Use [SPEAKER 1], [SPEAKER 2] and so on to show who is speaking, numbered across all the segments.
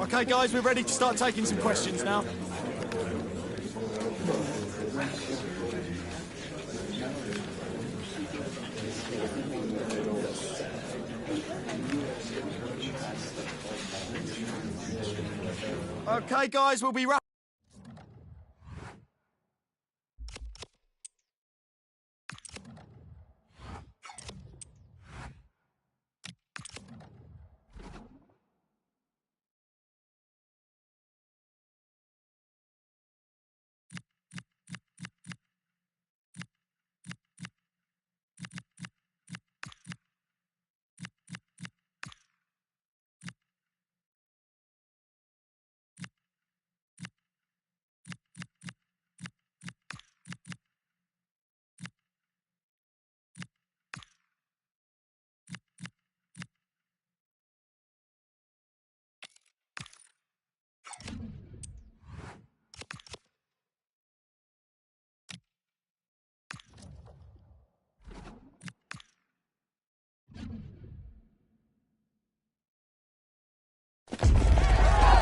[SPEAKER 1] OK, guys, we're ready to start taking some questions now. OK, guys, we'll be wrapping.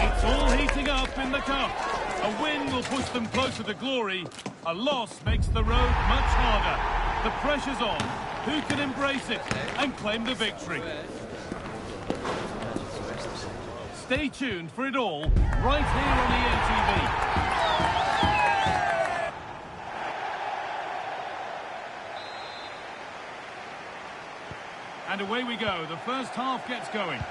[SPEAKER 2] It's all heating up in the cup. A win will push them closer to glory. A loss makes the road much harder. The pressure's on. Who can embrace it and claim the victory? Stay tuned for it all right here on EATV. And away we go. The first half gets going.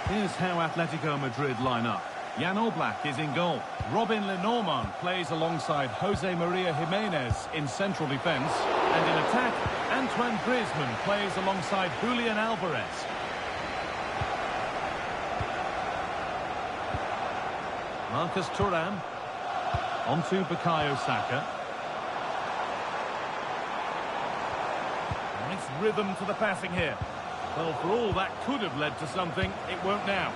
[SPEAKER 2] Here's how Atletico Madrid line up. Jan Oblak is in goal. Robin Lenormand plays alongside Jose Maria Jimenez in central defence. And in attack, Antoine Griezmann plays alongside Julian Alvarez. Marcus Thuram. Onto Bukayo Saka. Nice rhythm to the passing here. Well, for all that could have led to something, it won't now.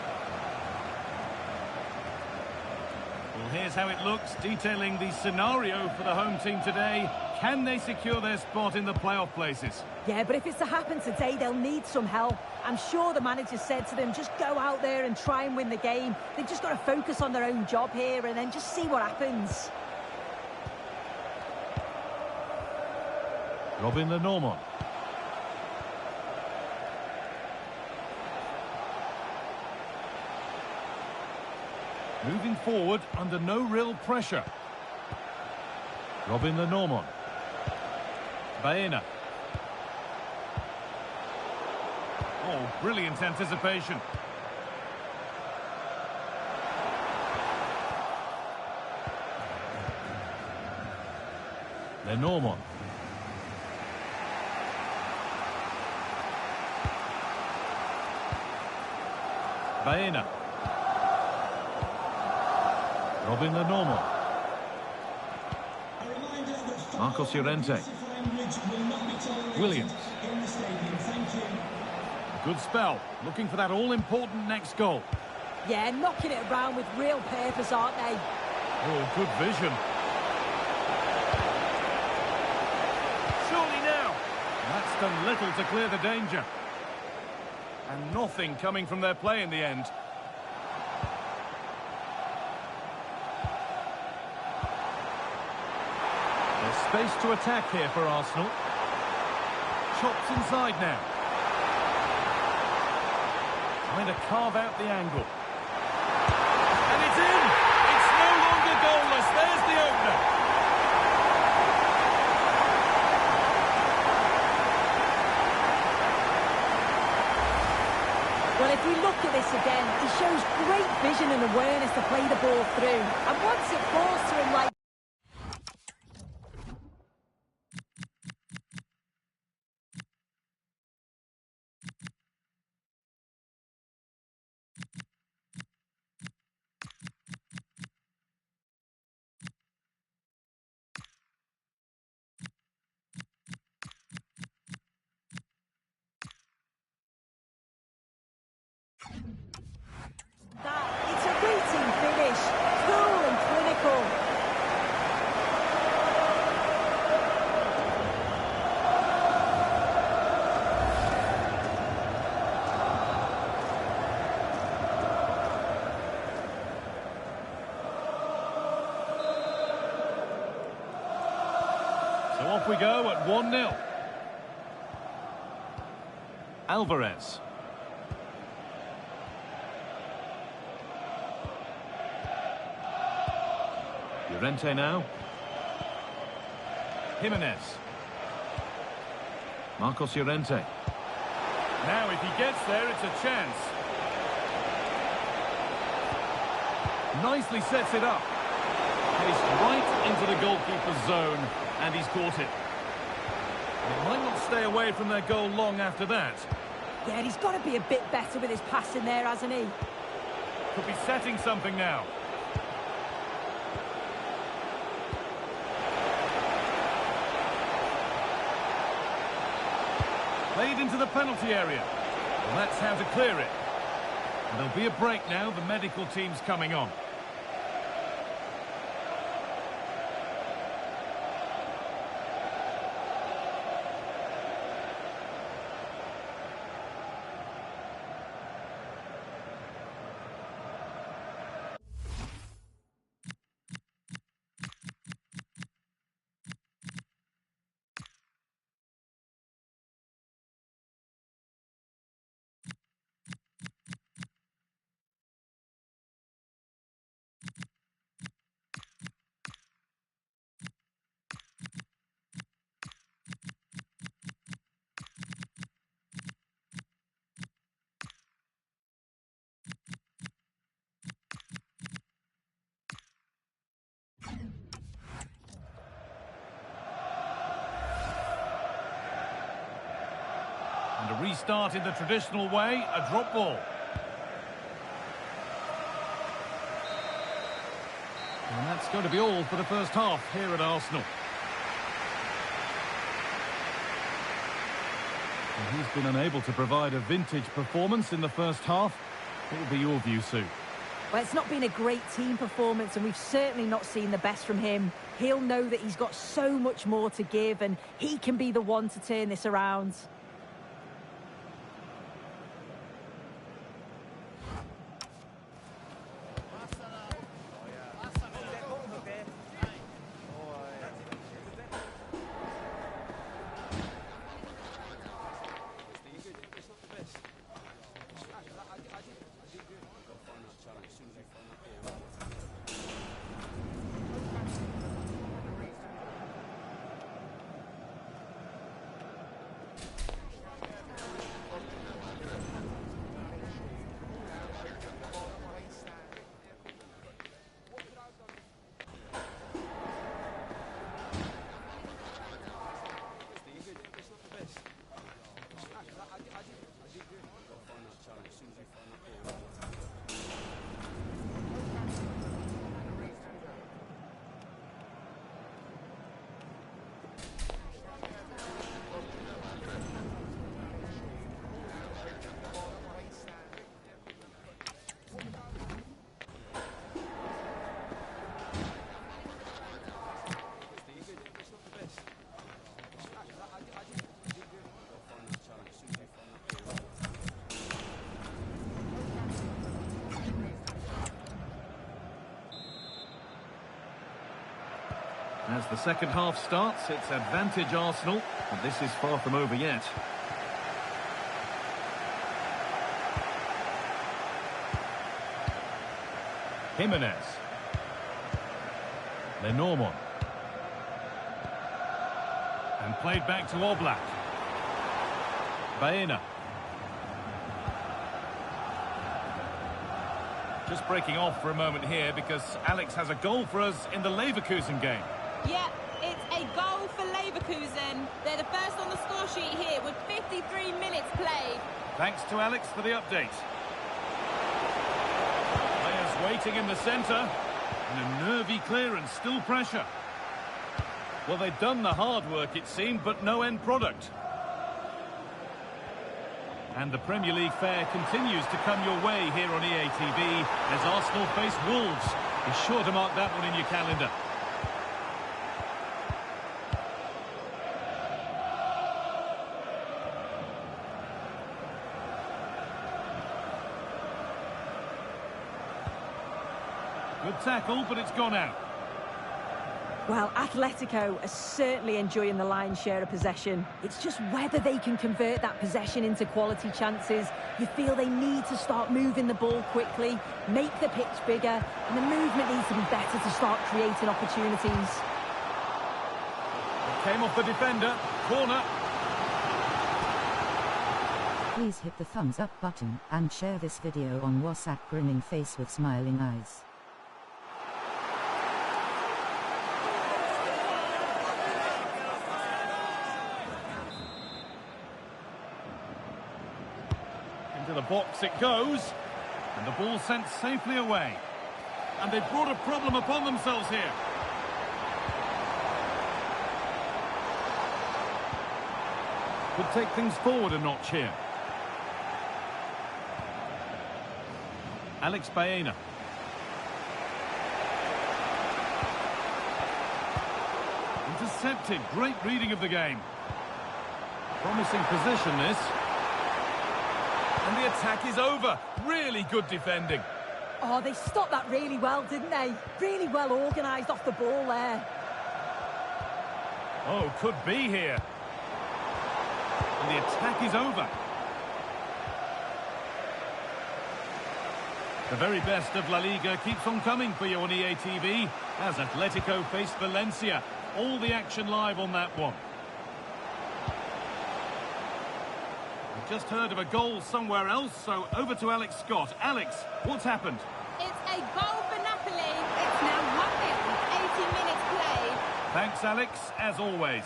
[SPEAKER 2] Well, here's how it looks, detailing the scenario for the home team today. Can they secure their spot in the playoff places?
[SPEAKER 3] Yeah, but if it's to happen today, they'll need some help. I'm sure the manager said to them, just go out there and try and win the game. They've just got to focus on their own job here and then just see what happens.
[SPEAKER 2] Robin Lenormand. Moving forward under no real pressure. Robin Lenormand. Baena. Oh, brilliant anticipation. Lenormand. Baena. Robin Lenormand. Marcos Llorente. Williams. Good spell. Looking for that all-important next goal.
[SPEAKER 3] Yeah, knocking it around with real purpose, aren't they?
[SPEAKER 2] Oh, good vision. Surely now. That's done little to clear the danger. And nothing coming from their play in the end. Space to attack here for Arsenal. Chops inside now. Trying to carve out the angle. And it's in! It's no longer goalless. There's the opener.
[SPEAKER 3] Well, if we look at this again, he shows great vision and awareness to play the ball through. And once it falls to him like that, it's a routine finish, cool and clinical.
[SPEAKER 2] off we go at 1-0. Alvarez. Llorente now. Jimenez. Marcos Llorente. Now if he gets there, it's a chance. Nicely sets it up. Placed right into the goalkeeper's zone, and he's caught it. He might not stay away from their goal long after that.
[SPEAKER 3] Yeah, he's got to be a bit better with his passing there, hasn't he?
[SPEAKER 2] Could be setting something now. Played into the penalty area. Well, that's how to clear it. And there'll be a break now. The medical team's coming on. And a restart in the traditional way, a drop ball. And that's going to be all for the first half here at Arsenal. And he's been unable to provide a vintage performance in the first half. What will be your view, Sue?
[SPEAKER 3] Well, it's not been a great team performance, and we've certainly not seen the best from him. He'll know that he's got so much more to give, and he can be the one to turn this around.
[SPEAKER 2] As the second half starts, it's advantage Arsenal, but this is far from over yet. Jimenez. Lenormand. And played back to Oblak. Baena. Just breaking off for a moment here because Alex has a goal for us in the Leverkusen game.
[SPEAKER 4] Yeah, it's a goal for Leverkusen. They're the first on the score sheet here with 53 minutes played.
[SPEAKER 2] Thanks to Alex for the update. Players waiting in the centre. And a nervy clearance, still pressure. Well, they've done the hard work, it seemed, but no end product. And the Premier League fare continues to come your way here on EA TV as Arsenal face Wolves. Be sure to mark that one in your calendar. Good tackle, but it's gone out.
[SPEAKER 3] Well, Atletico are certainly enjoying the lion's share of possession. It's just whether they can convert that possession into quality chances. You feel they need to start moving the ball quickly, make the pitch bigger, and the movement needs to be better to start creating opportunities.
[SPEAKER 2] It came off the defender. Corner.
[SPEAKER 5] Please hit the thumbs up button and share this video on WhatsApp. Grinning face with smiling eyes.
[SPEAKER 2] Into the box it goes, and the ball sent safely away. And they've brought a problem upon themselves here. Could take things forward a notch here. Alex Baena. Intercepted. Great reading of the game. Promising position, this. And the attack is over. Really good defending.
[SPEAKER 3] Oh, they stopped that really well, didn't they? Really well organised off the ball there.
[SPEAKER 2] Oh, could be here. And the attack is over. The very best of La Liga keeps on coming for you on EA TV as Atletico face Valencia. All the action live on that one. We've just heard of a goal somewhere else, so over to Alex Scott. Alex, what's happened?
[SPEAKER 4] It's a goal for Napoli. It's now 1-0 with 80 minutes played.
[SPEAKER 2] Thanks, Alex, as always.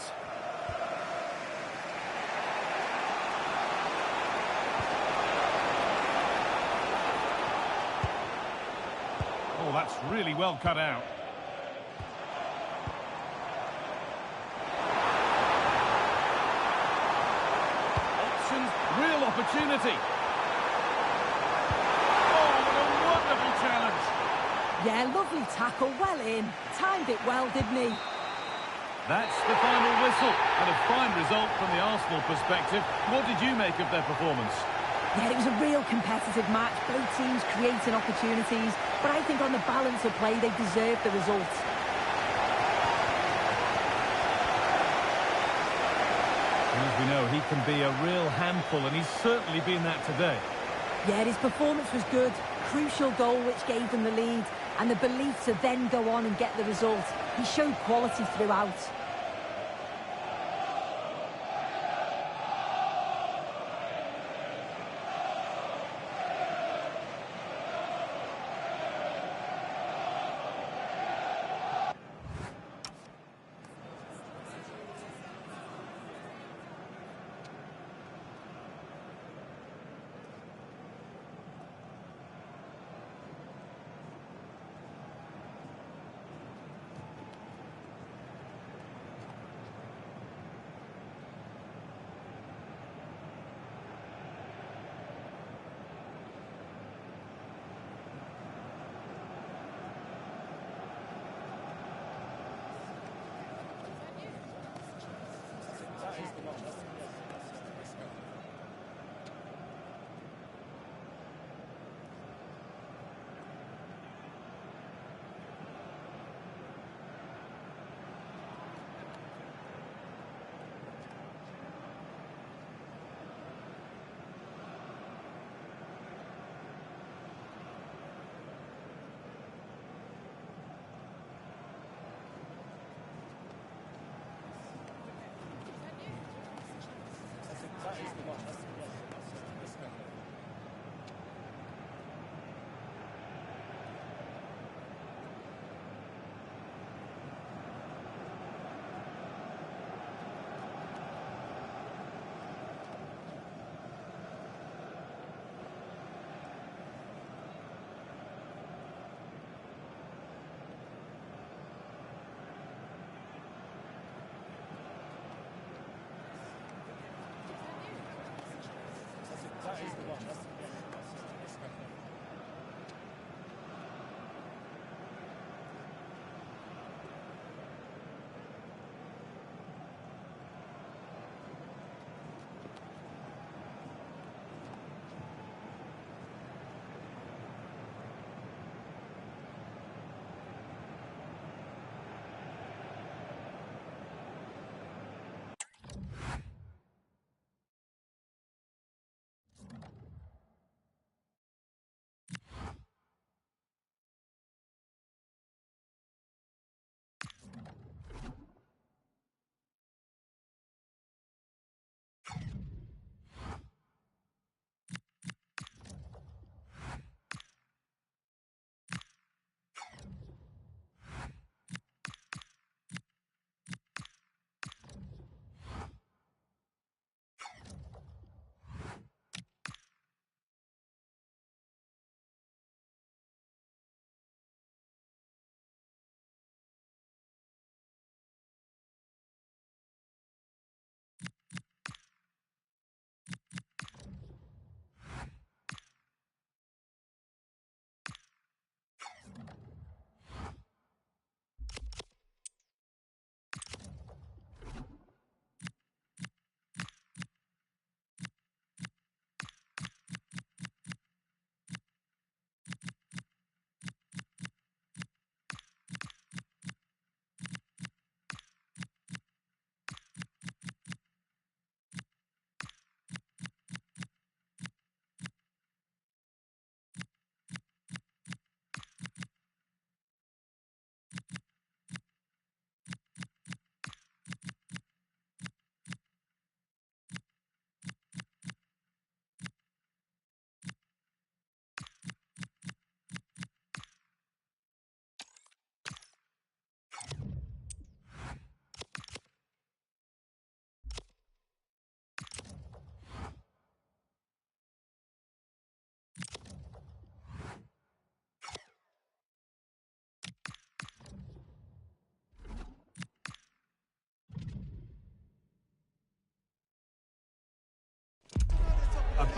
[SPEAKER 2] Oh, that's really well cut out. Options, real opportunity. Oh, what a wonderful challenge.
[SPEAKER 3] Yeah, lovely tackle, well in. Timed it well, didn't he?
[SPEAKER 2] That's the final whistle, and a fine result from the Arsenal perspective. What did you make of their performance?
[SPEAKER 3] Yeah, it was a real competitive match. Both teams creating opportunities, but I think on the balance of play, they deserved the result.
[SPEAKER 2] As we know, he can be a real handful, and he's certainly been that today.
[SPEAKER 3] Yeah, his performance was good. Crucial goal which gave them the lead, and the belief to then go on and get the result. He showed quality throughout.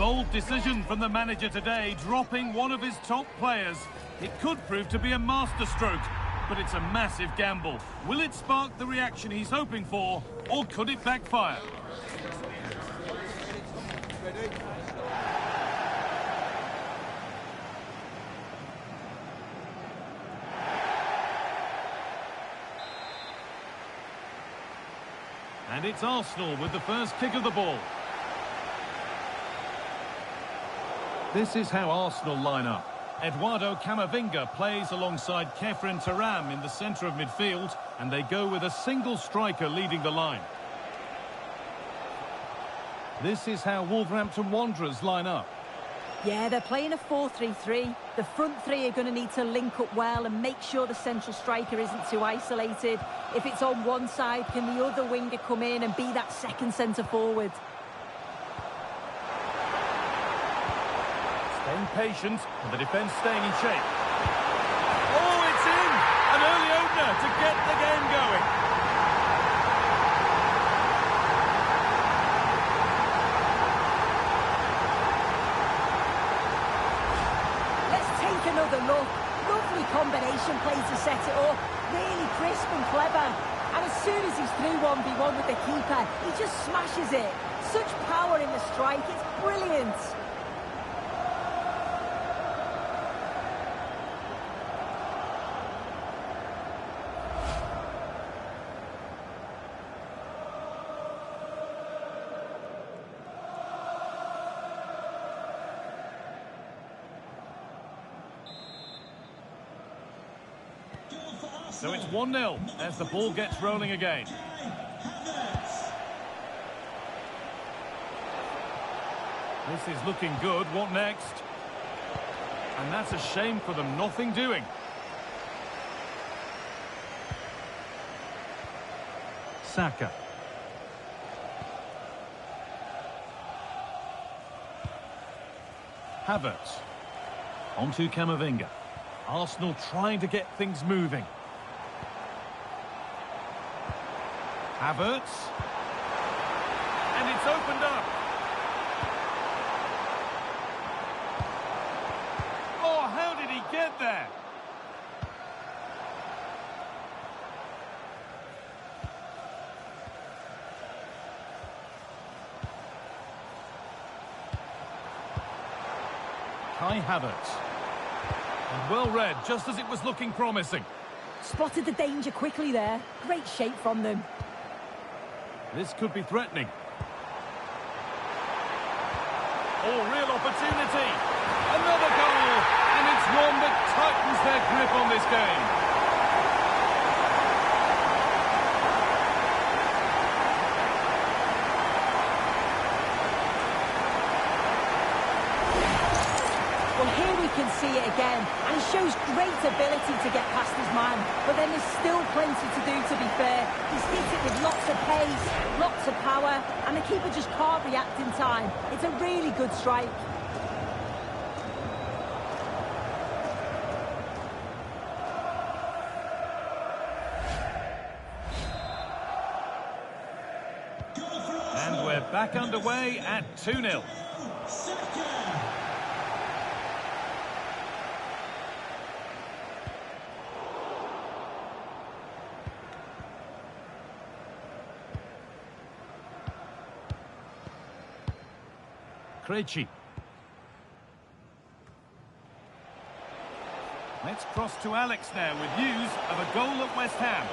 [SPEAKER 2] Bold decision from the manager today, dropping one of his top players. It could prove to be a masterstroke, but it's a massive gamble. Will it spark the reaction he's hoping for, or could it backfire? And it's Arsenal with the first kick of the ball. This is how Arsenal line up. Eduardo Camavinga plays alongside Kefren Turam in the centre of midfield, and they go with a single striker leading the line. This is how Wolverhampton Wanderers line up.
[SPEAKER 3] Yeah, they're playing a 4-3-3. The front three are going to need to link up well and make sure the central striker isn't too isolated. If it's on one side, can the other winger come in and be that second centre forward?
[SPEAKER 2] Staying patient, and the defence staying in shape. Oh, it's in! An early opener to get the game going.
[SPEAKER 3] Another look. Lovely combination play to set it up. Really crisp and clever. And as soon as he's through 1v1 with the keeper, he just smashes it. Such power in the strike. It's brilliant.
[SPEAKER 2] So it's 1-0 as the ball gets rolling again. This is looking good. What next? And that's a shame for them. Nothing doing. Saka. Havertz. Onto Camavinga. Arsenal trying to get things moving. Havertz. And it's opened up. Oh, how did he get there? Kai Havertz. And well read, just as it was looking promising.
[SPEAKER 3] Spotted the danger quickly there. Great shape from them.
[SPEAKER 2] This could be threatening. Oh, real opportunity. Another goal. And it's one that tightens their grip on this game.
[SPEAKER 3] Well, here we can see it again, and he shows great ability to get past his man, but then there's still plenty to do, to be fair. He's hit it with lots of pace, lots of power, and the keeper just can't react in time. It's a really good strike.
[SPEAKER 2] And we're back underway at 2-0. Krejci. Let's cross to Alex now with news of a goal at West Ham.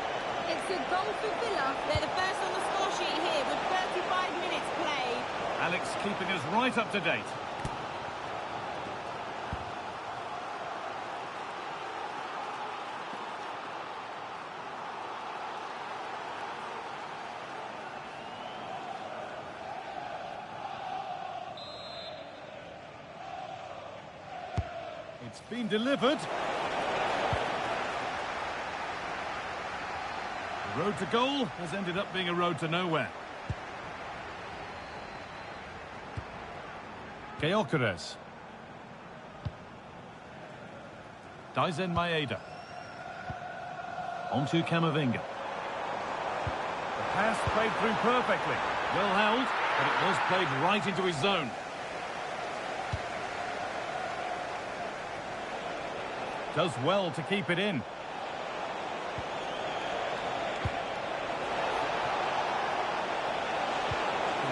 [SPEAKER 4] It's a goal for Villa. They're the first on the score sheet here with 35 minutes played.
[SPEAKER 2] Alex keeping us right up to date. It's been delivered. The road to goal has ended up being a road to nowhere. Gyökeres. Daizen Maeda. Onto Camavinga. The pass played through perfectly. Well held, but it was played right into his zone. Does well to keep it in. And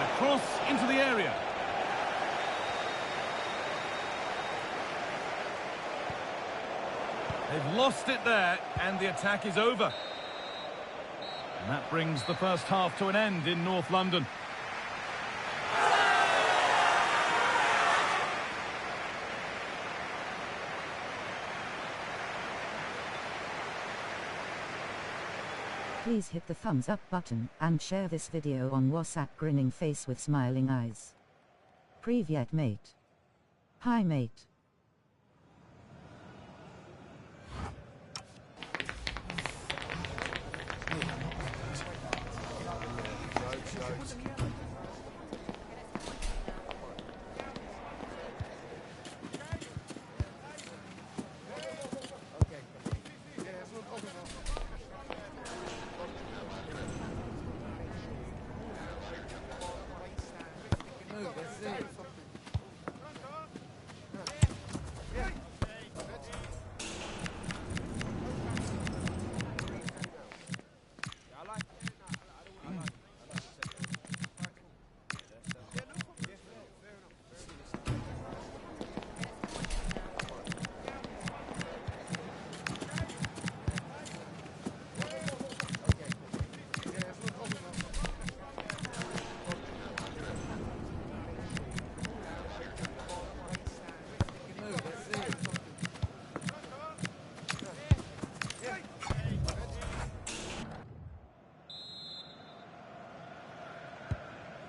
[SPEAKER 2] a cross into the area. They've lost it there, and the attack is over. And that brings the first half to an end in North London.
[SPEAKER 5] Please hit the thumbs up button and share this video on WhatsApp. Grinning face with smiling eyes. Privyet mate. Hi mate.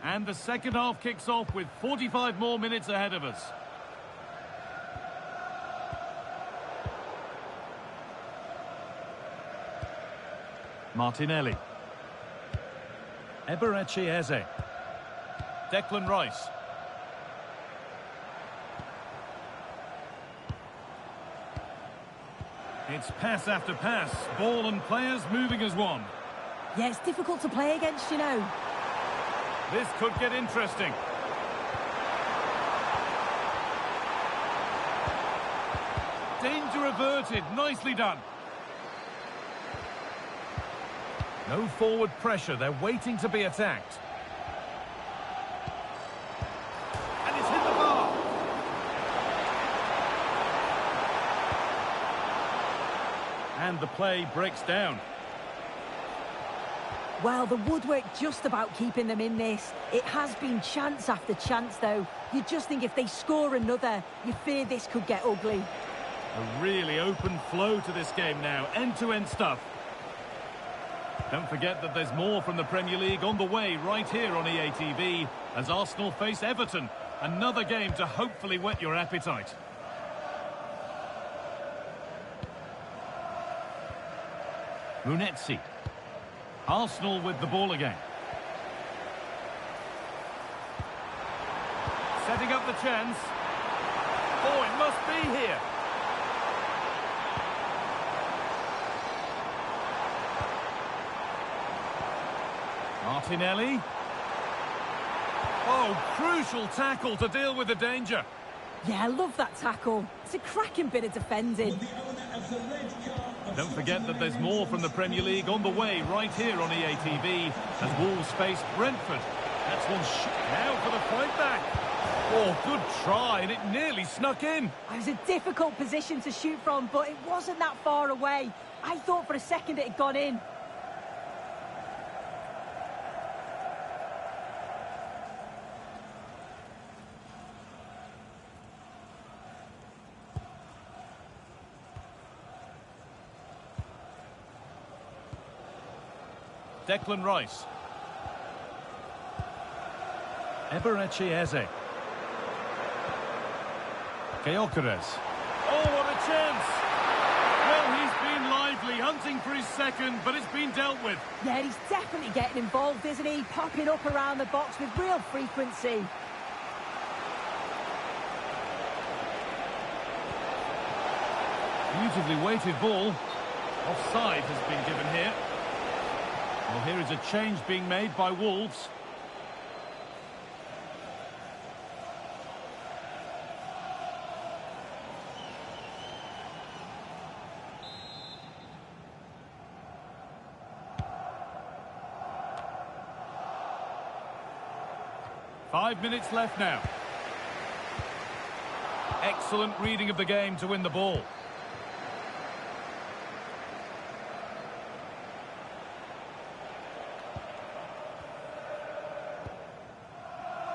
[SPEAKER 2] And the second half kicks off with 45 more minutes ahead of us. Martinelli. Eberechi Eze. Declan Rice. It's pass after pass. Ball and players moving as one.
[SPEAKER 3] Yeah, it's difficult to play against, you know.
[SPEAKER 2] This could get interesting. Danger averted. Nicely done. No forward pressure. They're waiting to be attacked. And it's hit the bar. And the play breaks down.
[SPEAKER 3] Well, the woodwork just about keeping them in this. It has been chance after chance, though. You just think if they score another, you fear this could get ugly.
[SPEAKER 2] A really open flow to this game now. End-to-end stuff. Don't forget that there's more from the Premier League on the way right here on EA TV as Arsenal face Everton. Another game to hopefully whet your appetite. Munetsi. Arsenal with the ball again. Setting up the chance. Oh, it must be here. Martinelli. Oh, crucial tackle to deal with the danger.
[SPEAKER 3] Yeah, I love that tackle. It's a cracking bit of defending.
[SPEAKER 2] Don't forget that there's more from the Premier League on the way right here on EA TV as Wolves face Brentford. That's one now for the fight back. Oh, good try, and it nearly snuck in.
[SPEAKER 3] It was a difficult position to shoot from, but it wasn't that far away. I thought for a second it had gone in.
[SPEAKER 2] Declan Rice. Eberechi Eze. Gyökeres. Oh, what a chance! Well, he's been lively, hunting for his second, but it's been dealt with.
[SPEAKER 3] Yeah, he's definitely getting involved, isn't he? Popping up around the box with real frequency.
[SPEAKER 2] Beautifully weighted ball. Offside has been given here. Well, here is a change being made by Wolves. 5 minutes left now. Excellent reading of the game to win the ball.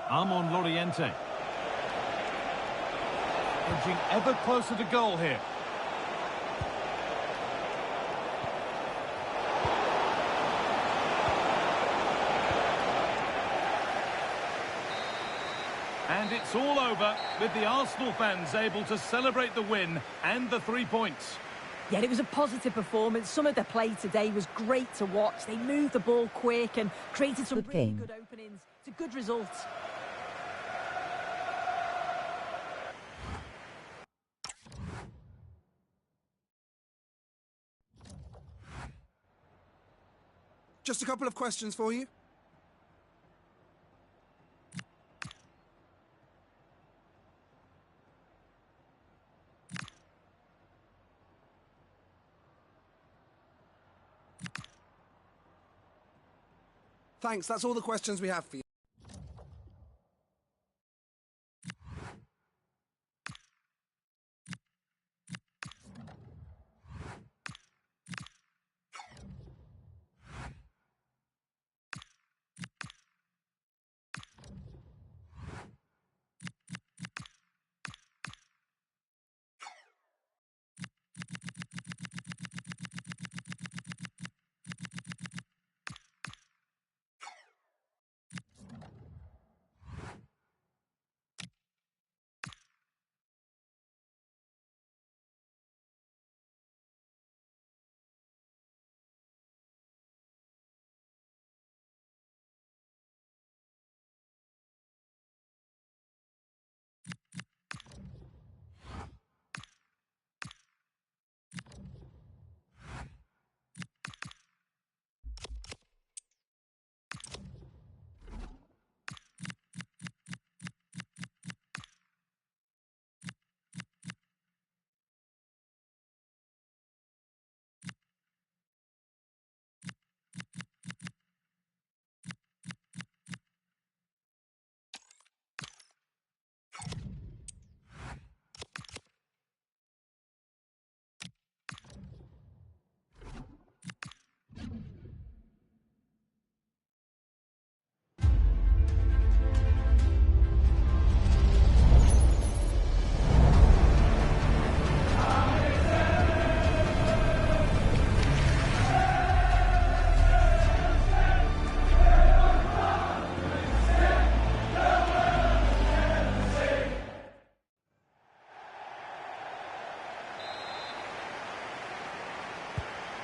[SPEAKER 2] Armon Loriente. Edging ever closer to goal here. And it's all over, with the Arsenal fans able to celebrate the win and the 3 points.
[SPEAKER 3] Yeah, it was a positive performance. Some of the play today was great to watch. They moved the ball quick and created some really good openings. It's a good result.
[SPEAKER 1] Just a couple of questions for you. Thanks, that's all the questions we have for you.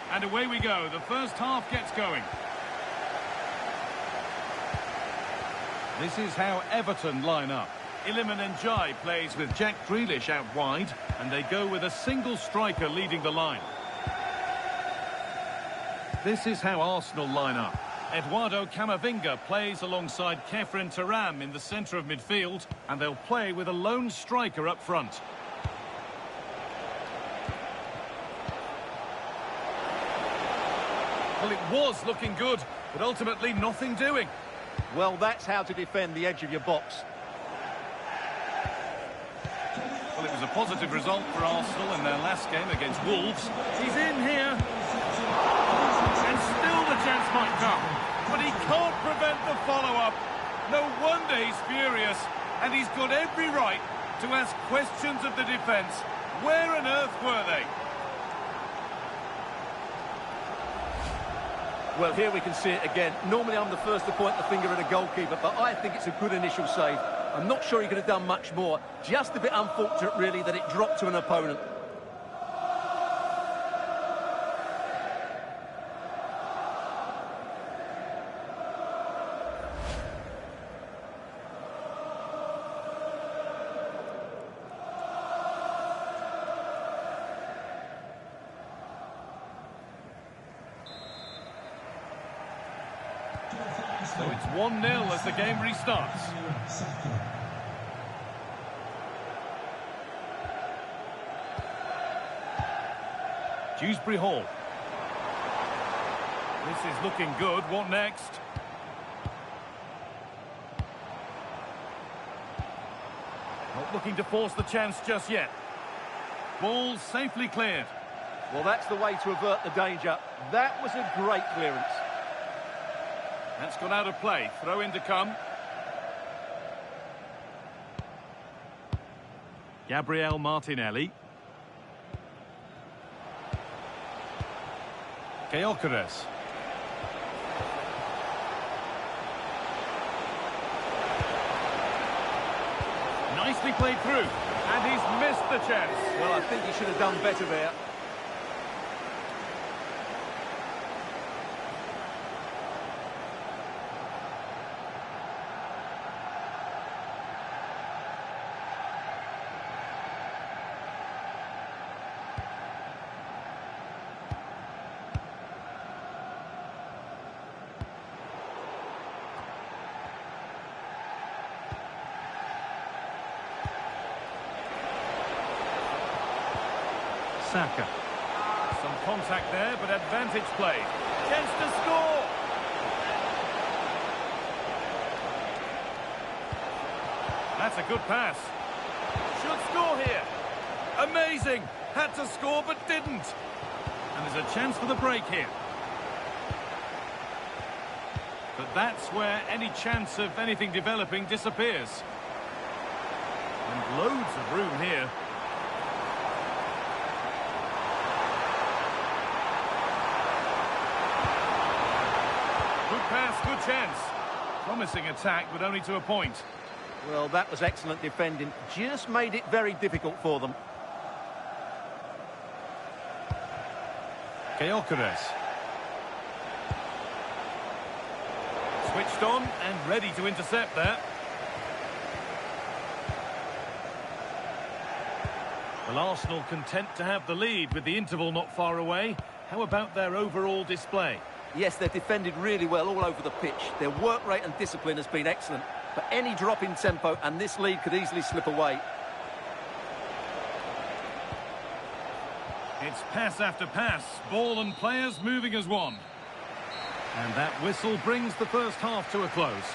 [SPEAKER 2] And away we go. The first half gets going. This is how Everton line up. Iliman Ndiaye plays with Jack Grealish out wide, and they go with a single striker leading the line. This is how Arsenal line up. Eduardo Camavinga plays alongside Kefren Turam in the centre of midfield, and they'll play with a lone striker up front. Well, it was looking good, but ultimately nothing doing.
[SPEAKER 6] Well, that's how to defend the edge of your box.
[SPEAKER 2] Well, it was a positive result for Arsenal in their last game against Wolves. He's in here. And still the chance might come. But he can't prevent the follow-up. No wonder he's furious. And he's got every right to ask questions of the defence. Where on earth were they?
[SPEAKER 6] Well, here we can see it again. Normally I'm the first to point the finger at a goalkeeper, but I think it's a good initial save. I'm not sure he could have done much more. Just a bit unfortunate, really, that it dropped to an opponent.
[SPEAKER 2] So it's 1-0 as the game restarts. Dewsbury Hall. This is looking good. What next? Not looking to force the chance just yet. Ball safely cleared.
[SPEAKER 6] Well, that's the way to avert the danger. That was a great clearance.
[SPEAKER 2] That's gone out of play. Throw in to come. Gabriel Martinelli. Gyökeres. Nicely played through, and he's missed the chance.
[SPEAKER 6] Well, I think he should have done better there.
[SPEAKER 2] Saka. Some contact there, but advantage played. Chance to score! That's a good pass. Should score here. Amazing! Had to score, but didn't. And there's a chance for the break here. But that's where any chance of anything developing disappears. And loads of room here. Good pass, good chance. Promising attack, but only to a point.
[SPEAKER 6] Well, that was excellent defending. Just made it very difficult for them.
[SPEAKER 2] Gyökeres. Switched on and ready to intercept there. Well, Arsenal content to have the lead with the interval not far away. How about their overall display?
[SPEAKER 6] Yes, they've defended really well all over the pitch. Their work rate and discipline has been excellent. But any drop in tempo and this lead could easily slip away.
[SPEAKER 2] It's pass after pass, ball and players moving as one. And that whistle brings the first half to a close.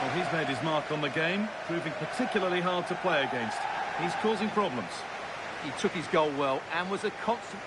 [SPEAKER 2] Well, he's made his mark on the game, proving particularly hard to play against. He's causing problems.
[SPEAKER 6] He took his goal well and was a constant...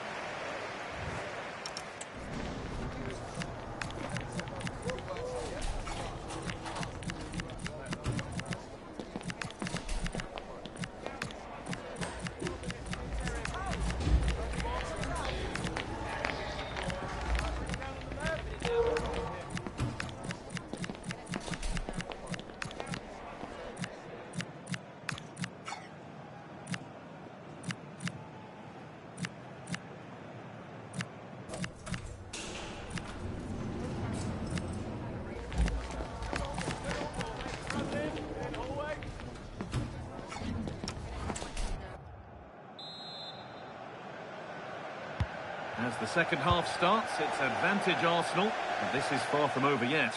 [SPEAKER 2] As the second half starts, it's advantage Arsenal, and this is far from over yet.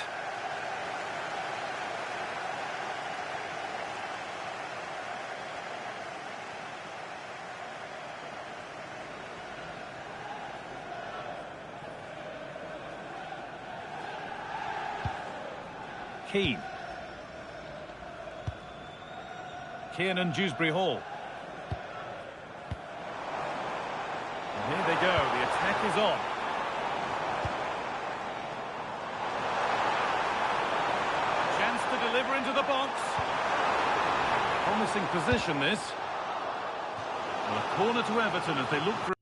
[SPEAKER 2] Keane. Kiernan Dewsbury Hall. And here they go, the attack is on. Chance to deliver into the box. Promising position this. And a corner to Everton as they look for...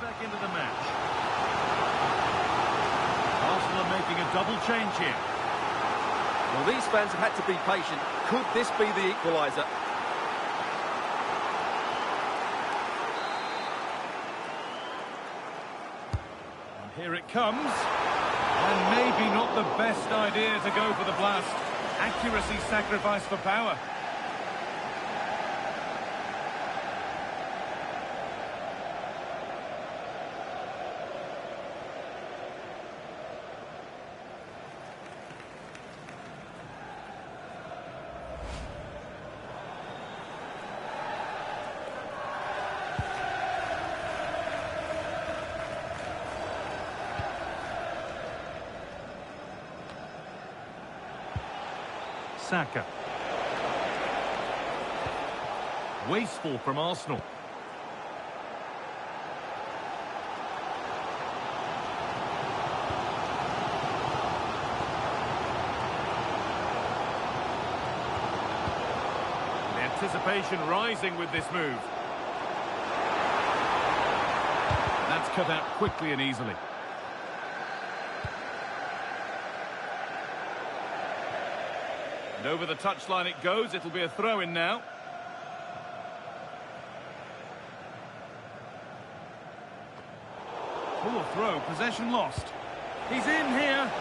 [SPEAKER 2] Back into the match. Arsenal are making a double change here.
[SPEAKER 6] Well, these fans have had to be patient. Could this be the equaliser?
[SPEAKER 2] And here it comes. And maybe not the best idea to go for the blast. Accuracy sacrificed for power. Saka. Wasteful from Arsenal. The anticipation rising with this move. That's cut out quickly and easily. And over the touchline it goes. It'll be a throw-in now. Poor throw, possession lost. He's in here.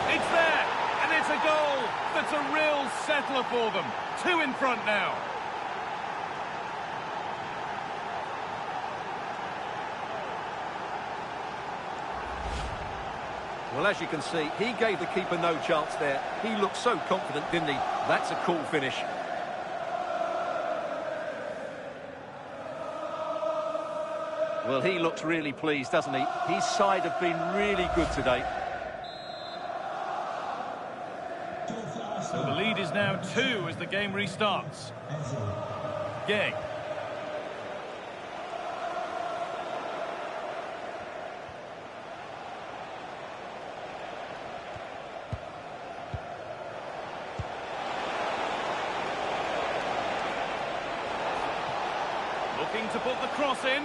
[SPEAKER 2] It's there, and it's a goal. That's a real settler for them. 2 in front now.
[SPEAKER 6] Well, as you can see, he gave the keeper no chance there. He looked so confident, didn't he? That's a cool finish. Well, he looks really pleased, doesn't he? His side have been really good today.
[SPEAKER 2] So the lead is now 2 as the game restarts. Gay. Looking to put the cross in.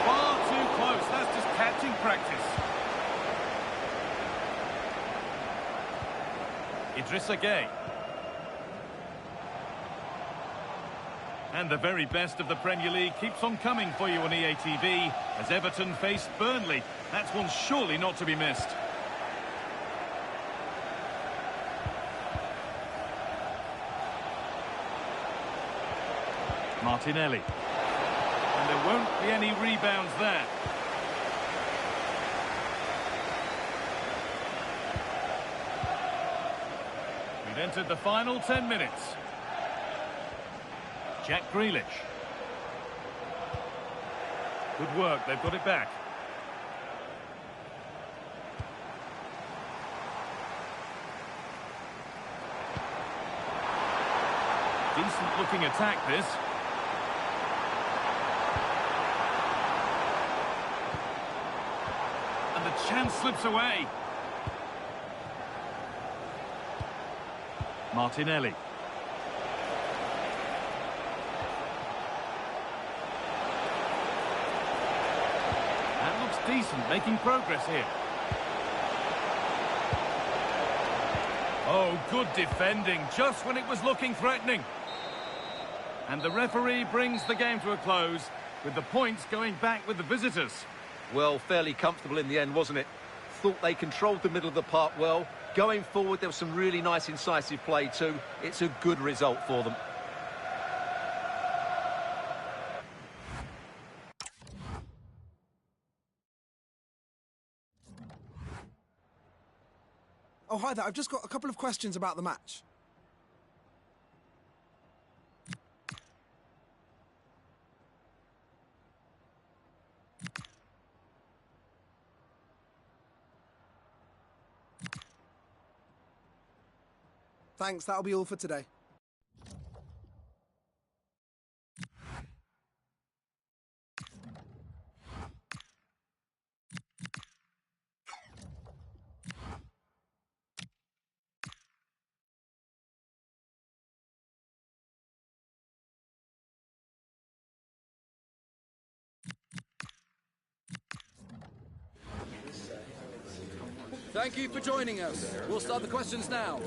[SPEAKER 2] Far too close. That's just catching practice. Idrissa Gueye. And the very best of the Premier League keeps on coming for you on EA TV as Everton face Burnley. That's one surely not to be missed. Martinelli. And there won't be any rebounds there. We've entered the final 10 minutes. Jack Grealish. Good work, they've got it back. Decent looking attack this. And the chance slips away. Martinelli. That looks decent, making progress here. Oh, good defending, just when it was looking threatening. And the referee brings the game to a close, with the points going back with the visitors.
[SPEAKER 6] Well, fairly comfortable in the end, wasn't it? Thought they controlled the middle of the park well. Going forward, there was some really nice incisive play too. It's a good result for them.
[SPEAKER 1] Oh, hi there. I've just got a couple of questions about the match. Thanks, that'll be all for today.
[SPEAKER 7] Thank you for joining us. We'll start the questions now.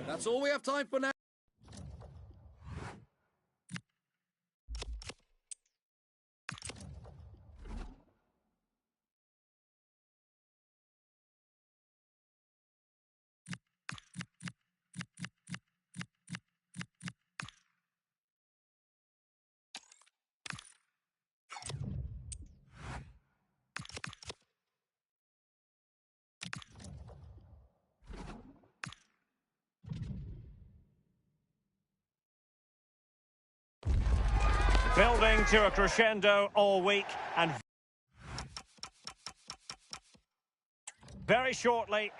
[SPEAKER 7] That's all we have time for now.
[SPEAKER 8] Building to a crescendo all week, and very shortly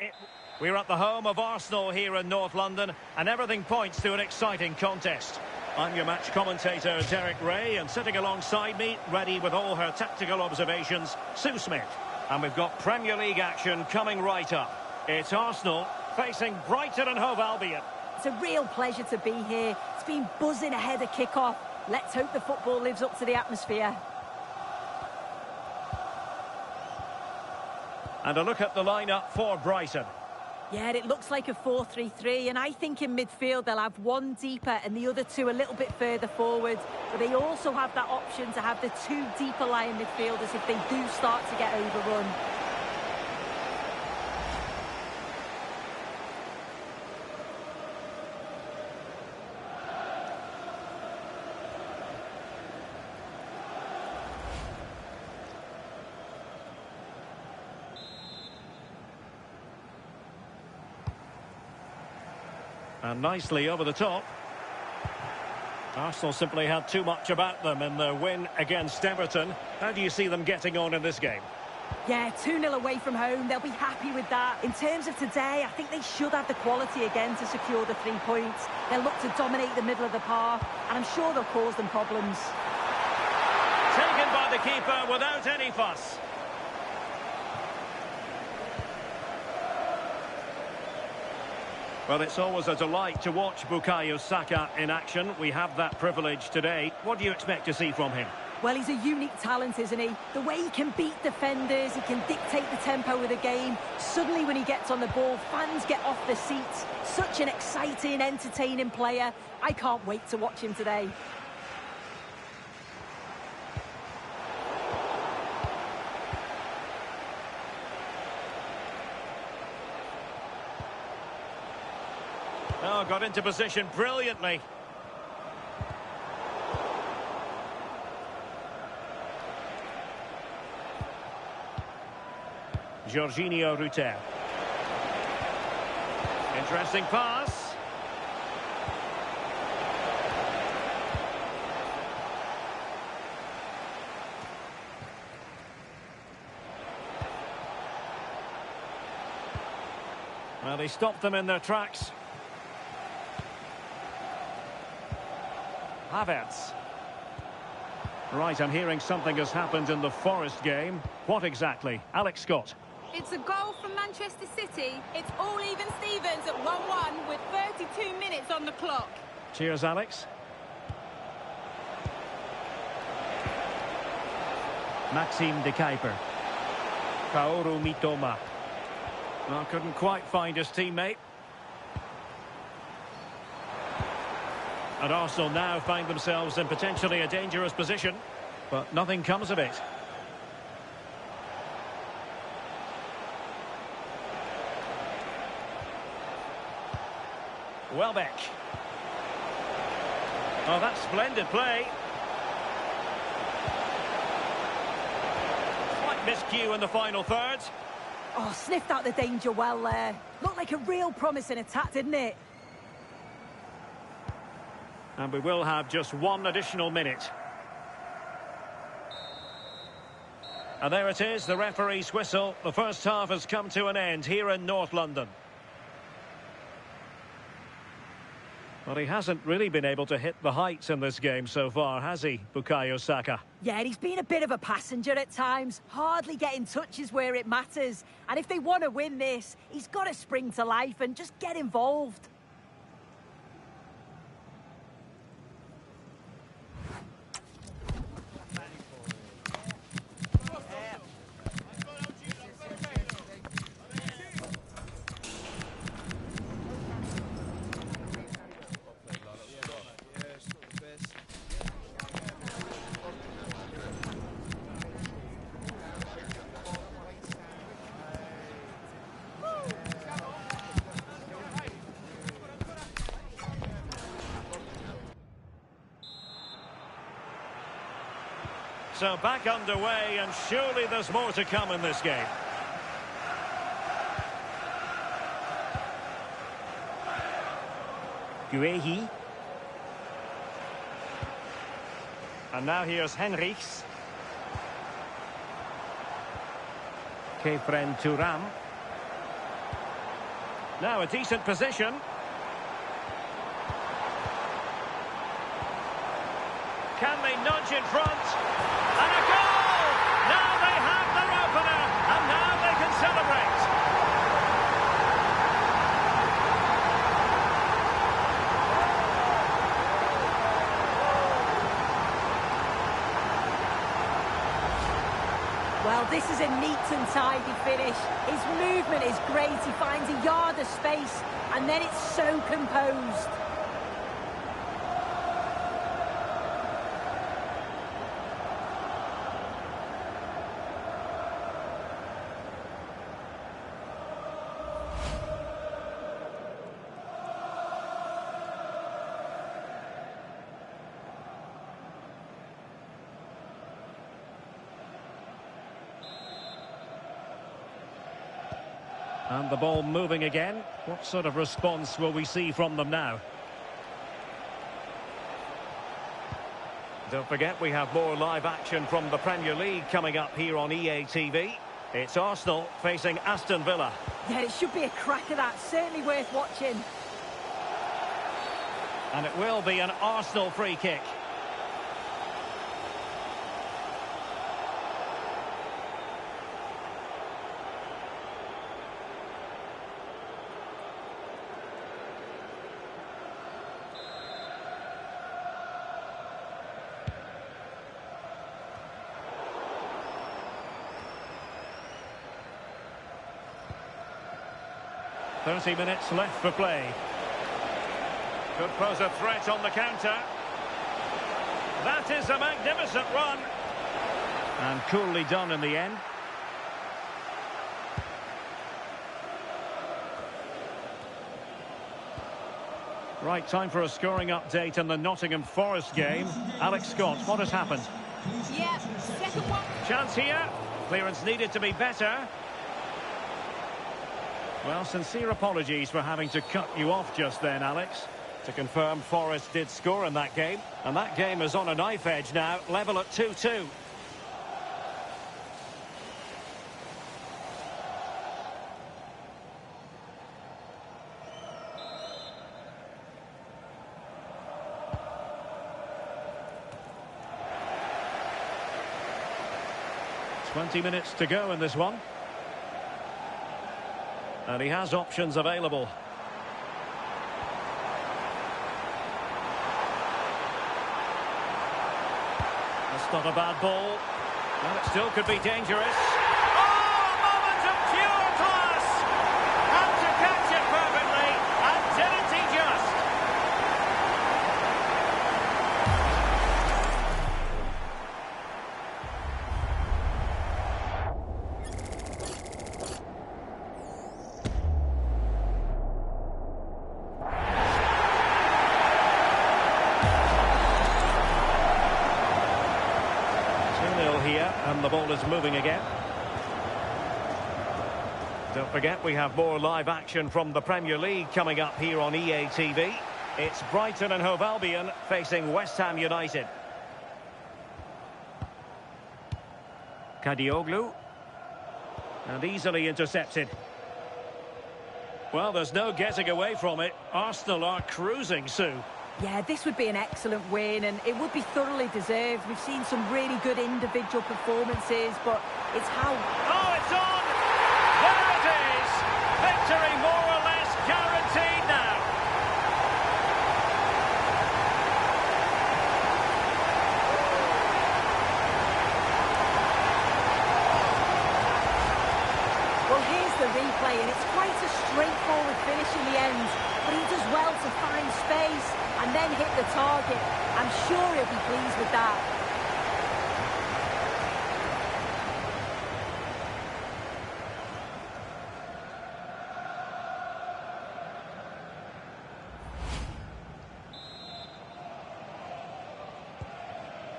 [SPEAKER 8] we're at the home of Arsenal here in North London, and everything points to an exciting contest. I'm your match commentator, Derek Ray, and sitting alongside me, ready with all her tactical observations, Sue Smith. And we've got Premier League action coming right up. It's Arsenal facing Brighton and Hove Albion.
[SPEAKER 3] It's a real pleasure to be here. It's been buzzing ahead of kick-off. Let's hope the football lives up to the atmosphere.
[SPEAKER 8] And a look at the lineup for Brighton.
[SPEAKER 3] Yeah, it looks like a 4-3-3, and I think in midfield they'll have one deeper and the other two a little bit further forward. But they also have that option to have the two deeper lying midfielders if they do start to get overrun.
[SPEAKER 8] And nicely over the top. Arsenal simply had too much about them in their win against Everton. How do you see them getting on in this game?
[SPEAKER 3] Yeah, 2-0 away from home. They'll be happy with that. In terms of today, I think they should have the quality again to secure the 3 points. They'll look to dominate the middle of the park, and I'm sure they'll cause them problems.
[SPEAKER 8] Taken by the keeper without any fuss. Well, it's always a delight to watch Bukayo Saka in action. We have that privilege today. What do you expect to see from him?
[SPEAKER 3] Well, he's a unique talent, isn't he? The way he can beat defenders, he can dictate the tempo of the game. Suddenly, when he gets on the ball, fans get off their seats. Such an exciting, entertaining player. I can't wait to watch him today.
[SPEAKER 8] Oh, got into position brilliantly. Jorginho Rutter. Interesting pass. Well, they stopped them in their tracks. Havertz. Right, I'm hearing something has happened in the Forest game. What exactly? Alex Scott.
[SPEAKER 4] It's a goal from Manchester City. It's all even Stevens at 1-1 with 32 minutes on the clock.
[SPEAKER 8] Cheers, Alex. Maxime de Kuiper. Kaoru Mitoma. Well, couldn't quite find his teammate. And Arsenal now find themselves in potentially a dangerous position, but nothing comes of it. Welbeck. Oh, that's splendid play. Slight miscue in the final third.
[SPEAKER 3] Oh, sniffed out the danger well there. Looked like a real promising attack, didn't it?
[SPEAKER 8] And we will have just one additional minute. And there it is, the referee's whistle. The first half has come to an end here in North London. Well, he hasn't really been able to hit the heights in this game so far, has he, Bukayo Saka?
[SPEAKER 3] Yeah, he's been a bit of a passenger at times. Hardly getting touches where it matters. And if they want to win this, he's got to spring to life and just get involved.
[SPEAKER 8] So back underway, and surely there's more to come in this game. Guehi. And now here's Henrichs. Kefren Turam. Now a decent position. Can they nudge in front? And a goal! Now they have their opener, and now they can celebrate.
[SPEAKER 3] Well, this is a neat and tidy finish. His movement is great. He finds a yard of space, and then it's so composed.
[SPEAKER 8] And the ball moving again. What sort of response will we see from them now? Don't forget, we have more live action from the Premier League coming up here on EA TV. It's Arsenal facing Aston Villa.
[SPEAKER 3] Yeah, it should be a cracker, that. Certainly worth watching.
[SPEAKER 8] And it will be an Arsenal free kick. "30 minutes left for play. Could pose a threat on the counter. That is a magnificent run. And coolly done in the end. Right, time for a scoring update in the Nottingham Forest game. Alex Scott, what has happened?
[SPEAKER 4] Yeah, second one.
[SPEAKER 8] Chance here. Clearance needed to be better. Well, sincere apologies for having to cut you off just then, Alex. To confirm, Forest did score in that game. And that game is on a knife edge now, level at 2-2. "20 minutes to go in this one. And he has options available. That's not a bad ball. And it still could be dangerous. Oh, a moment of pure class! Had to catch it perfectly, and didn't he just? And the ball is moving again. Don't forget, we have more live action from the Premier League coming up here on EA TV. It's Brighton and Hove Albion facing West Ham United. Kadioglu. And easily intercepted. Well, there's no getting away from it. Arsenal are cruising, Sue.
[SPEAKER 3] Yeah, this would be an excellent win, and it would be thoroughly deserved. We've seen some really good individual performances, but it's how...
[SPEAKER 8] Oh, it's on! There it is! Victory more or less guaranteed now.
[SPEAKER 3] Well, here's the replay, and it's quite a straightforward finish in the end, but he does well to find space and then hit the target. I'm sure he'll be pleased with that.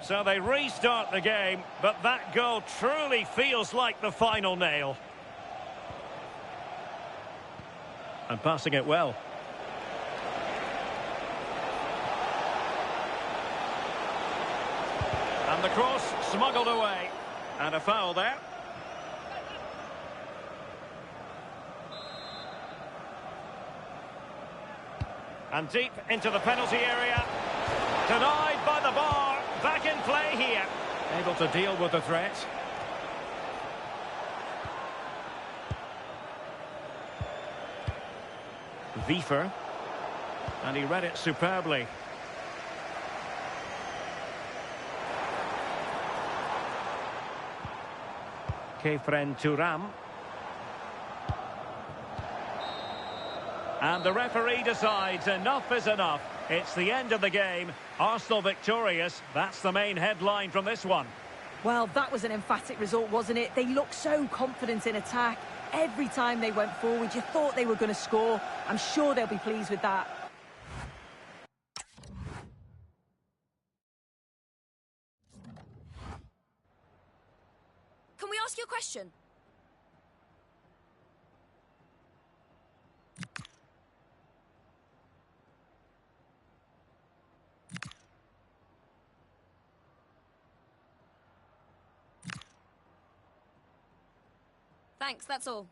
[SPEAKER 8] So they restart the game, but that goal truly feels like the final nail. And passing it well. the cross smuggled away. And a foul there. And deep into the penalty area. Denied by the bar. Back in play here. Able to deal with the threat. Wiefer. And he read it superbly. Kefren Turam. And the referee decides enough is enough. It's the end of the game. Arsenal victorious. That's the main headline from this one.
[SPEAKER 3] Well, that was an emphatic result, wasn't it? They looked so confident in attack. Every time they went forward, you thought they were going to score. I'm sure they'll be pleased with that.
[SPEAKER 9] Can we ask you a question? Thanks, that's all.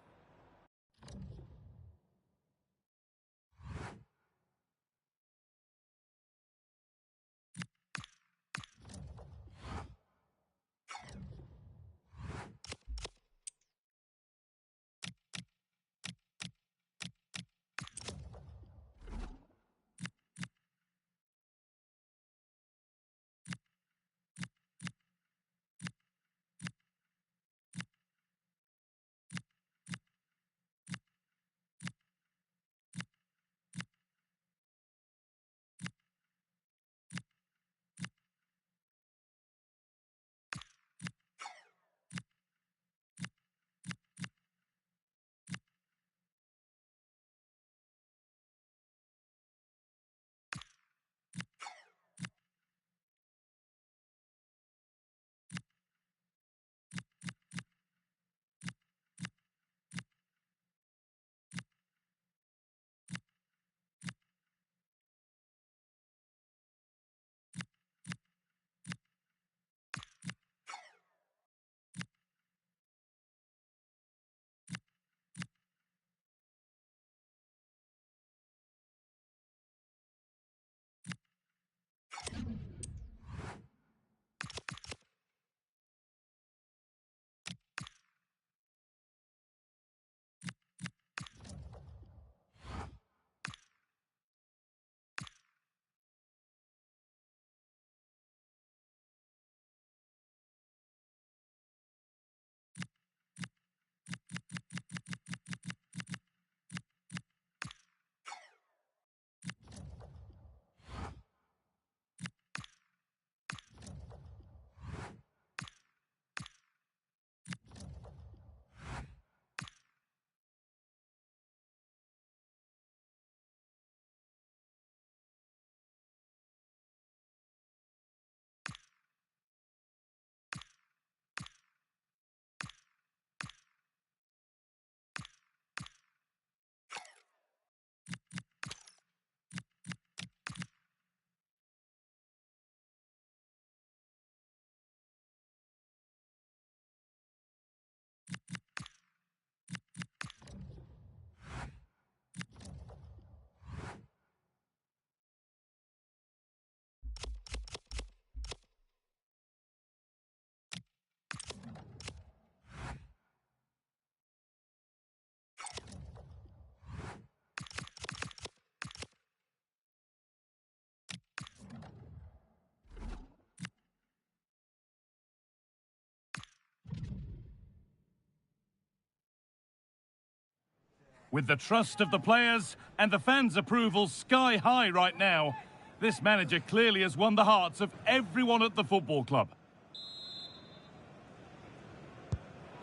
[SPEAKER 2] With the trust of the players and the fans' approval sky high right now, this manager clearly has won the hearts of everyone at the football club.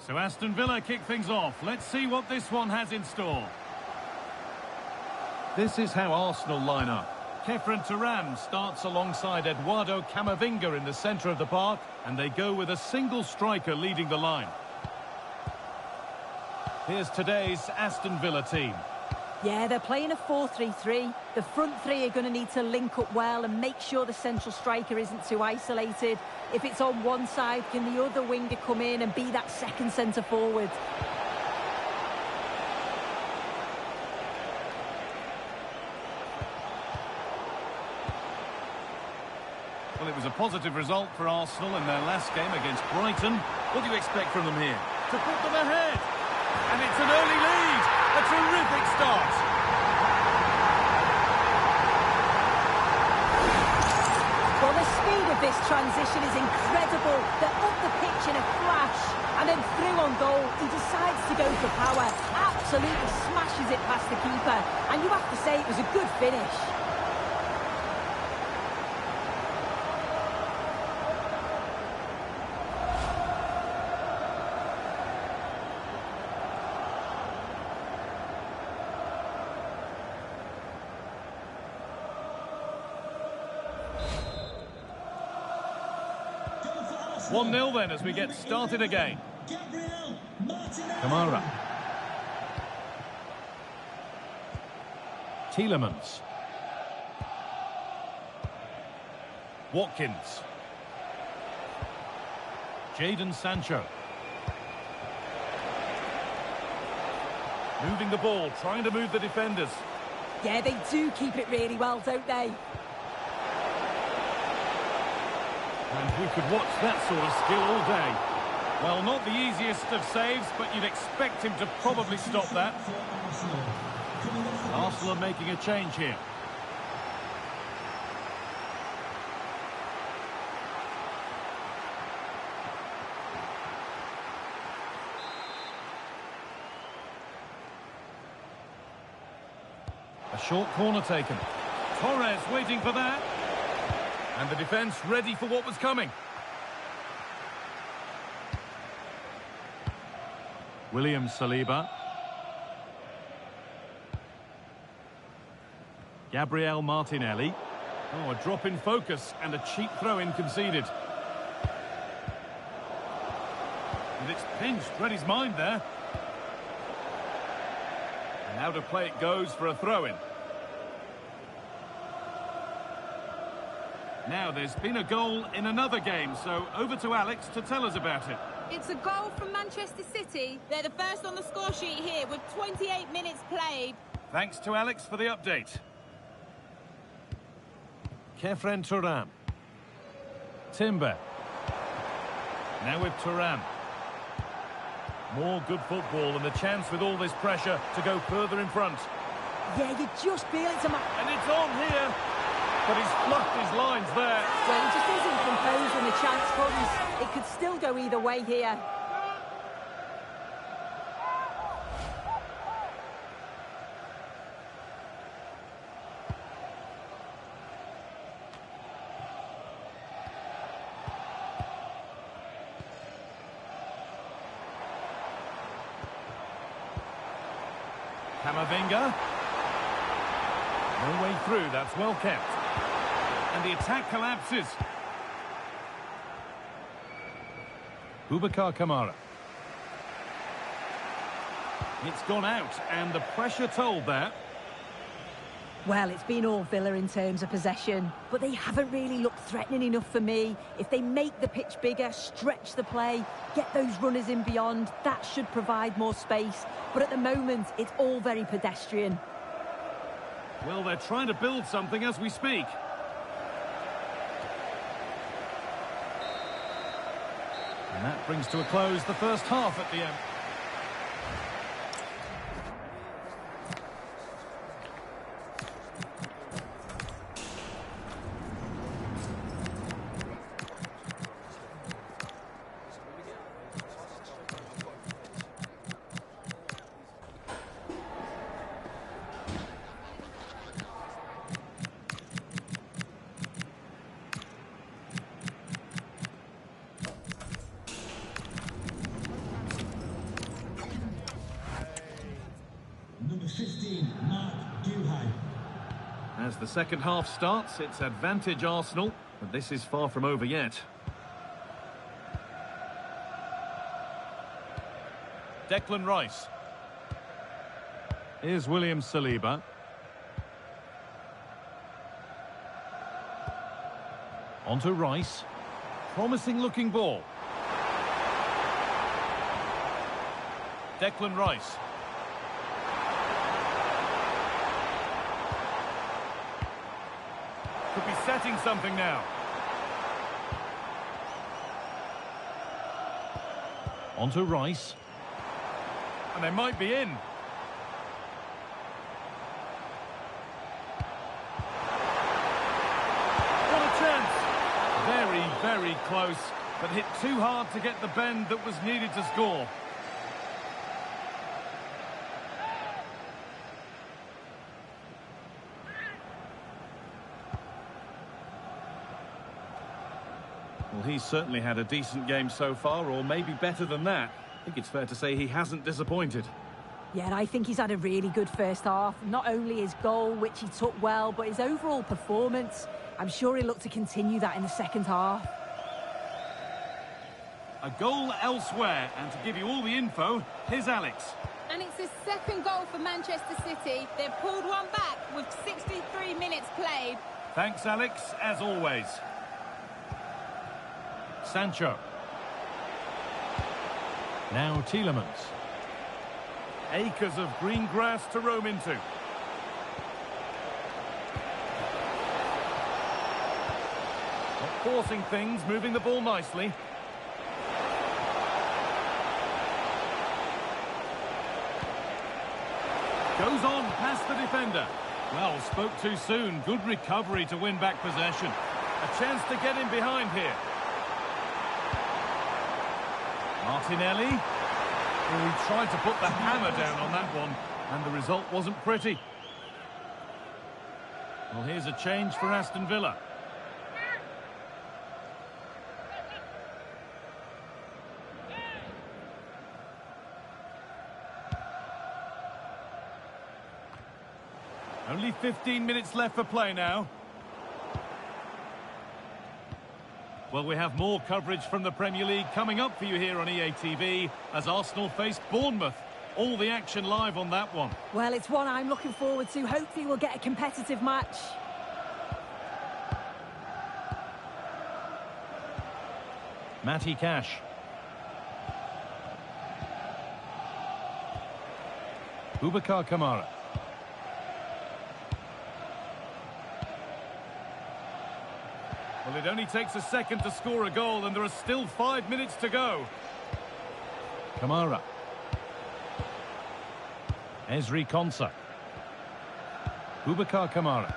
[SPEAKER 2] So Aston Villa kick things off. Let's see what this one has in store. This is how Arsenal line up. Kefren Turam starts alongside Eduardo Camavinga in the centre of the park, and they go with a single striker leading the line. Here's today's Aston Villa team.
[SPEAKER 3] Yeah, they're playing a 4-3-3. The front three are going to need to link up well and make sure the central striker isn't too isolated. If it's on one side, can the other winger come in and be that second centre forward?
[SPEAKER 2] Well, it was a positive result for Arsenal in their last game against Brighton. What do you expect from them here? To put them ahead. And it's an early lead. A terrific start.
[SPEAKER 3] Well, the speed of this transition is incredible. They're up the pitch in a flash. And then through on goal, he decides to go for power. Absolutely smashes it past the keeper. And you have to say it was a good finish.
[SPEAKER 2] One 0 then as we get started again. Kamara. Tielemans. Watkins. Jadon Sancho. Moving the ball, trying to move the defenders.
[SPEAKER 3] Yeah, they do keep it really well, don't they?
[SPEAKER 2] And we could watch that sort of skill all day. Well, not the easiest of saves, but you'd expect him to probably stop that. Arsenal are making a change here. A short corner taken. Torres waiting for that. And the defence ready for what was coming. William Saliba. Gabriel Martinelli. Oh, a drop in focus and a cheap throw-in conceded. And it's pinched, read his mind there. And out of play it goes for a throw-in. Now, there's been a goal in another game, so over to Alex to tell us about it.
[SPEAKER 4] It's a goal from Manchester City. They're the first on the score sheet here with 28 minutes played.
[SPEAKER 2] Thanks to Alex for the update. Kefren Turam. Timber. Now with Turam. More good football and the chance with all this pressure to go further in front.
[SPEAKER 3] Yeah, you just feel it's a...
[SPEAKER 2] And it's on here. But he's fluffed his lines there.
[SPEAKER 3] Well, he just isn't composed when the chance comes. It could still go either way here.
[SPEAKER 2] Camavinga. No way through, that's well kept. And the attack collapses. Boubacar Kamara. It's gone out, and the pressure told there.
[SPEAKER 3] Well, it's been all Villa in terms of possession, but they haven't really looked threatening enough for me. If they make the pitch bigger, stretch the play, get those runners in beyond, that should provide more space. But at the moment, it's all very pedestrian.
[SPEAKER 2] Well, they're trying to build something as we speak. And that brings to a close the first half at the end. As the second half starts, it's advantage Arsenal, but this is far from over yet. Declan Rice. Here's William Saliba. On to Rice. Promising looking ball. Declan Rice. Could be setting something now. On to Rice. And they might be in. What a chance! Very, very close, but hit too hard to get the bend that was needed to score. Well, he's certainly had a decent game so far, or maybe better than that. I think it's fair to say he hasn't disappointed.
[SPEAKER 3] Yeah, and I think he's had a really good first half. Not only his goal, which he took well, but his overall performance. I'm sure he'll look to continue that in the second half.
[SPEAKER 2] A goal elsewhere, and to give you all the info, here's Alex.
[SPEAKER 4] And it's his second goal for Manchester City. They've pulled one back with 63 minutes played.
[SPEAKER 2] Thanks, Alex, as always. Sancho. Now Tielemans. Acres of green grass to roam into. Not forcing things, moving the ball nicely. Goes on past the defender. Well, spoke too soon. Good recovery to win back possession. A chance to get in behind here. Martinelli. Oh, he tried to put the hammer down on that one, and the result wasn't pretty. Well, here's a change for Aston Villa. Only 15 minutes left for play now. Well, we have more coverage from the Premier League coming up for you here on EA TV as Arsenal face Bournemouth. All the action live on that one.
[SPEAKER 3] Well, it's one I'm looking forward to. Hopefully we'll get a competitive match.
[SPEAKER 2] Matty Cash. Boubacar Kamara. Well, it only takes a second to score a goal, and there are still 5 minutes to go. Kamara. Ezri Konsa. Boubacar Kamara.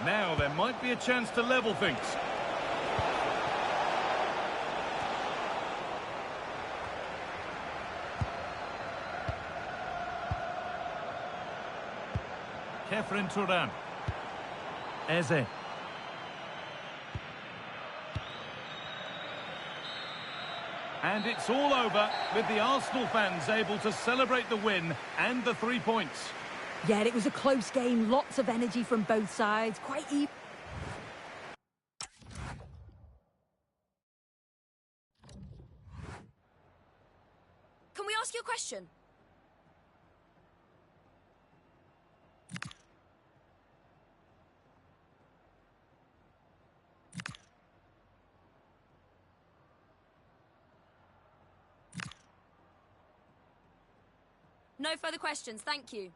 [SPEAKER 2] Now there might be a chance to level things. Kefren Turan. Eze. And it's all over with the Arsenal fans able to celebrate the win and the 3 points.
[SPEAKER 3] Yeah, it was a close game. Lots of energy from both sides. Quite even.
[SPEAKER 9] Can we ask you a question? No further questions, thank you.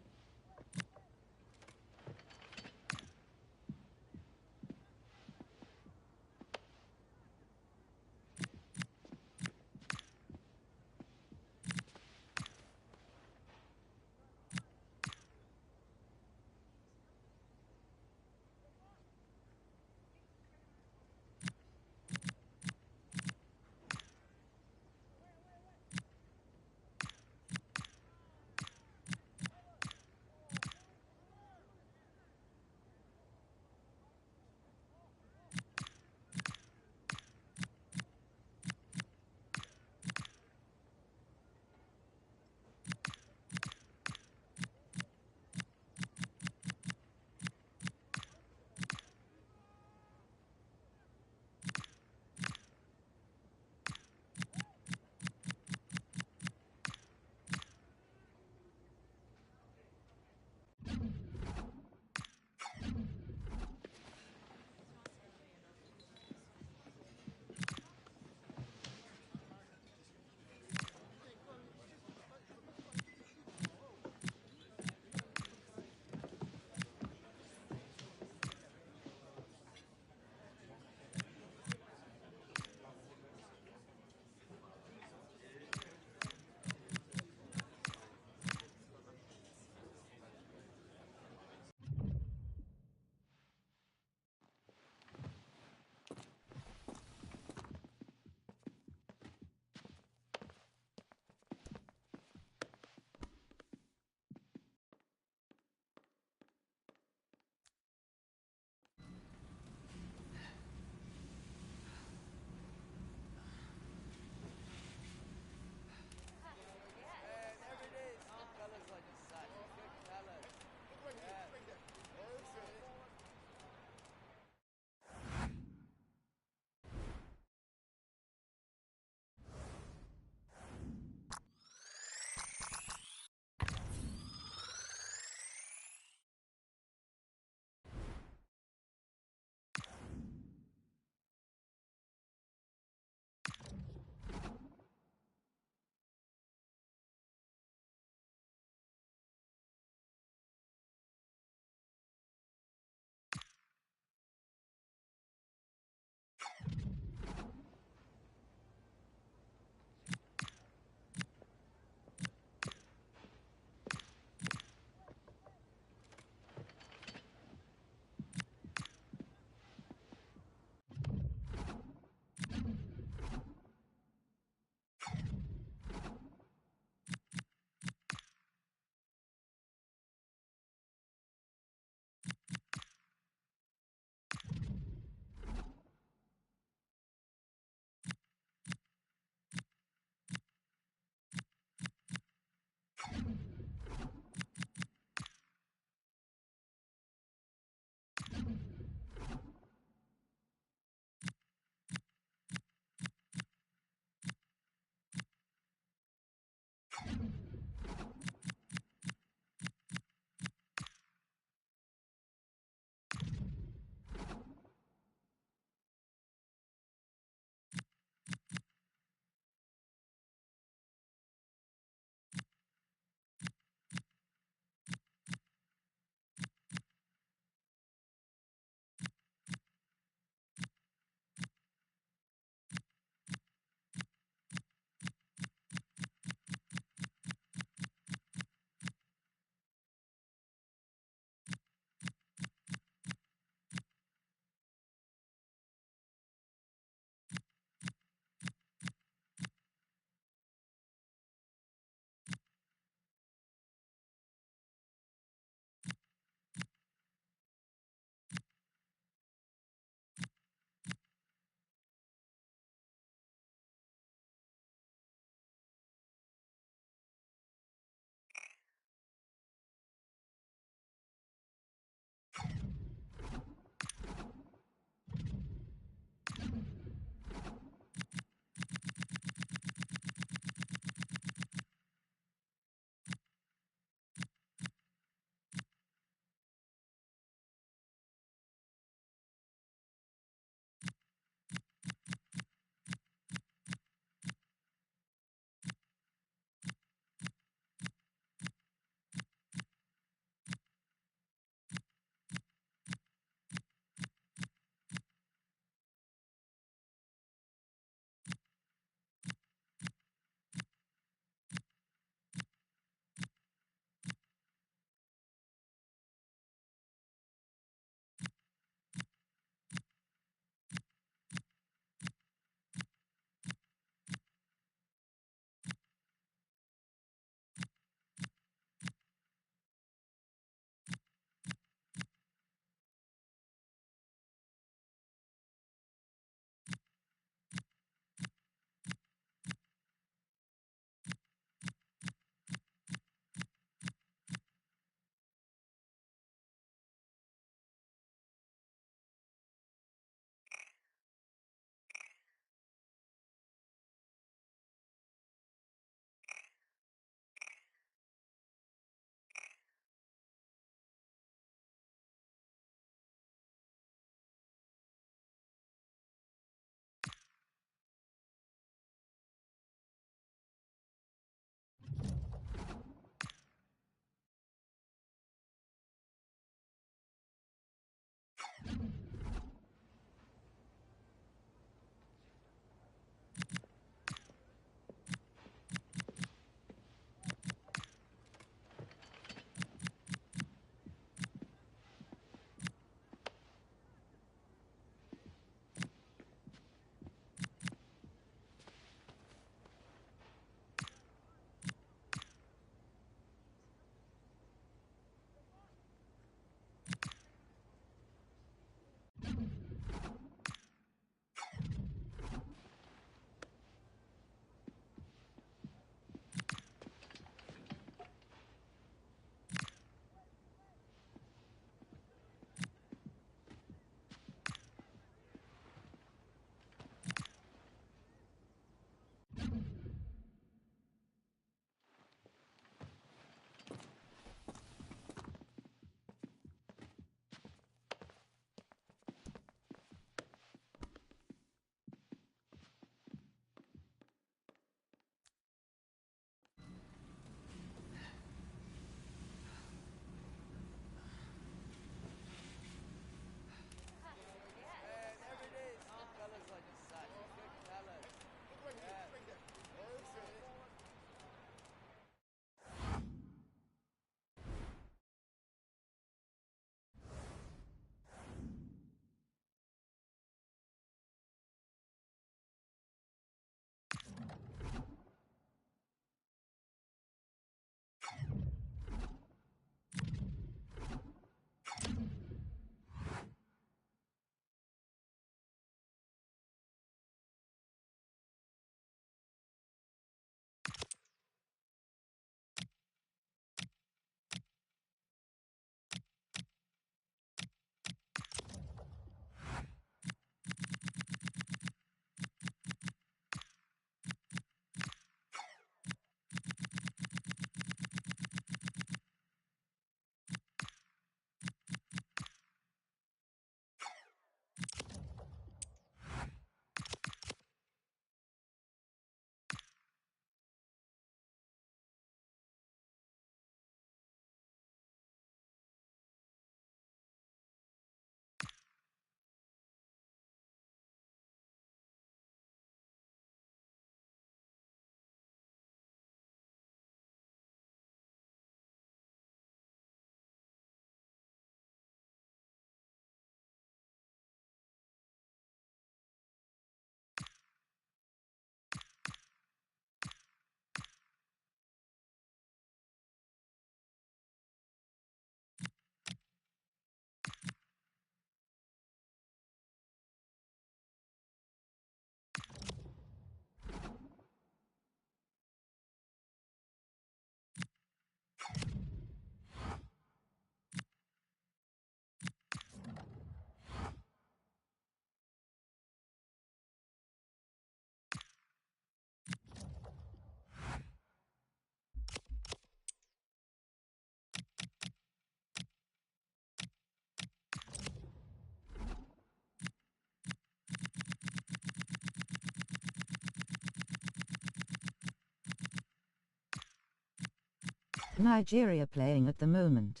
[SPEAKER 5] Nigeria playing at the moment.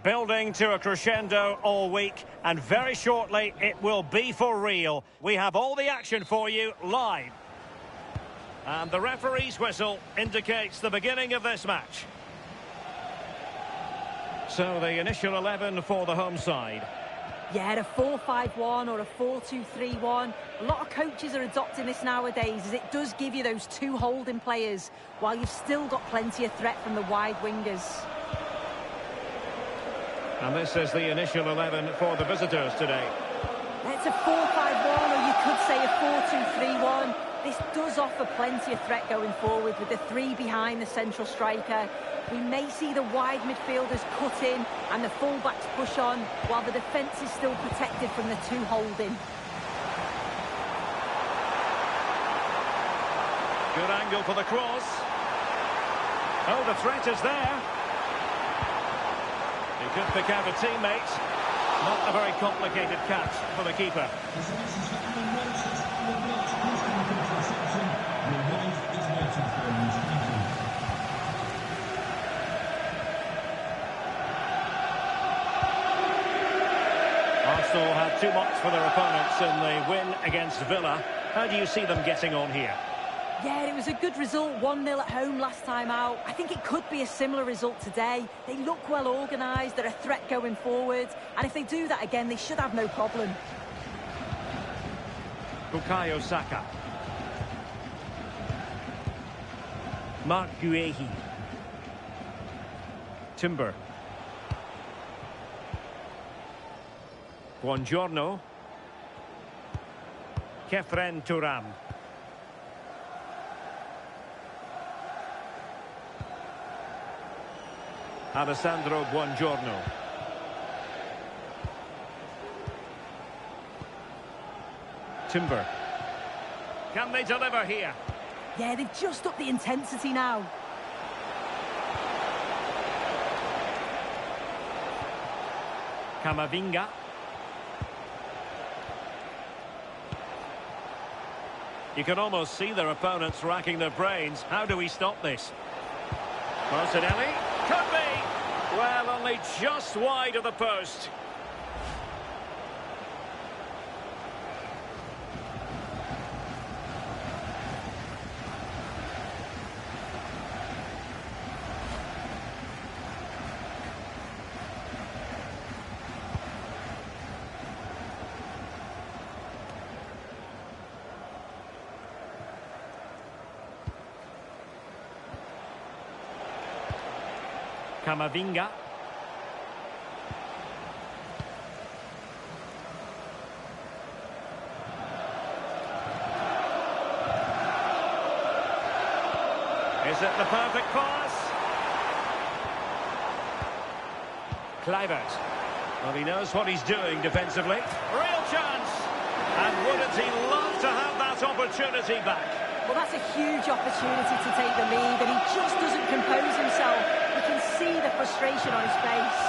[SPEAKER 8] Building to a crescendo all week, and very shortly it will be for real. We have all the action for you live. And the referee's whistle indicates the beginning of this match. So the initial 11 for the home side.
[SPEAKER 3] Yeah, a 4-5-1 or a 4-2-3-1. A lot of coaches are adopting this nowadays, as it does give you those two holding players, while you've still got plenty of threat from the wide wingers.
[SPEAKER 8] And this is the initial 11 for the visitors today.
[SPEAKER 3] It's a 4-5-1, or you could say a 4-2-3-1. This does offer plenty of threat going forward with the three behind the central striker. We may see the wide midfielders cut in and the fullbacks push on, while the defence is still protected from the two holding.
[SPEAKER 8] Good angle for the cross. Oh, the threat is there. He could pick out a teammate. Not a very complicated catch for the keeper. Arsenal had too much for their opponents in the win against Villa. How do you see them getting on here?
[SPEAKER 3] Yeah, it was a good result, 1-0 at home last time out. I think it could be a similar result today. They look well organised, they're a threat going forward, and if they do that again, they should have no problem.
[SPEAKER 8] Bukayo Saka. Mark Guehi. Timber. Buongiorno. Kefren Turam. Alessandro Buongiorno. Timber. Can they deliver here?
[SPEAKER 3] Yeah, they've just upped the intensity now.
[SPEAKER 8] Camavinga. You can almost see their opponents racking their brains. How do we stop this? Martinelli? Could be! Well, only just wide of the post. Camavinga. Is it the perfect pass? Kluivert. Well, he knows what he's doing defensively. Real chance! And wouldn't he love to have that opportunity back?
[SPEAKER 3] Well, that's a huge opportunity to take the lead, and he just doesn't compose himself. You can see the frustration on his face.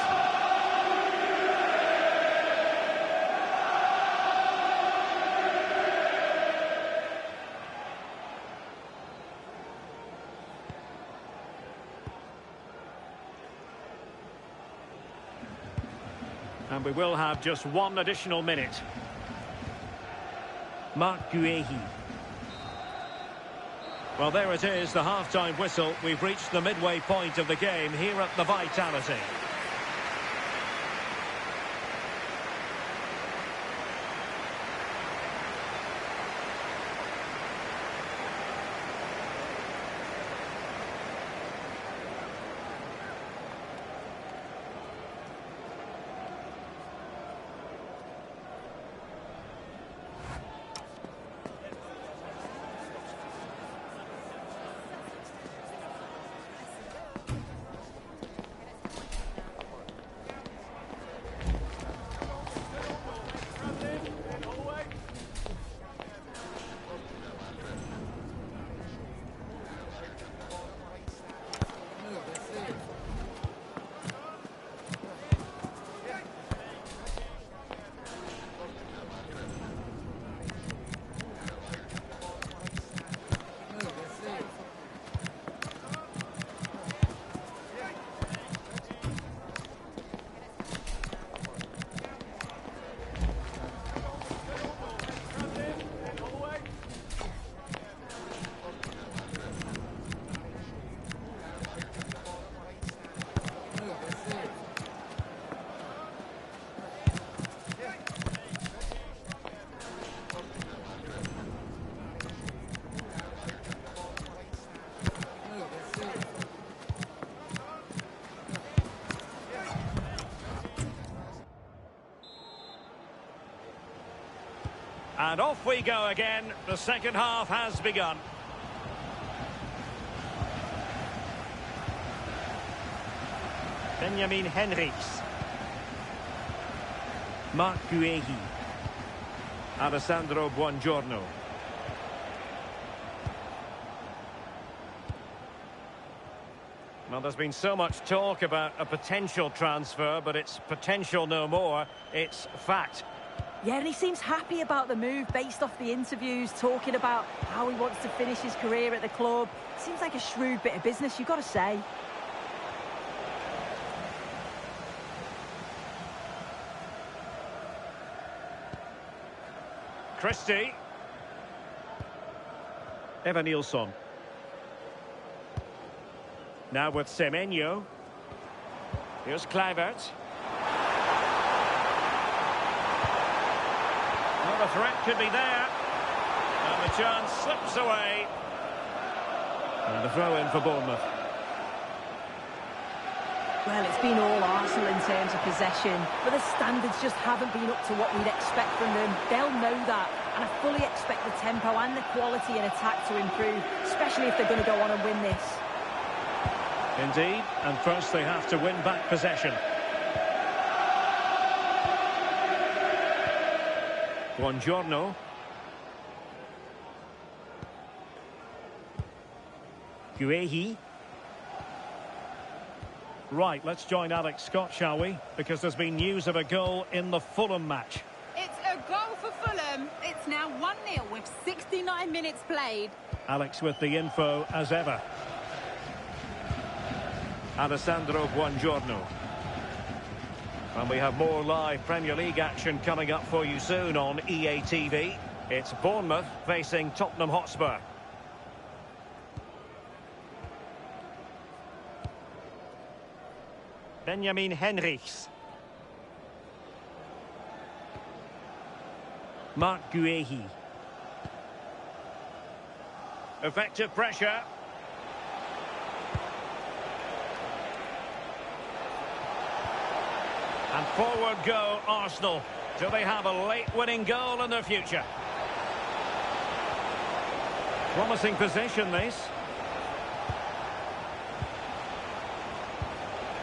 [SPEAKER 8] And we will have just one additional minute. Marc Guéhi. Well, there it is, the half-time whistle. We've reached the midway point of the game here at the Vitality. And off we go again. The second half has begun. Benjamin Henrichs. Marc Guéhi. Alessandro Buongiorno. Well, there's been so much talk about a potential transfer, but it's potential no more. It's fact.
[SPEAKER 3] Yeah, and he seems happy about the move based off the interviews, talking about how he wants to finish his career at the club. Seems like a shrewd bit of business, you've got to say.
[SPEAKER 8] Christie. Evanilson. Now with Semenyo. Here's Kluivert. Well, the threat could be there. And the chance slips away. And the throw in for Bournemouth.
[SPEAKER 3] Well, it's been all Arsenal in terms of possession, but the standards just haven't been up to what we'd expect from them. They'll know that, and I fully expect the tempo and the quality in attack to improve, especially if they're going to go on and win this.
[SPEAKER 8] Indeed, and first they have to win back possession. Buongiorno. Guéhi. Right, let's join Alex Scott, shall we? Because there's been news of a goal in the Fulham match.
[SPEAKER 4] It's a goal for Fulham. It's now 1-0 with 69 minutes played.
[SPEAKER 8] Alex with the info as ever. Alessandro Buongiorno. And we have more live Premier League action coming up for you soon on EA TV. It's Bournemouth facing Tottenham Hotspur. Benjamin Henrichs. Marc Guéhi. Effective pressure. And forward go Arsenal. Do they have a late winning goal in their future? Promising possession, this.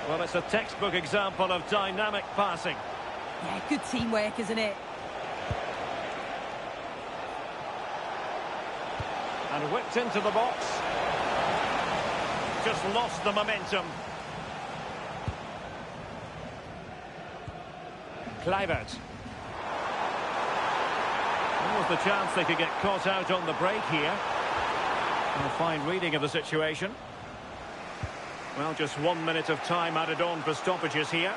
[SPEAKER 8] Well, it's a textbook example of dynamic passing.
[SPEAKER 3] Yeah, good teamwork, isn't it?
[SPEAKER 8] And whipped into the box. Just lost the momentum. Kluivert. There was the chance they could get caught out on the break here. A fine reading of the situation. Well, just 1 minute of time added on for stoppages here.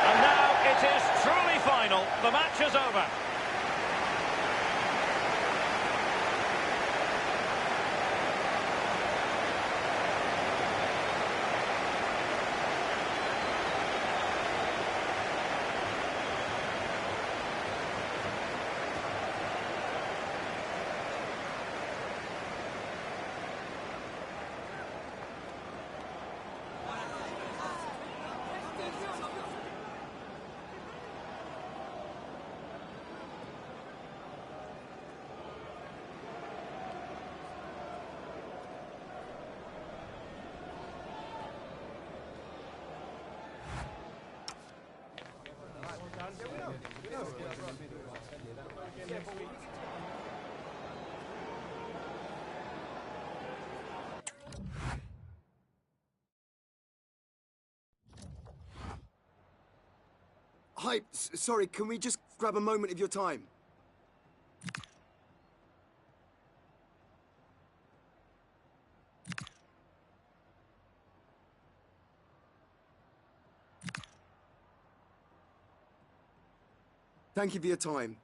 [SPEAKER 8] And now it is truly final. The match is over.
[SPEAKER 10] Hi, sorry, can we just grab a moment of your time? Thank you for your time.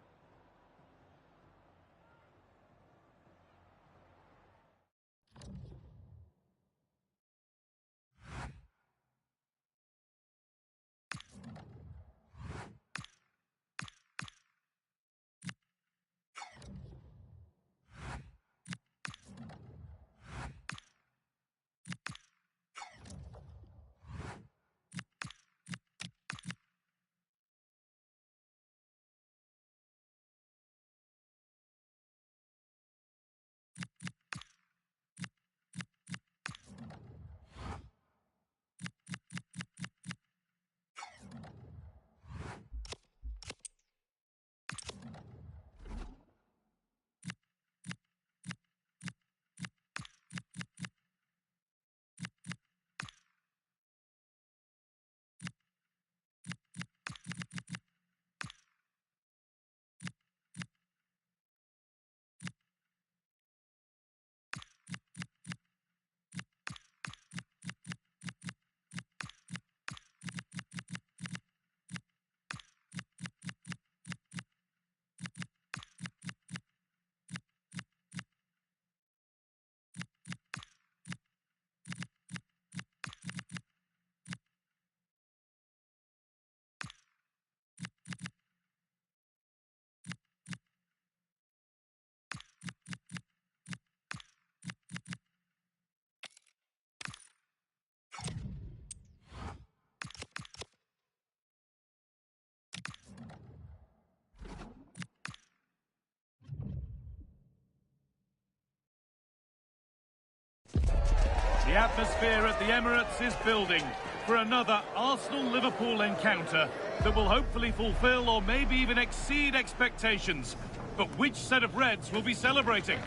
[SPEAKER 2] The atmosphere at the Emirates is building for another Arsenal-Liverpool encounter that will hopefully fulfil or maybe even exceed expectations. But which set of Reds will be celebrating?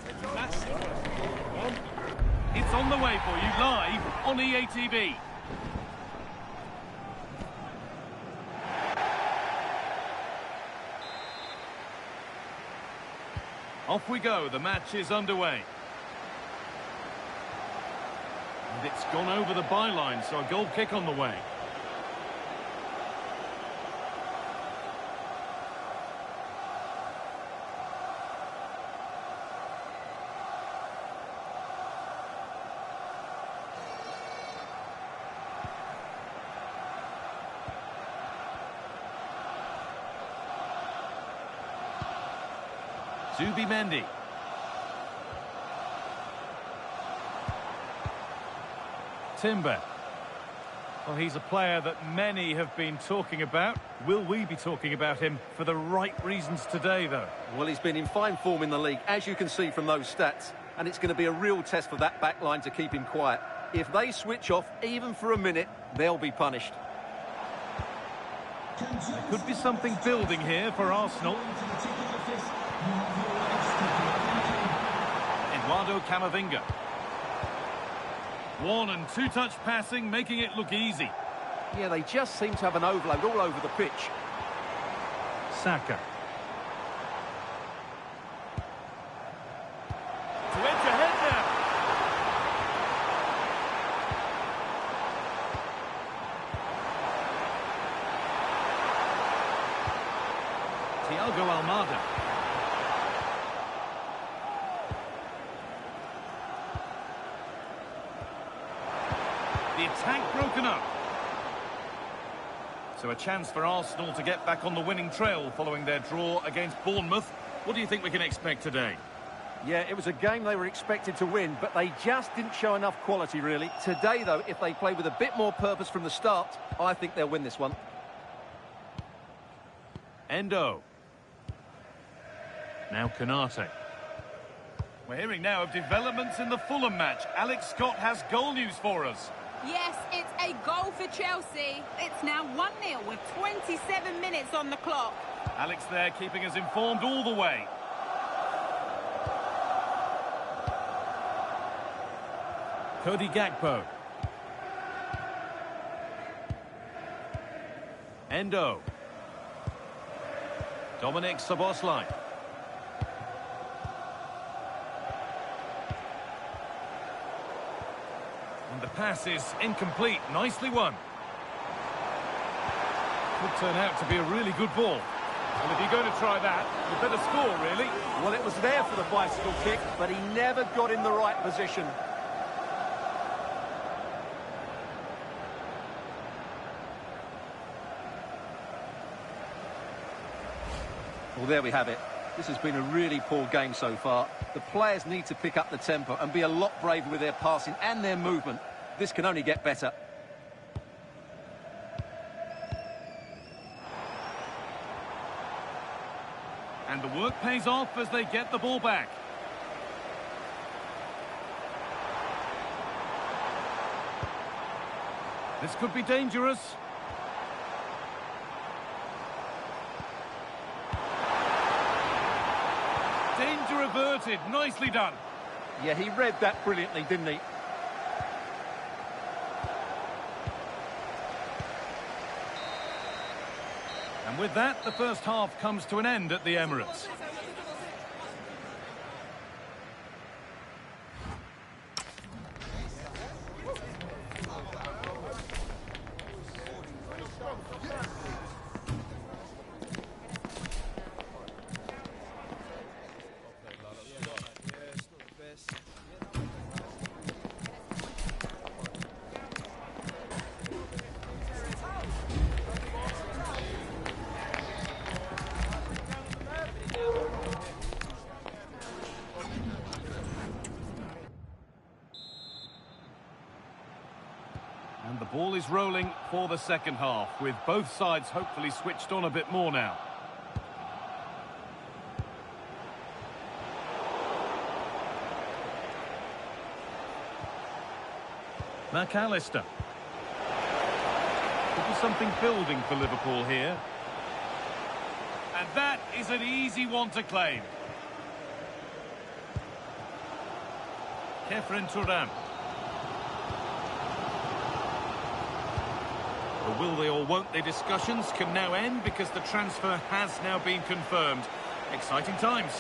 [SPEAKER 2] It's on the way for you live on EATV. Off we go, the match is underway. And it's gone over the byline, so a goal kick on the way. Zubimendi. Timber. Well, he's a player that many have been talking about. Will we be talking about him for the right reasons today, though?
[SPEAKER 6] Well, he's been in fine form in the league, as you can see from those stats. And it's going to be a real test for that back line to keep him quiet. If they switch off, even for a minute, they'll be punished.
[SPEAKER 2] There could be something building here for Arsenal. Eduardo Camavinga. One and two-touch passing, making it look easy.
[SPEAKER 6] Yeah, they just seem to have an overload all over the pitch.
[SPEAKER 2] Saka. To edge ahead now. Thiago Almada. The attack broken up. So a chance for Arsenal to get back on the winning trail following their draw against Bournemouth. What do you think we can expect today?
[SPEAKER 6] Yeah, it was a game they were expected to win, but they just didn't show enough quality, really. Today, though, if they play with a bit more purpose from the start, I think they'll win this one.
[SPEAKER 2] Endo. Now Konate. We're hearing now of developments in the Fulham match. Alex Scott has goal news for us.
[SPEAKER 4] Yes, it's a goal for Chelsea. It's now 1-0 with 27 minutes on the clock.
[SPEAKER 2] Alex there keeping us informed all the way. Cody Gakpo. Endo. Dominic Szoboszlai. And the pass is incomplete. Nicely won. Could turn out to be a really good ball. And if you're going to try that, you better score, really.
[SPEAKER 6] Well, it was there for the bicycle kick, but he never got in the right position. Well, there we have it. This has been a really poor game so far. The players need to pick up the tempo and be a lot braver with their passing and their movement. This can only get better.
[SPEAKER 2] And the work pays off as they get the ball back. This could be dangerous. Danger averted. Nicely done.
[SPEAKER 6] Yeah, he read that brilliantly, didn't he?
[SPEAKER 2] And with that, the first half comes to an end at the Emirates. And the ball is rolling for the second half, with both sides hopefully switched on a bit more now. McAllister. Could be something building for Liverpool here. And that is an easy one to claim. Kefren Turan. The will they or won't they discussions can now end because the transfer has now been confirmed. Exciting times.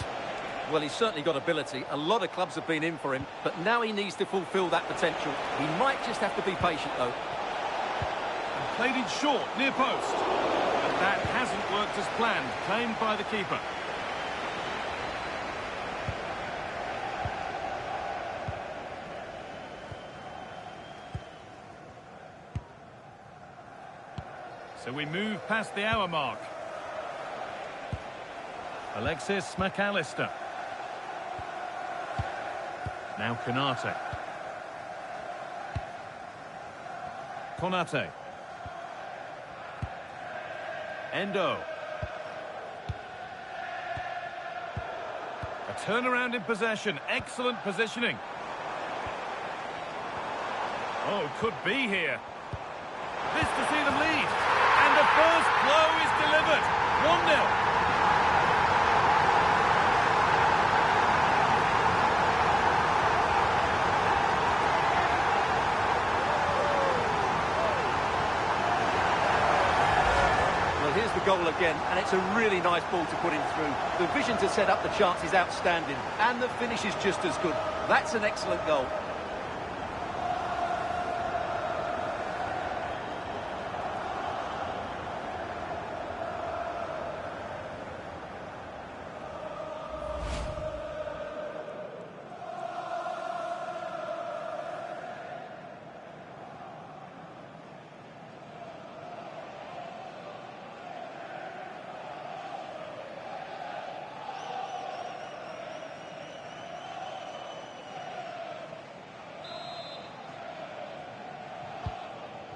[SPEAKER 6] Well, he's certainly got ability. A lot of clubs have been in for him, but now he needs to fulfil that potential. He might just have to be patient, though.
[SPEAKER 2] And played it short, near post. But that hasn't worked as planned, claimed by the keeper. So we move past the hour mark. Alexis McAllister. Now Konate. Konate. Endo. A turnaround in possession. Excellent positioning. Oh, could be here. This to see them lead. And the first blow is delivered. 1-0.
[SPEAKER 6] Here's the goal again, and it's a really nice ball to put him through. The vision to set up the chance is outstanding, and the finish is just as good. That's an excellent goal.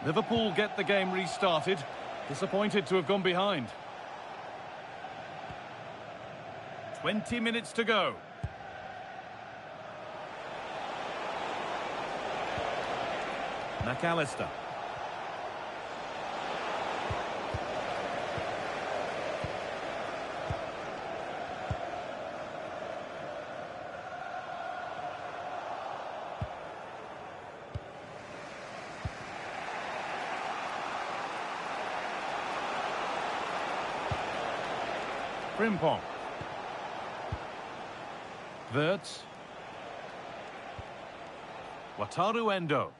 [SPEAKER 2] Liverpool get the game restarted. Disappointed to have gone behind. 20 minutes to go. McAllister. Frimpong. Wirtz. Wataru Endo.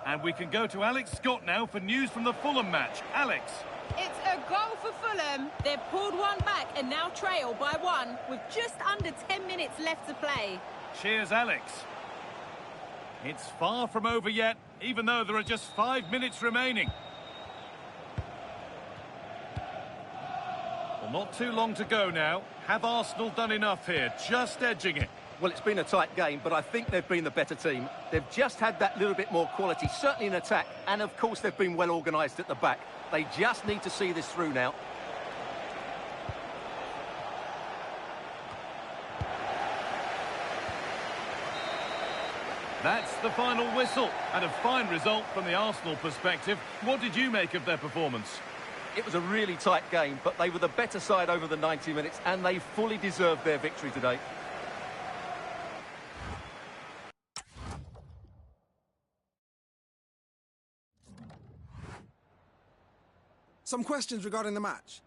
[SPEAKER 2] And we can go to Alex Scott now for news from the Fulham match. Alex.
[SPEAKER 4] It's a goal for Fulham. They've pulled one back and now trail by one with just under 10 minutes left to play.
[SPEAKER 2] Cheers, Alex. It's far from over yet, even though there are just 5 minutes remaining. Well, not too long to go now. Have Arsenal done enough here? Just edging it.
[SPEAKER 6] Well, it's been a tight game, but I think they've been the better team. They've just had that little bit more quality, certainly in attack, and of course they've been well organised at the back. They just need to see this through now.
[SPEAKER 2] That's the final whistle, and a fine result from the Arsenal perspective. What did you make of their performance?
[SPEAKER 6] It was a really tight game, but they were the better side over the 90 minutes, and they fully deserved their victory today.
[SPEAKER 1] Some questions regarding the match.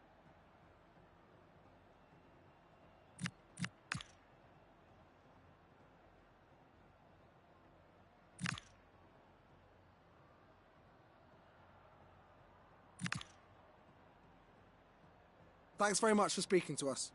[SPEAKER 1] Thanks very much for speaking to us.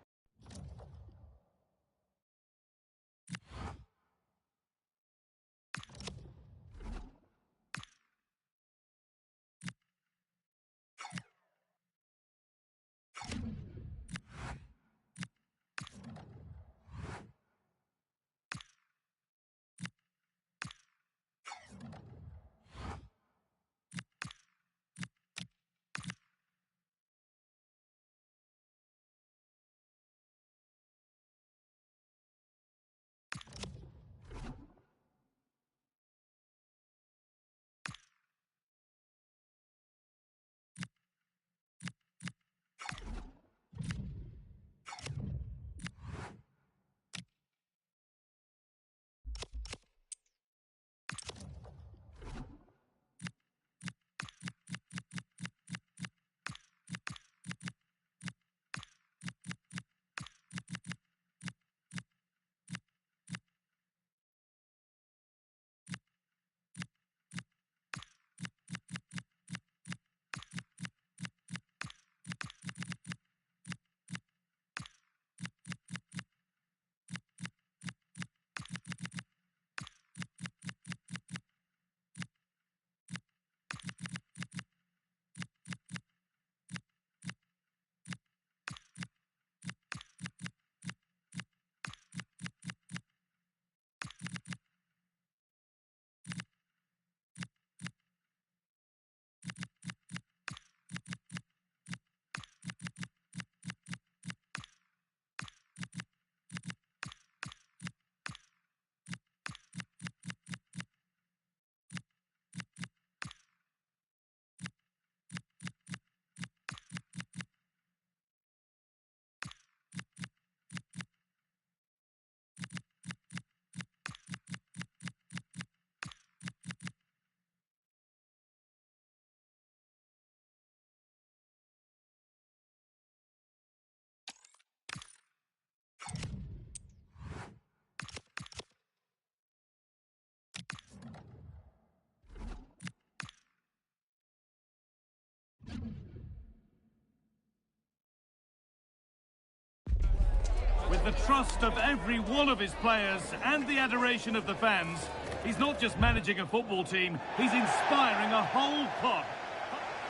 [SPEAKER 2] the trust of every one of his players and the adoration of the fans. He's not just managing a football team, he's inspiring a whole club.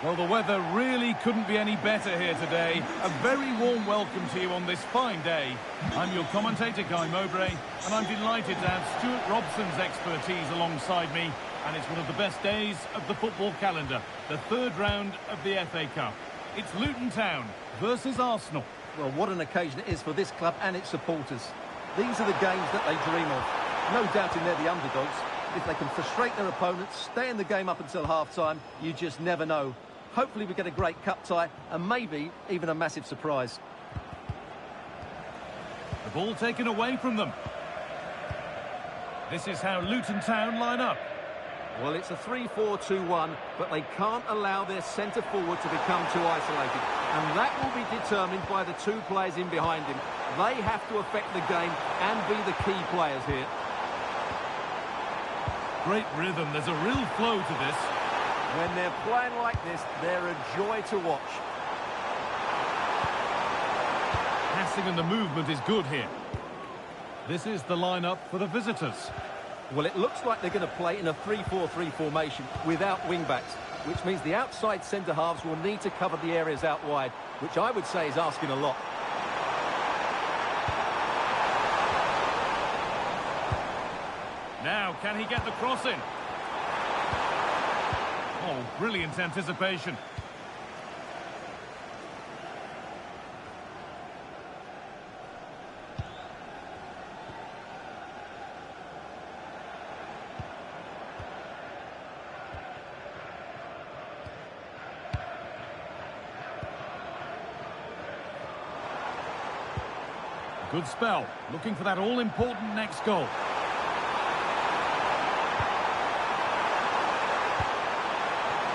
[SPEAKER 2] Well, the weather really couldn't be any better here today. A very warm welcome to you on this fine day. I'm your commentator, Guy Mowbray, and I'm delighted to have Stuart Robson's expertise alongside me. And it's one of the best days of the football calendar, the third round of the FA Cup. It's Luton Town versus Arsenal.
[SPEAKER 6] Well, what an occasion it is for this club and its supporters. These are the games that they dream of. No doubting they're the underdogs. If they can frustrate their opponents, stay in the game up until half-time, you just never know. Hopefully we get a great cup tie and maybe even a massive surprise.
[SPEAKER 2] The ball taken away from them. This is how Luton Town line up.
[SPEAKER 6] Well, it's a 3-4-2-1, but they can't allow their centre-forward to become too isolated. And that will be determined by the two players in behind him. They have to affect the game and be the key players here.
[SPEAKER 2] Great rhythm, there's a real flow to this.
[SPEAKER 6] When they're playing like this, they're a joy to watch.
[SPEAKER 2] Passing and the movement is good here. This is the lineup for the visitors.
[SPEAKER 6] Well, it looks like they're going to play in a 3-4-3 formation without wing-backs, which means the outside centre-halves will need to cover the areas out wide, which I would say is asking a lot.
[SPEAKER 2] Now, can he get the cross in? Oh, brilliant anticipation. Good spell, looking for that all-important next goal.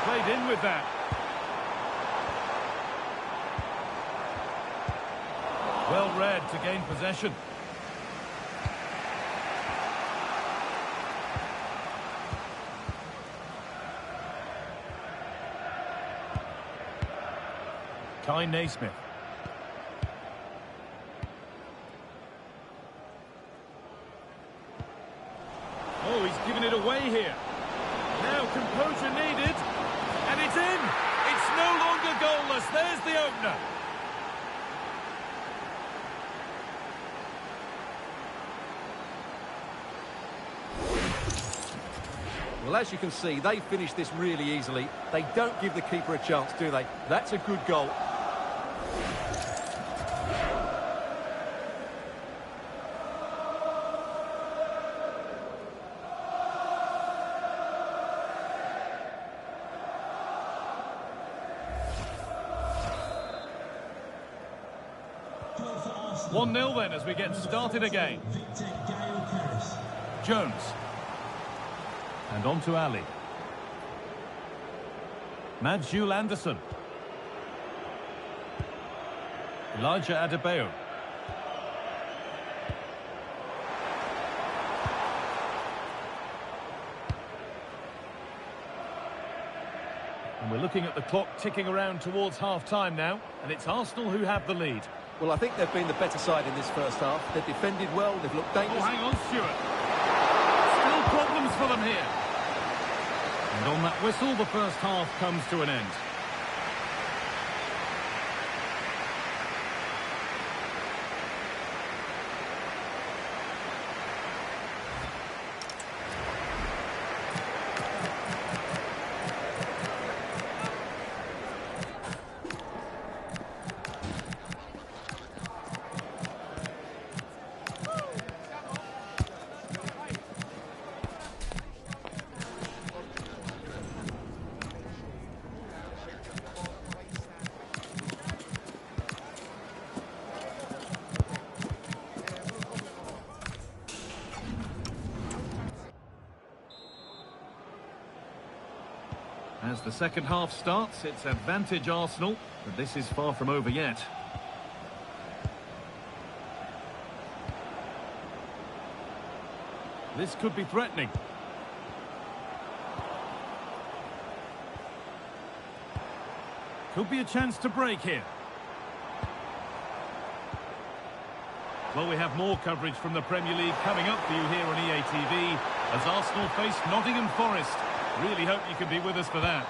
[SPEAKER 2] Played in with that. Well read to gain possession. Kai Naismith. Oh, he's given it away here. Now composure needed. And it's in! It's no longer goalless. There's the opener.
[SPEAKER 6] Well, as you can see, they finish this really easily. They don't give the keeper a chance, do they? That's a good goal.
[SPEAKER 2] One 0 then as we get started again. Jones. And on to Ali. Jules Anderson. Elijah Adebayo. And we're looking at the clock ticking around towards half-time now, and it's Arsenal who have the lead.
[SPEAKER 6] Well, I think they've been the better side in this first half. They've defended well, they've looked dangerous.
[SPEAKER 2] Oh, hang on, Stuart. Still problems for them here. And on that whistle, the first half comes to an end. As the second half starts, it's advantage Arsenal, but this is far from over yet. This could be threatening. Could be a chance to break here. Well, we have more coverage from the Premier League coming up for you here on EA TV as Arsenal face Nottingham Forest. Really hope you can be with us for that.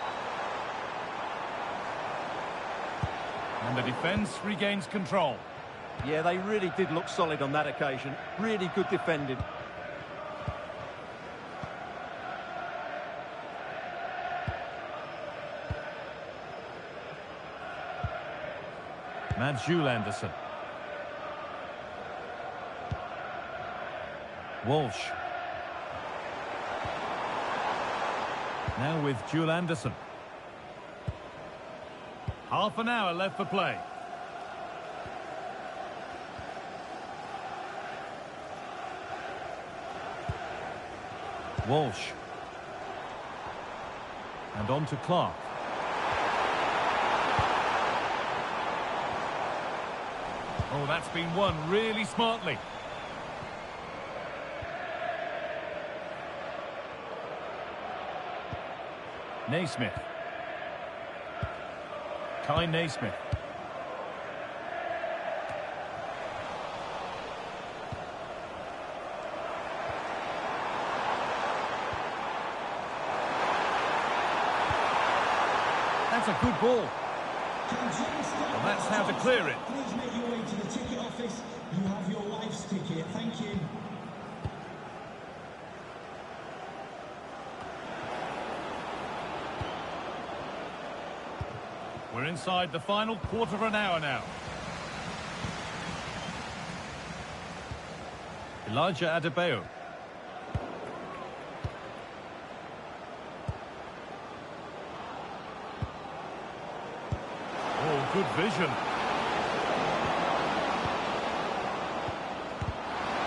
[SPEAKER 2] And the defence regains control.
[SPEAKER 6] Yeah, they really did look solid on that occasion. Really good defending.
[SPEAKER 2] Mads Jules Anderson. Walsh. Now with Jules Anderson. Half an hour left for play. Walsh. And on to Clark. Oh, that's been won really smartly. Naismith. Kai Naismith. That's a good ball. Well, that's how to clear it.
[SPEAKER 11] Please make your way to the ticket office. You have your wife's ticket. Thank you.
[SPEAKER 2] We're inside the final quarter of an hour now. Elijah Adebayo. Oh, good vision.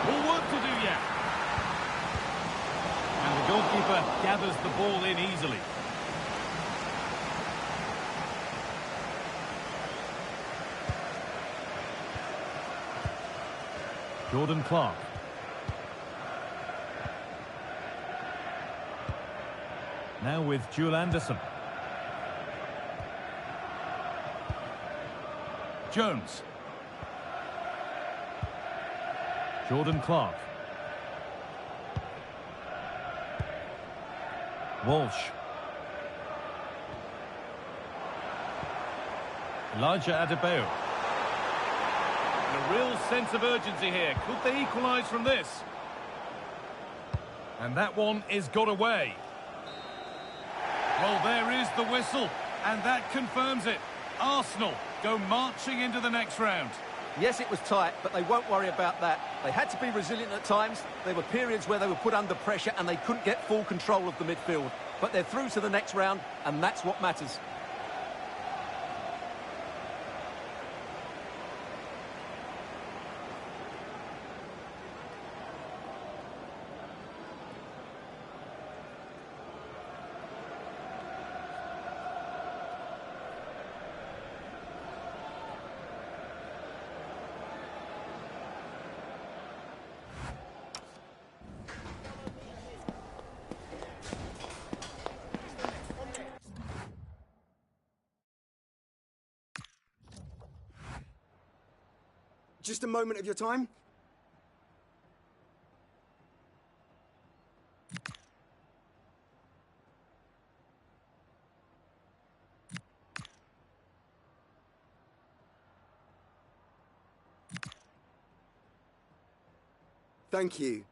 [SPEAKER 2] More work to do yet. And the goalkeeper gathers the ball in easily. Jordan Clark. Now with Jules Anderson. Jones. Jordan Clark. Walsh. Elijah Adebayo. A real sense of urgency here. Could they equalise from this? And that one is got away. Well, there is the whistle, and that confirms it. Arsenal go marching into the next round.
[SPEAKER 6] Yes, it was tight, but they won't worry about that. They had to be resilient at times. There were periods where they were put under pressure and they couldn't get full control of the midfield. But they're through to the next round, and that's what matters.
[SPEAKER 10] Just a moment of your time. Thank you.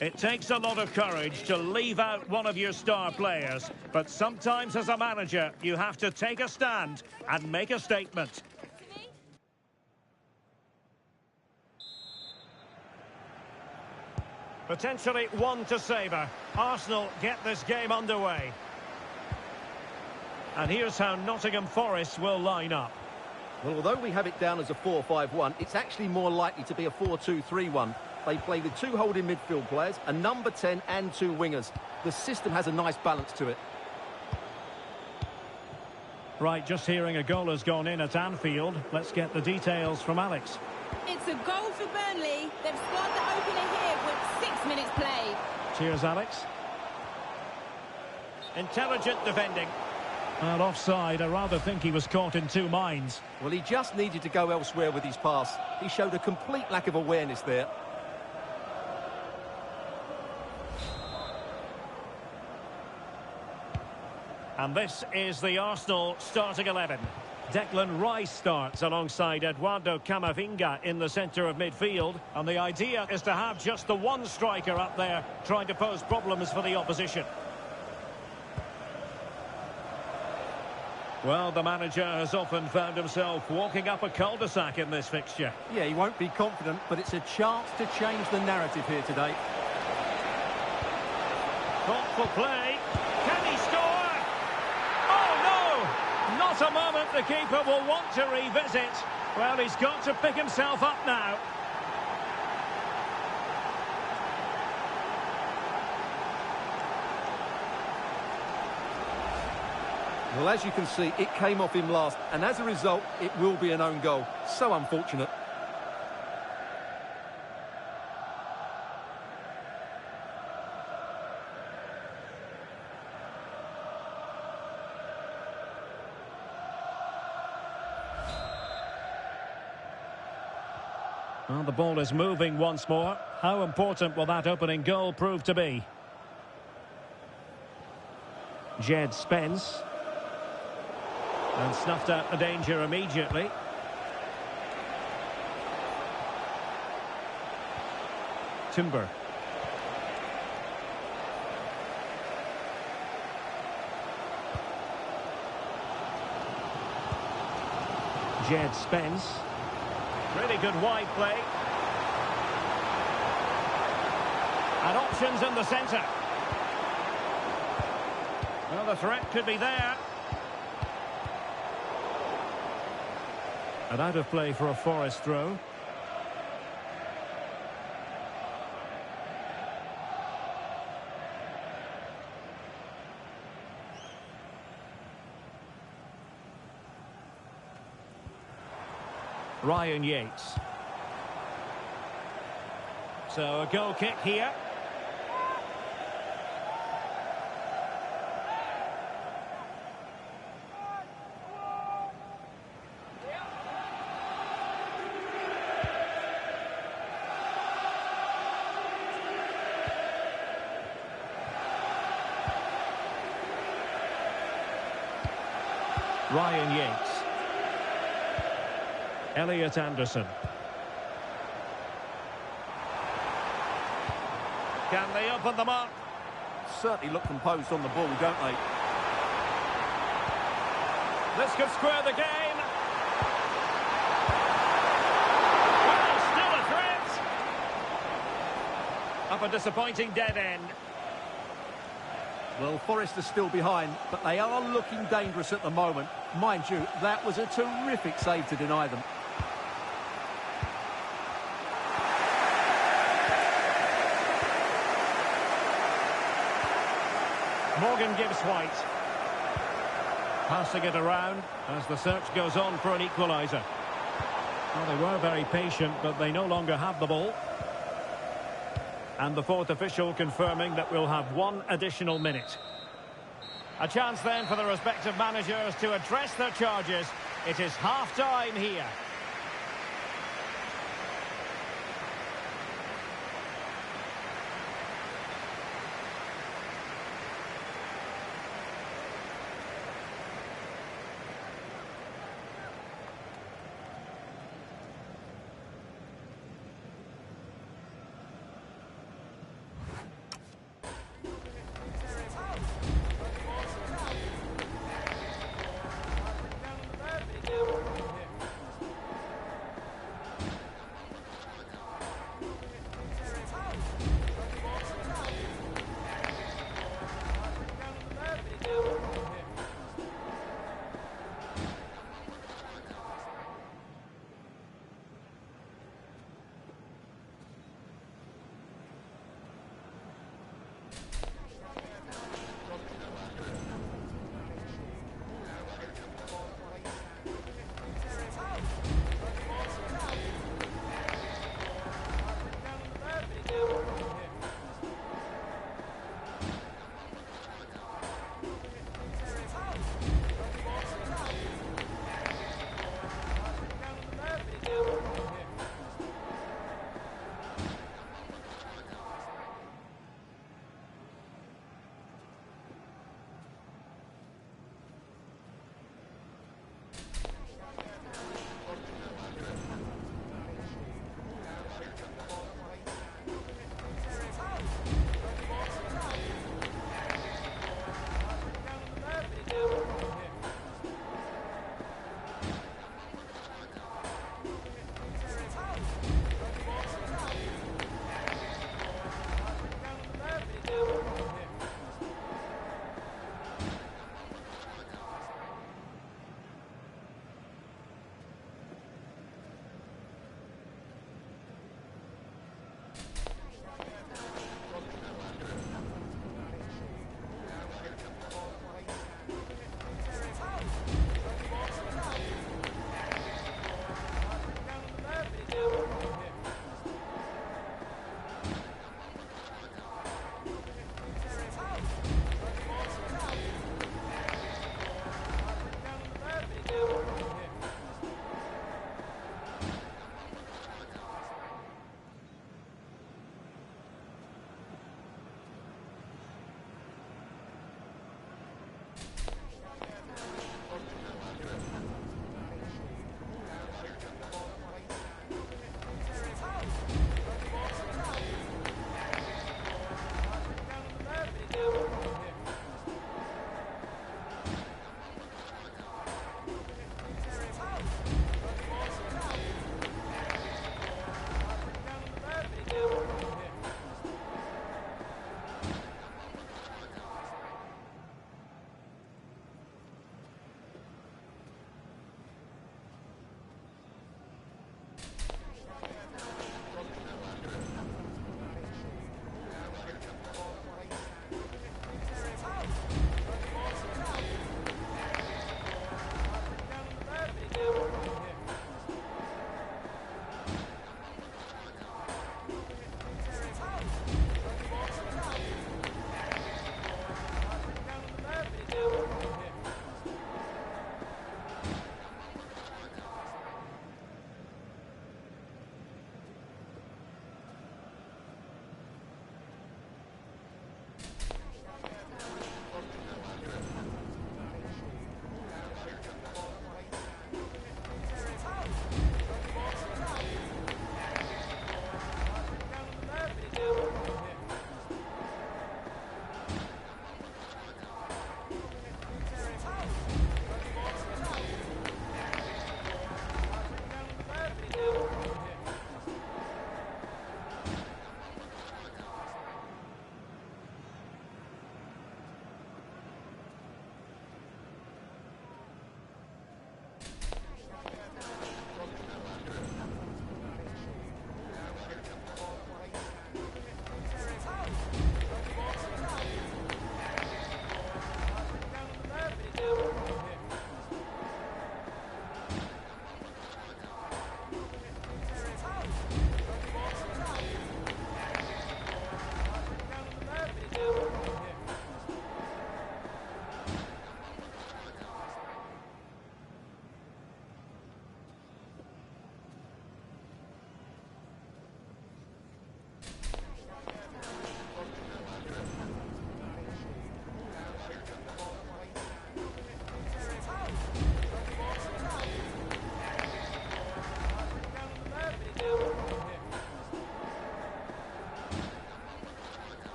[SPEAKER 8] It takes a lot of courage to leave out one of your star players, but sometimes as a manager, you have to take a stand and make a statement. Potentially one to savour. Arsenal get this game underway. And here's how Nottingham Forest will line up.
[SPEAKER 6] Well, although we have it down as a 4-5-1, it's actually more likely to be a 4-2-3-1. They play with 2 holding midfield players, a number 10 and 2 wingers. The system has a nice balance to it.
[SPEAKER 8] Right, just hearing a goal has gone in at Anfield. Let's get the details from Alex.
[SPEAKER 4] It's a goal for Burnley. They've scored the opener here with 6 minutes played.
[SPEAKER 8] Cheers, Alex. Intelligent defending. And offside, I rather think he was caught in 2 minds.
[SPEAKER 6] Well, he just needed to go elsewhere with his pass. He showed a complete lack of awareness there.
[SPEAKER 8] And this is the Arsenal starting 11. Declan Rice starts alongside Eduardo Camavinga in the centre of midfield. And the idea is to have just the one striker up there trying to pose problems for the opposition. Well, the manager has often found himself walking up a cul-de-sac in this fixture.
[SPEAKER 6] Yeah, he won't be confident, but it's a chance to change the narrative here today.
[SPEAKER 8] Thoughtful play. Can he score? Not a moment the keeper will want to revisit. Well, he's got to pick himself up now.
[SPEAKER 6] Well, as you can see, it came off him last, and as a result, it will be an own goal. So unfortunate.
[SPEAKER 8] Well, the ball is moving once more. How important will that opening goal prove to be? Jed Spence. And snuffed out the danger immediately. Timber. Jed Spence. Really good wide play. And options in the centre. Well, the threat could be there. And out of play for a Forest throw. Ryan Yates. So a goal kick here. Ryan Yates. Elliot Anderson. Can they open them up?
[SPEAKER 6] Certainly look composed on the ball, don't they?
[SPEAKER 8] This could square the game. Well, still a threat. Up a disappointing dead end.
[SPEAKER 6] Well, Forest are still behind, but they are looking dangerous at the moment. Mind you, that was a terrific save to deny them.
[SPEAKER 8] Morgan gives White. Passing it around as the search goes on for an equaliser. Well, they were very patient, but they no longer have the ball. And the fourth official confirming that we'll have 1 additional minute. A chance then for the respective managers to address their charges. It is half-time here.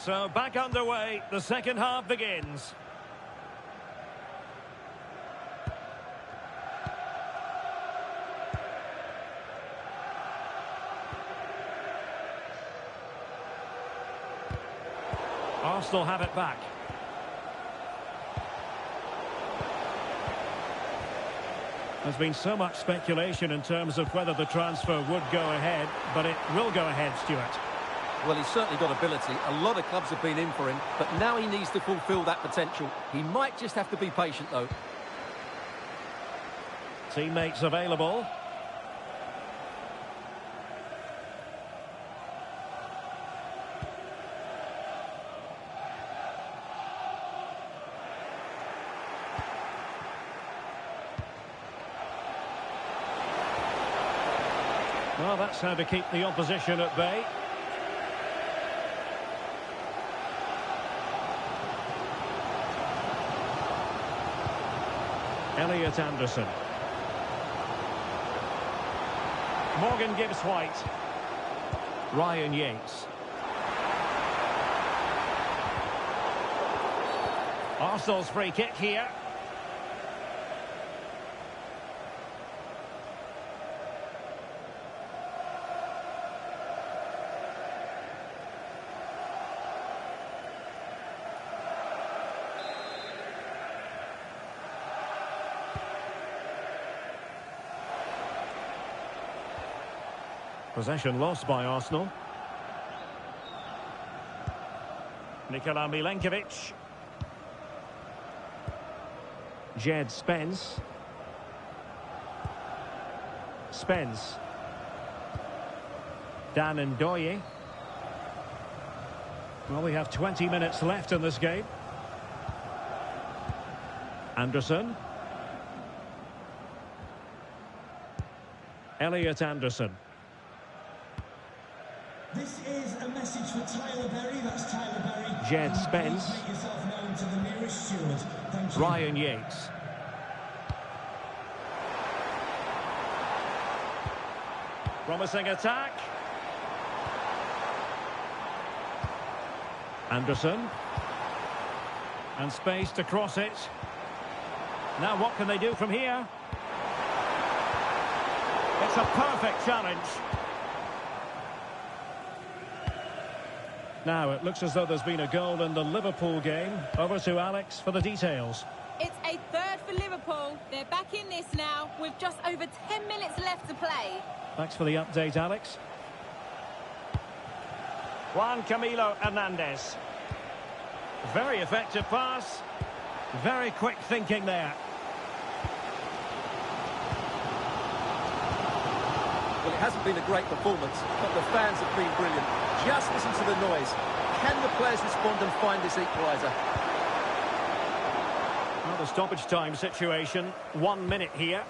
[SPEAKER 8] So back underway, the second half begins. Arsenal have it back. There's been so much speculation in terms of whether the transfer would go ahead, but it will go ahead, Stuart.
[SPEAKER 6] Well, he's certainly got ability. A lot of clubs have been in for him, but now he needs to fulfil that potential. He might just have to be patient, though.
[SPEAKER 8] Teammates available. Well, that's how to keep the opposition at bay. Elliot Anderson. Morgan Gibbs White. Ryan Yates. Arsenal's free kick here. Possession lost by Arsenal. Nikola Milenkovic. Jed Spence. Spence. Dan Ndoye. Well, we have 20 minutes left in this game. Anderson. Elliot Anderson.
[SPEAKER 11] This is a message for Tyler Berry. That's Tyler Berry.
[SPEAKER 8] Jed Spence.
[SPEAKER 11] Make yourself known to the nearest steward. Thank you.
[SPEAKER 8] Ryan Yates. Promising attack. Anderson. And space to cross it. Now what can they do from here? It's a perfect challenge. Now, it looks as though there's been a goal in the Liverpool game. Over to Alex for the details.
[SPEAKER 4] It's a third for Liverpool. They're back in this now with just over 10 minutes left to play.
[SPEAKER 8] Thanks for the update, Alex. Juan Camilo Hernandez. Very effective pass. Very quick thinking there.
[SPEAKER 6] Well, it hasn't been a great performance, but the fans have been brilliant. Just listen to the noise. Can the players respond and find this equaliser?
[SPEAKER 8] Well, the stoppage time situation. 1 minute here.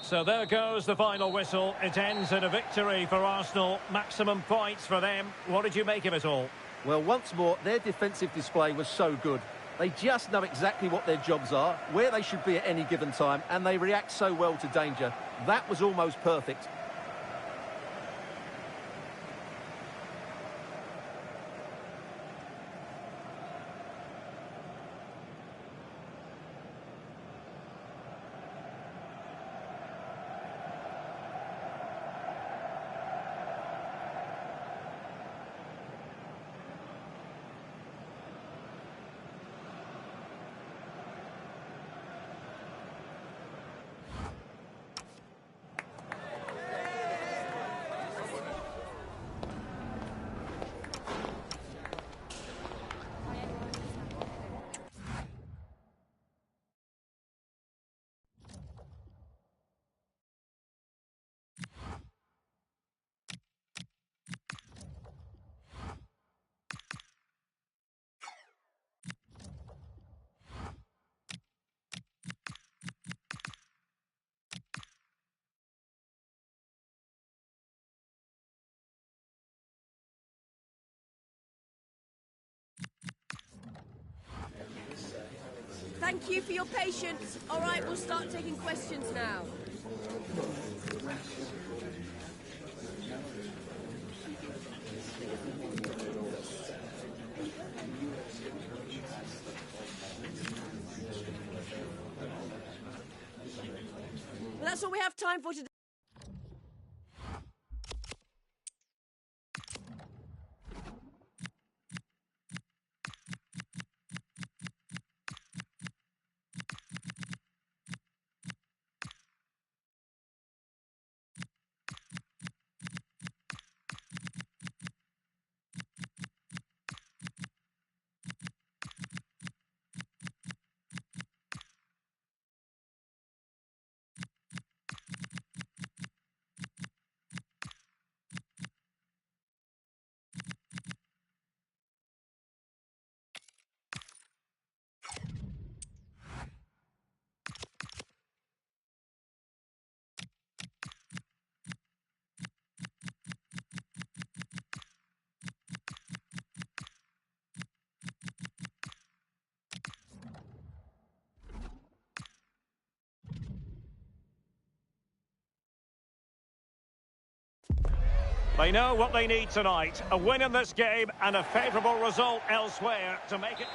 [SPEAKER 8] So there goes the final whistle. It ends in a victory for Arsenal. Maximum points for them. What did you make of it all?
[SPEAKER 6] Well, once more, their defensive display was so good. They just know exactly what their jobs are, where they should be at any given time, and they react so well to danger. That was almost perfect.
[SPEAKER 9] Thank you for your patience. All right, we'll start taking questions now.
[SPEAKER 12] Well, that's all we have time for today.
[SPEAKER 8] They know what they need tonight. A win in this game and a favourable result elsewhere to make it.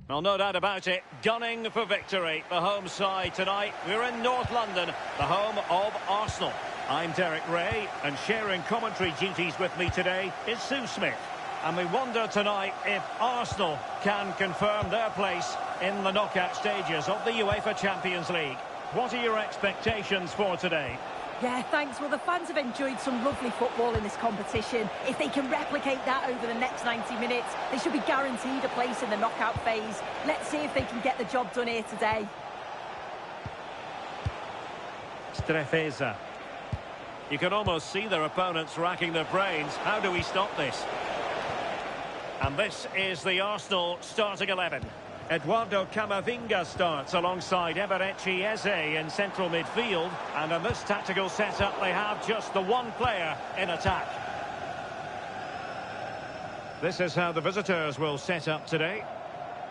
[SPEAKER 8] Well, no doubt about it. Gunning for victory. The home side tonight. We're in North London, the home of Arsenal. I'm Derek Ray, and sharing commentary duties with me today is Sue Smith. And we wonder tonight if Arsenal can confirm their place in the knockout stages of the UEFA Champions League. What are your expectations for today?
[SPEAKER 3] Yeah, thanks. Well, the fans have enjoyed some lovely football in this competition. If they can replicate that over the next 90 minutes, they should be guaranteed a place in the knockout phase. Let's see if they can get the job done here today.
[SPEAKER 8] Strefeza. You can almost see their opponents racking their brains. How do we stop this? And this is the Arsenal starting 11. Eduardo Camavinga starts alongside Eberechi Eze in central midfield. And in this tactical setup, they have just the one player in attack. This is how the visitors will set up today.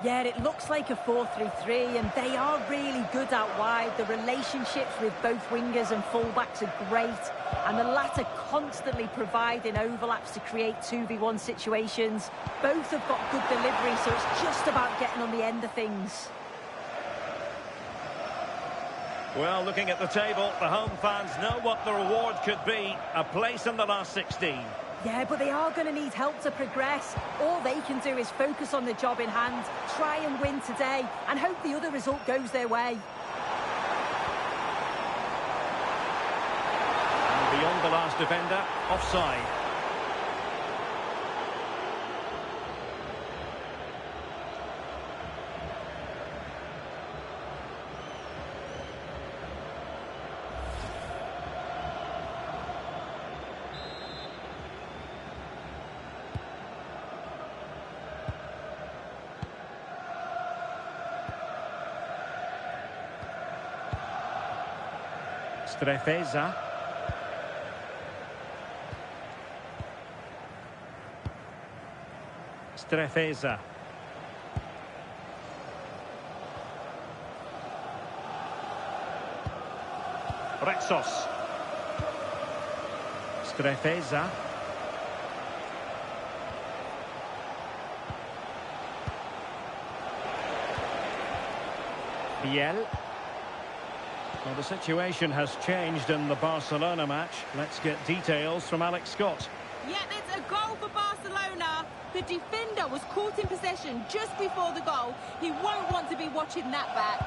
[SPEAKER 3] Yeah, it looks like a 4-3-3, and they are really good out wide. The relationships with both wingers and fullbacks are great, and the latter constantly providing overlaps to create 2v1 situations. Both have got good delivery, so it's just about getting on the end of things.
[SPEAKER 8] Well, looking at the table, the home fans know what the reward could be. A place in the last 16.
[SPEAKER 3] Yeah, but they are going to need help to progress. All they can do is focus on the job in hand, try and win today, and hope the other result goes their way.
[SPEAKER 8] And beyond the last defender, offside. Strefeza. Strefeza. Rexos. Strefeza. Biel. Well, the situation has changed in the Barcelona match. Let's get details from Alex Scott.
[SPEAKER 4] Yeah, it's a goal for Barcelona. The defender was caught in possession just before the goal. He won't want to be watching that back.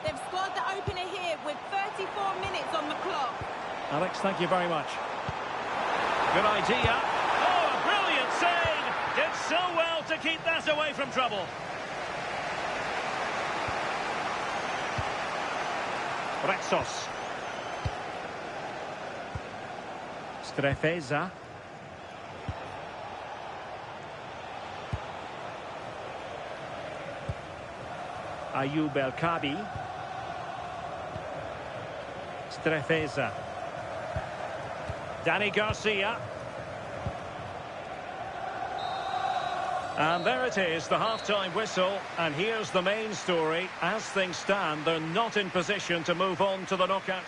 [SPEAKER 4] They've scored the opener here with 34 minutes on the clock.
[SPEAKER 8] Alex, thank you very much. Good idea. Oh, a brilliant save! Did so well to keep that away from trouble. Rexos. Strefeza. Ayoub El Kabi. Strefeza. Danny Garcia. And there it is, the half-time whistle. And here's the main story. As things stand, they're not in position to move on to the knockout.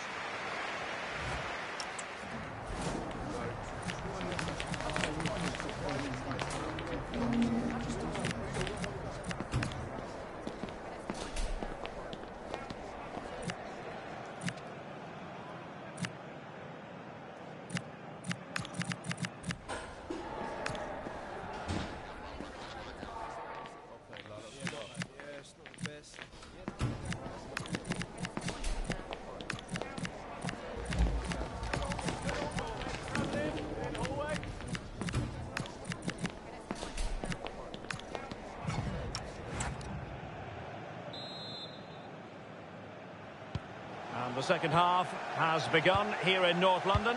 [SPEAKER 8] And the second half has begun here in North London.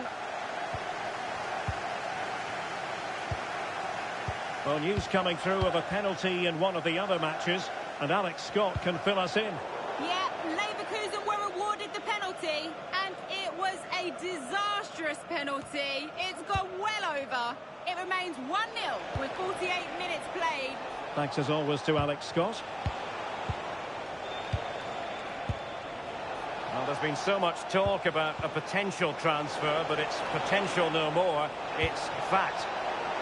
[SPEAKER 8] Well, news coming through of a penalty in one of the other matches, and Alex Scott can fill us in.
[SPEAKER 4] Yeah, Leverkusen were awarded the penalty, and it was a disastrous penalty. It's gone well over. It remains 1-0 with 48 minutes played.
[SPEAKER 8] Thanks as always to Alex Scott. Well, there's been so much talk about a potential transfer, but it's potential no more. It's fact.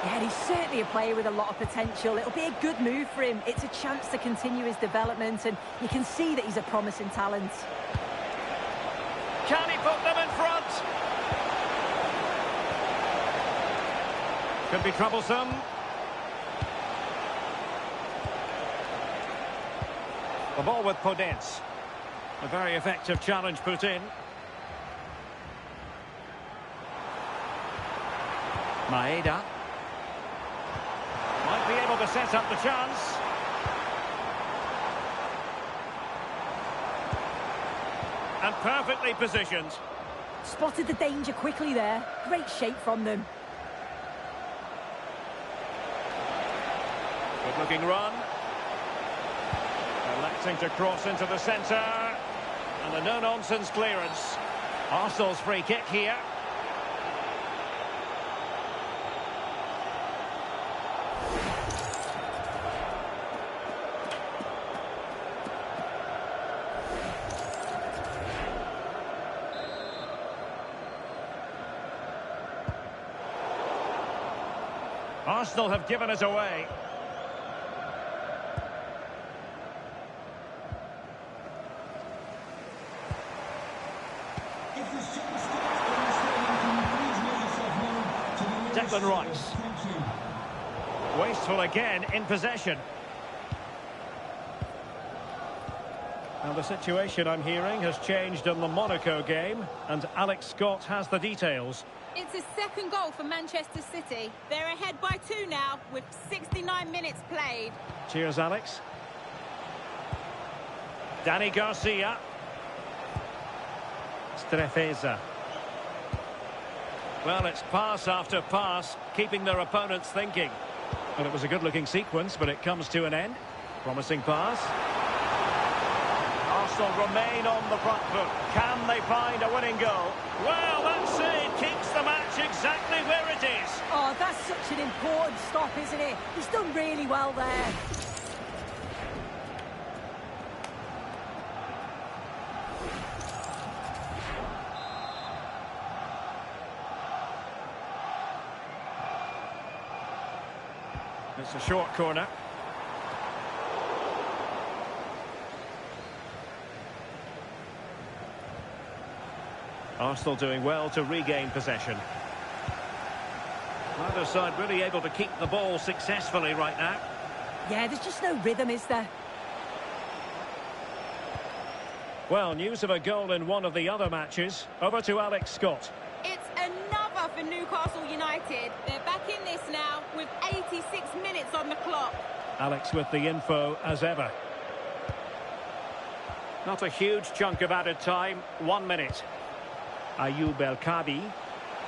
[SPEAKER 3] Yeah, he's certainly a player with a lot of potential. It'll be a good move for him. It's a chance to continue his development, and you can see that he's a promising talent.
[SPEAKER 8] Can he put them in front? Could be troublesome. The ball with Podence. A very effective challenge put in. Maeda. Might be able to set up the chance. And perfectly positioned.
[SPEAKER 3] Spotted the danger quickly there. Great shape from them.
[SPEAKER 8] Good looking run. Electing to cross into the centre. And a no-nonsense clearance. Arsenal's free kick here. Arsenal have given it away. Declan Rice. Wasteful again in possession. Now the situation I'm hearing has changed in the Monaco game, and Alex Scott has the details.
[SPEAKER 4] It's a second goal for Manchester City. They're ahead by 2 now with 69 minutes played.
[SPEAKER 8] Cheers, Alex. Danny Garcia. Strefeza. Well, it's pass after pass, keeping their opponents thinking. Well, it was a good-looking sequence, but it comes to an end. Promising pass. Arsenal remain on the front foot. Can they find a winning goal? Well, that save keeps the match exactly where it is.
[SPEAKER 3] Oh, that's such an important stop, isn't it? He's done really well there.
[SPEAKER 8] It's a short corner. Arsenal doing well to regain possession. Neither side really able to keep the ball successfully right now.
[SPEAKER 3] Yeah, there's just no rhythm, is there?
[SPEAKER 8] Well, news of a goal in one of the other matches. Over to Alex Scott.
[SPEAKER 4] It's another for Newcastle United. They're back in this now with 86 minutes on the clock.
[SPEAKER 8] Alex with the info as ever. Not a huge chunk of added time. 1 minute. Ayoub El Kabi.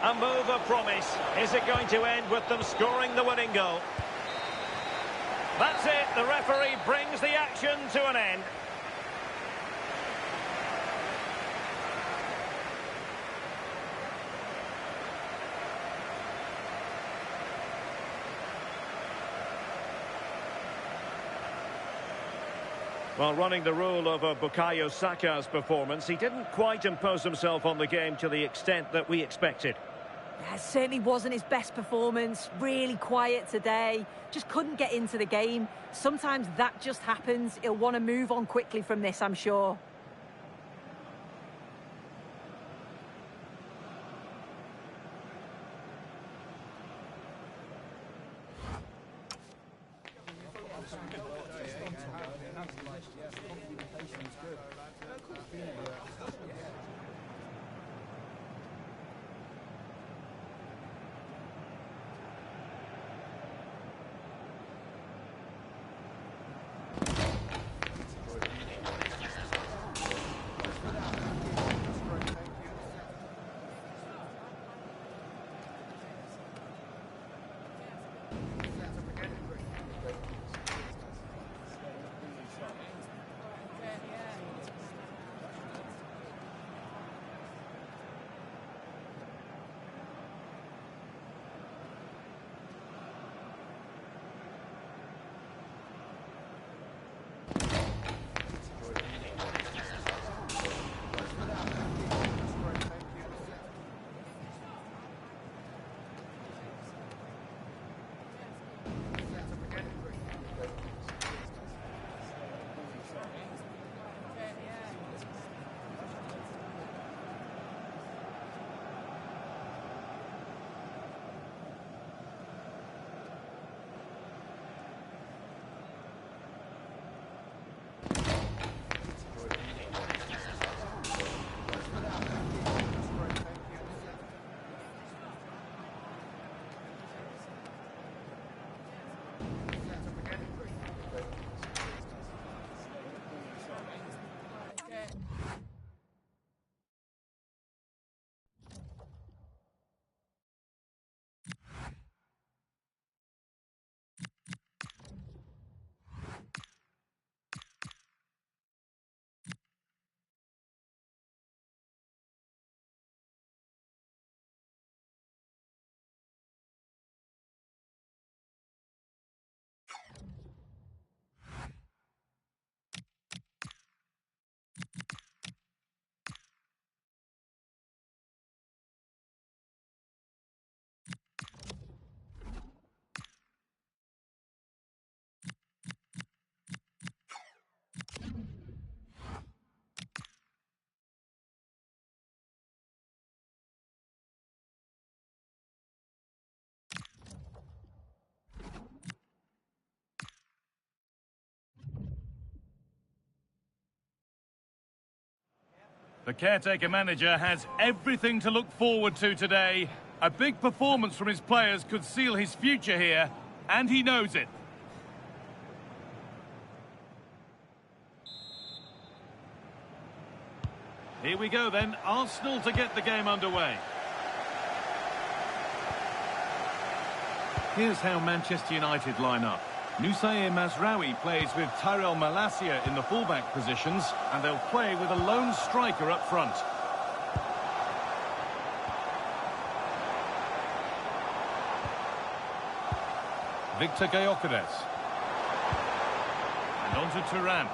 [SPEAKER 8] A move of promise. Is it going to end with them scoring the winning goal? That's it. The referee brings the action to an end. Well, running the rule of Bukayo Saka's performance, he didn't quite impose himself on the game to the extent that we expected.
[SPEAKER 3] Yeah, it certainly wasn't his best performance. Really quiet today. Just couldn't get into the game. Sometimes that just happens. He'll want to move on quickly from this, I'm sure.
[SPEAKER 2] The caretaker manager has everything to look forward to today. A big performance from his players could seal his future here, and he knows it. Here we go then, Arsenal to get the game underway. Here's how Manchester United line up. Nusair Mazraoui plays with Tyrell Malacia in the fullback positions, and they'll play with a lone striker up front. Victor Gyökeres. And on to Turan.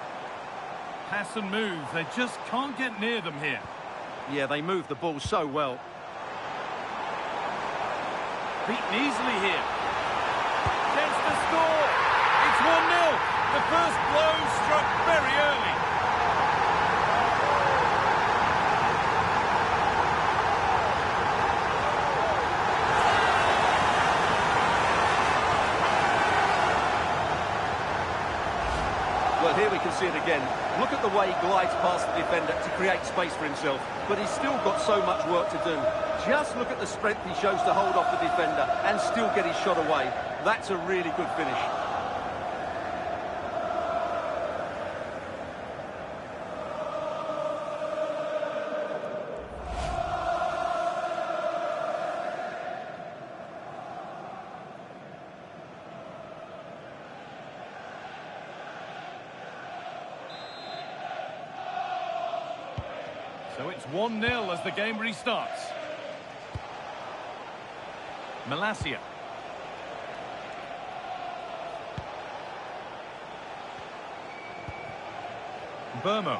[SPEAKER 2] Pass and move, they just can't get near them here.
[SPEAKER 6] Yeah, they move the ball so well.
[SPEAKER 2] Beaten easily here. Chance to score. It's 1-0. The first blow struck very early.
[SPEAKER 6] Well, here we can see it again. Look at the way he glides past the defender to create space for himself, but he's still got so much work to do. Just look at the strength he shows to hold off the defender and still get his shot away. That's a really good finish.
[SPEAKER 2] So it's 1-0 as the game restarts. Malacia. Burmo.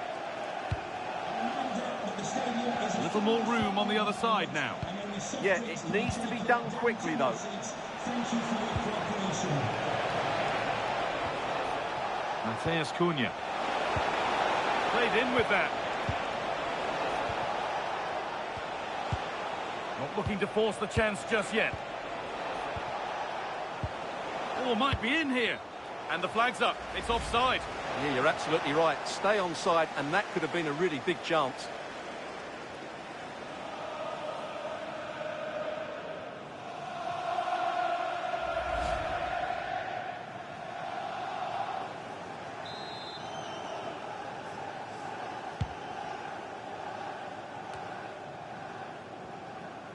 [SPEAKER 2] A little more room on the other side now.
[SPEAKER 6] Yeah, it needs to be done quickly, though.
[SPEAKER 11] Thank you for your cooperation.
[SPEAKER 2] Mateus Cunha. Played in with that. Not looking to force the chance just yet. Oh, might be in here. And the flag's up. It's offside.
[SPEAKER 6] Yeah, you're absolutely right. Stay onside, and that could have been a really big chance.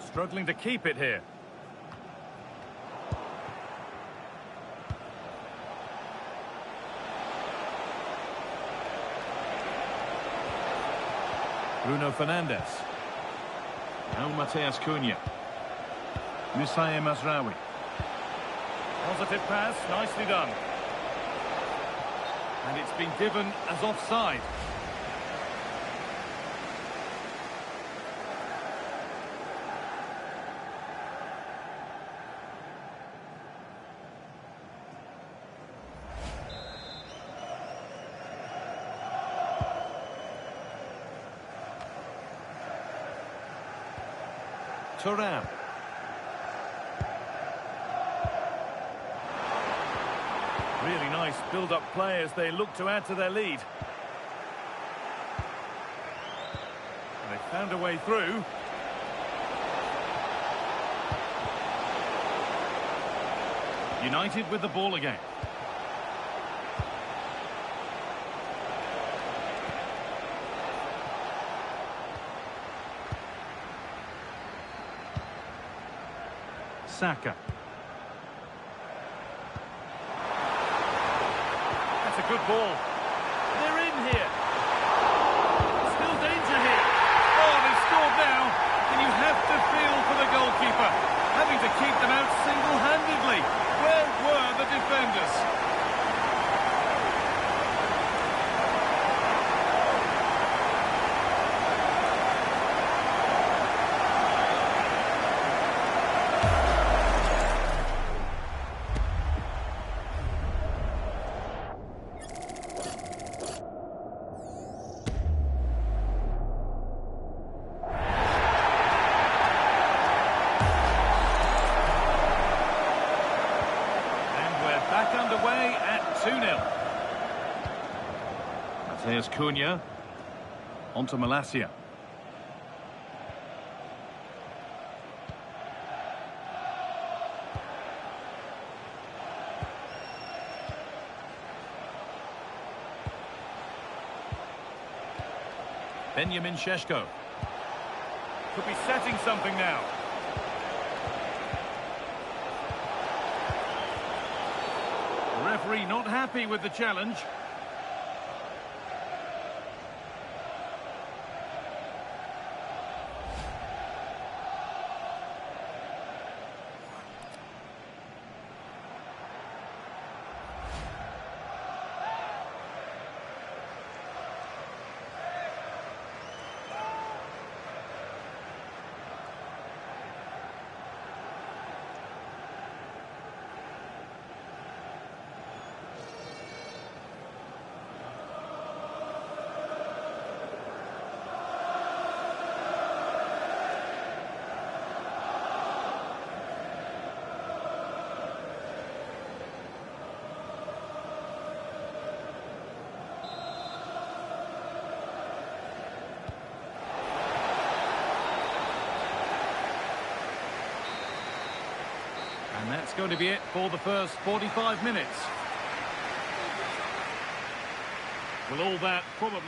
[SPEAKER 2] Struggling to keep it here. Bruno Fernandes. Now Mateus Cunha. Musaye Mazraoui. Positive pass, nicely done. And it's been given as offside. Thuram. Really nice build-up play as they look to add to their lead. And they found a way through. United with the ball again. Saka. That's a good ball. They're in here. Still danger here. Oh, they've scored now. And you have to feel for the goalkeeper. Having to keep them out single-handedly. Where were the defenders? Underway at 2-0. Mateus Cunha. Onto Malacia. Benjamin Šeško. Could be setting something now. Referee not happy with the challenge. And that's going to be it for the first 45 minutes. Well, all that probably...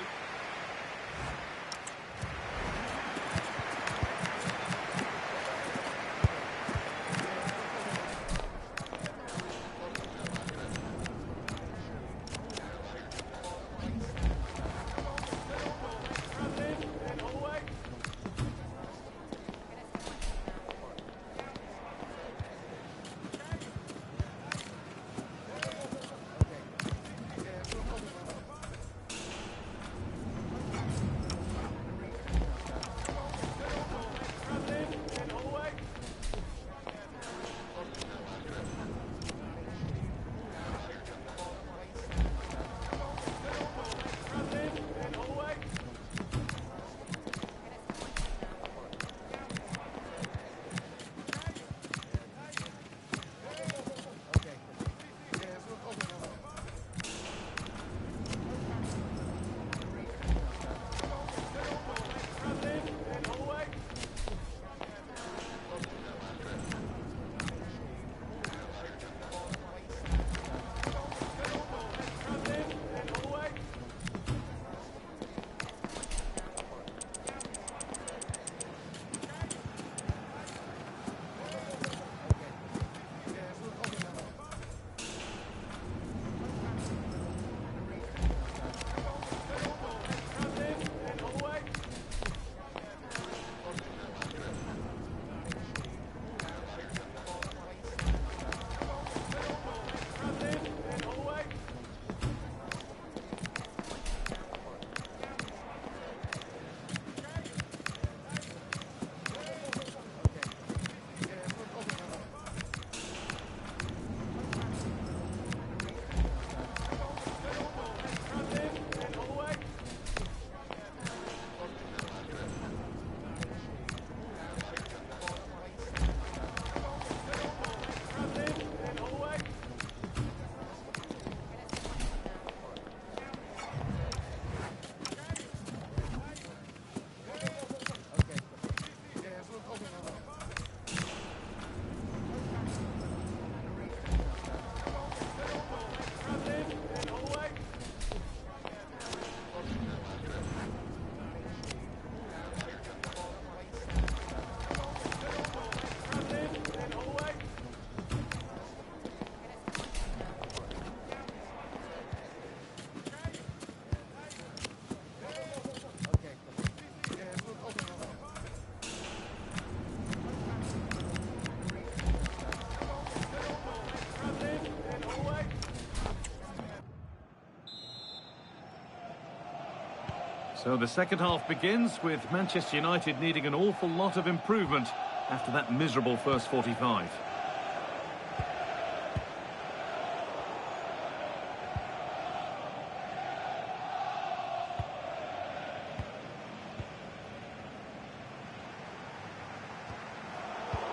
[SPEAKER 2] So the second half begins with Manchester United needing an awful lot of improvement after that miserable first 45.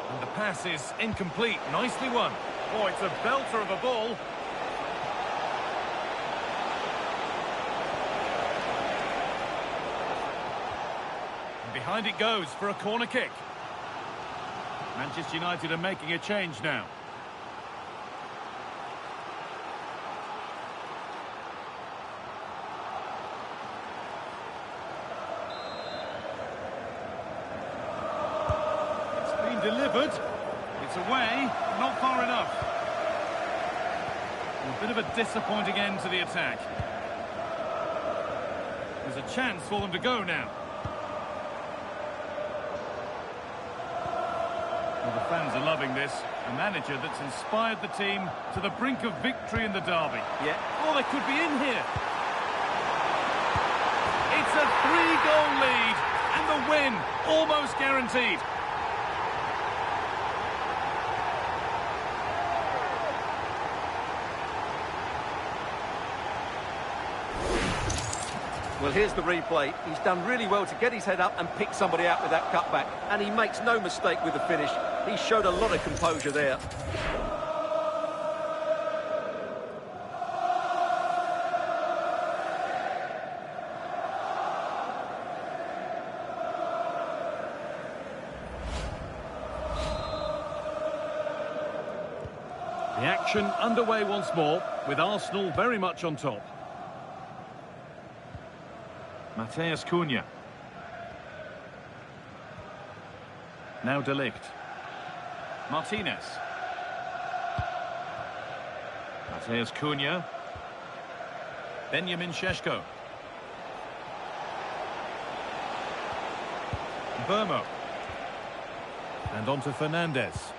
[SPEAKER 2] And the pass is incomplete. Nicely won. Oh, it's a belter of a ball. Behind it goes for a corner kick. Manchester United are making a change now. It's been delivered. It's away, not far enough. A bit of a disappointing end to the attack. There's a chance for them to go now. Well, the fans are loving this. A manager that's inspired the team to the brink of victory in the derby.
[SPEAKER 6] Yeah.
[SPEAKER 2] Oh, they could be in here. It's a 3-goal lead, and the win almost guaranteed.
[SPEAKER 6] Well, here's the replay. He's done really well to get his head up and pick somebody out with that cutback. And he makes no mistake with the finish. He showed a lot of composure there.
[SPEAKER 2] The action underway once more, with Arsenal very much on top. Mateus Cunha. Now De Ligt. Martinez. Mateus Cunha. Benjamin Šeško. Burmo. And on to Fernandes.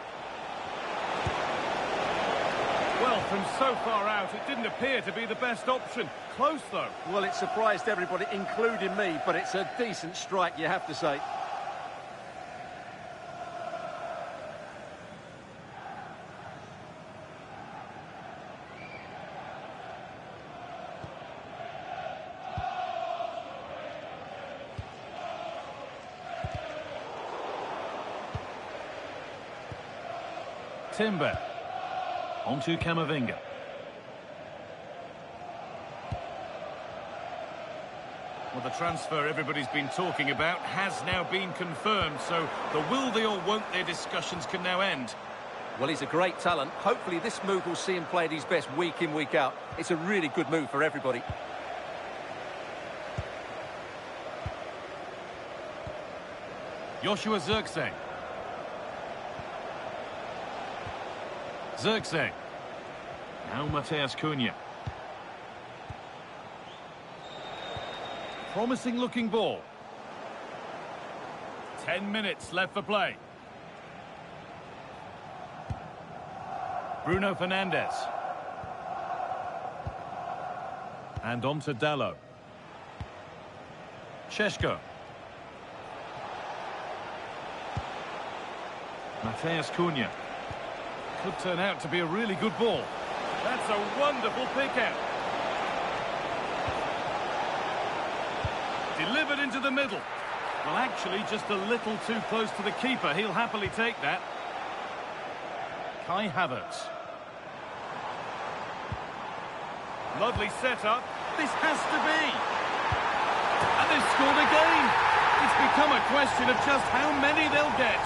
[SPEAKER 2] Well, from so far out, it didn't appear to be the best option. Close, though.
[SPEAKER 6] Well, it surprised everybody, including me, but it's a decent strike, you have to say.
[SPEAKER 2] Timber. On to Camavinga. Well, the transfer everybody's been talking about has now been confirmed, so the will they or won't they discussions can now end.
[SPEAKER 6] Well, he's a great talent. Hopefully this move will see him play at his best week in, week out. It's a really good move for everybody.
[SPEAKER 2] Joshua Zirkzee. Zirkzee. Now Mateus Cunha. Promising looking ball. 10 minutes left for play. Bruno Fernandes. And on to Dalot. Šeško. Mateus Cunha. Could turn out to be a really good ball. That's a wonderful pick out. Delivered into the middle. Well, actually, just a little too close to the keeper. He'll happily take that. Kai Havertz. Lovely setup. This has to be. And they've scored again. It's become a question of just how many they'll get.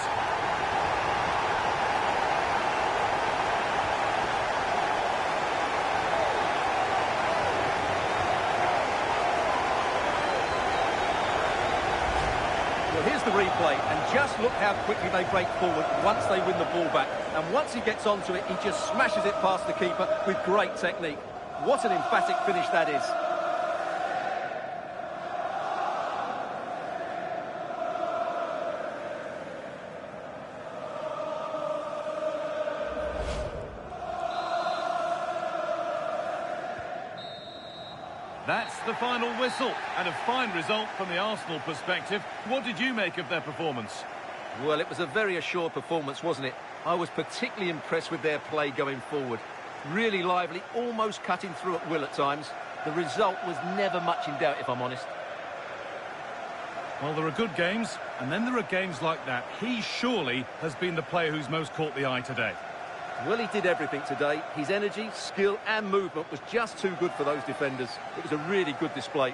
[SPEAKER 6] Here's the replay, and just look how quickly they break forward once they win the ball back. And once he gets onto it, he just smashes it past the keeper with great technique. What an emphatic finish that is.
[SPEAKER 2] That's the final whistle, and a fine result from the Arsenal perspective. What did you make of their performance?
[SPEAKER 6] Well, it was a very assured performance, wasn't it? I was particularly impressed with their play going forward. Really lively, almost cutting through at will at times. The result was never much in doubt, if I'm honest.
[SPEAKER 2] Well, there are good games, and then there are games like that. He surely has been the player who's most caught the eye today.
[SPEAKER 6] Well, he did everything today. His energy, skill and movement was just too good for those defenders. It was a really good display.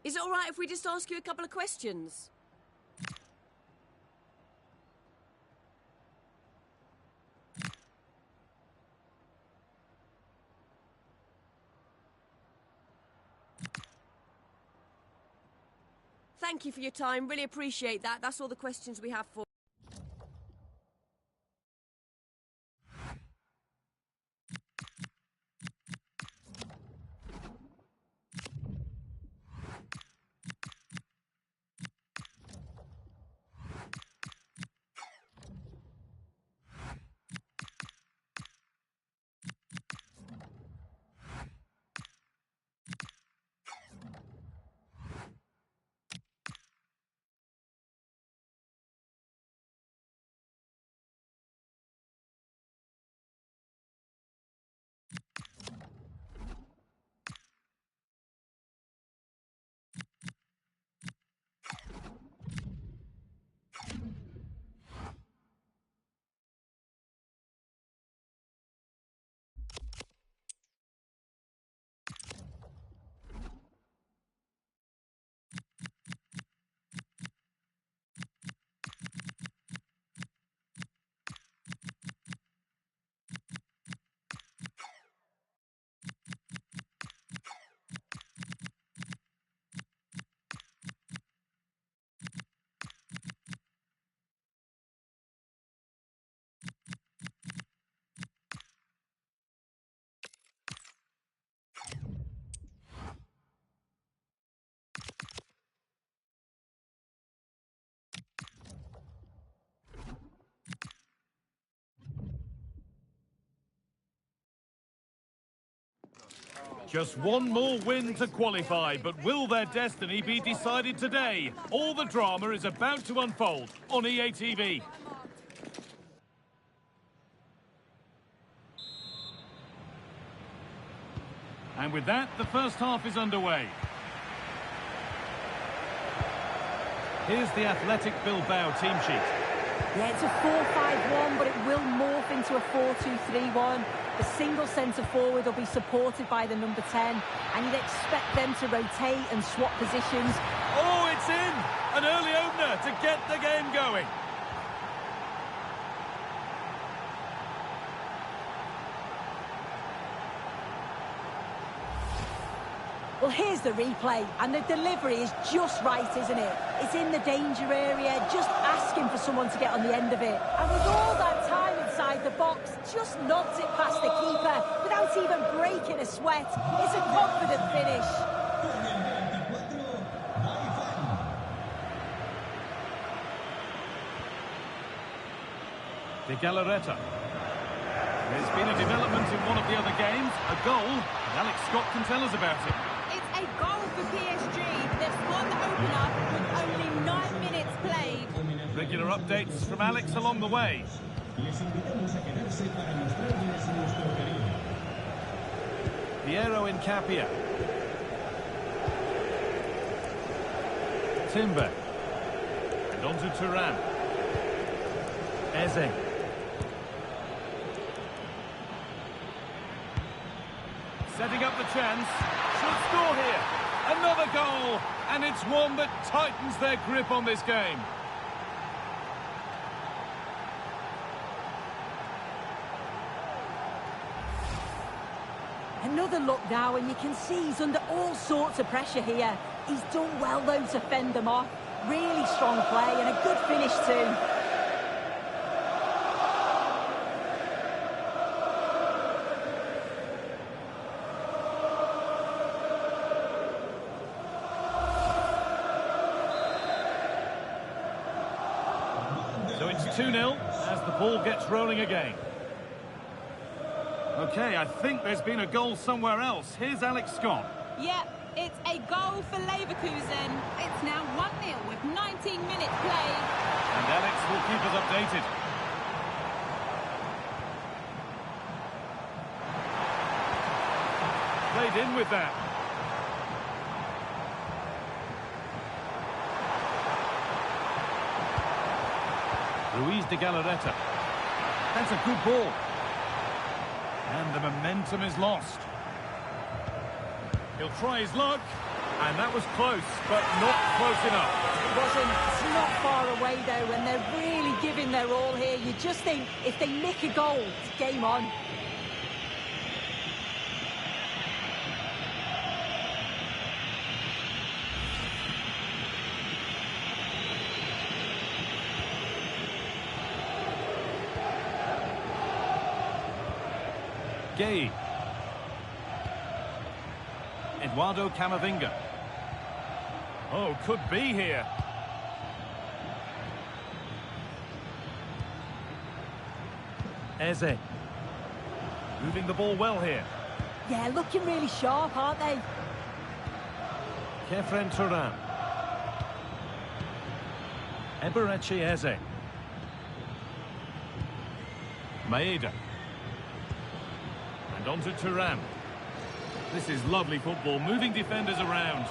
[SPEAKER 12] Is it all right if we just ask you a couple of questions? Thank you for your time. Really appreciate that. That's all the questions we have for
[SPEAKER 2] Just one more win to qualify, but will their destiny be decided today? All the drama is about to unfold on EA TV. And with that, the first half is underway. Here's the Athletic Bilbao team sheet.
[SPEAKER 3] Yeah, it's a 4-5-1, but it will morph into a 4-2-3-1. The single centre forward will be supported by the number 10, and you'd expect them to rotate and swap positions.
[SPEAKER 2] Oh, it's in! An early opener to get the game going.
[SPEAKER 3] Well, here's the replay, and the delivery is just right, isn't it? It's in the danger area, just asking for someone to get on the end of it. And with all that time inside the box, just nods it past the keeper without even breaking a sweat. It's a confident finish.
[SPEAKER 2] De Galarreta. There's been a development in one of the other games, a goal, and Alex Scott can tell us about it.
[SPEAKER 4] It's a goal for PSG. They've scored the opener with only 9 minutes played.
[SPEAKER 2] Regular updates from Alex along the way. Piero Incapia. Timber. And on to Turan. Eze. Setting up the chance. Should score here. Another goal. And it's one that tightens their grip on this game.
[SPEAKER 3] Another look now, and you can see he's under all sorts of pressure here. He's done well, though, to fend them off. Really strong play and a good finish, too.
[SPEAKER 2] So it's 2-0 as the ball gets rolling again. Okay, I think there's been a goal somewhere else. Here's Alex Scott.
[SPEAKER 4] Yep, it's a goal for Leverkusen. It's now 1-0 with 19 minutes played.
[SPEAKER 2] And Alex will keep us updated. Played in with that. Ruiz de Galarreta. That's a good ball. And the momentum is lost. He'll try his luck. And that was close, but not close enough.
[SPEAKER 3] It wasn't. It's not far away, though, and they're really giving their all here. You just think if they nick a goal, it's game on.
[SPEAKER 2] Gay. Eduardo Camavinga. Oh, could be here. Eze. Moving the ball well here.
[SPEAKER 3] Yeah, looking really sharp, aren't they?
[SPEAKER 2] Kefren Turan. Eberechi Eze. Maeda. And on to Turan. This is lovely football, moving defenders around.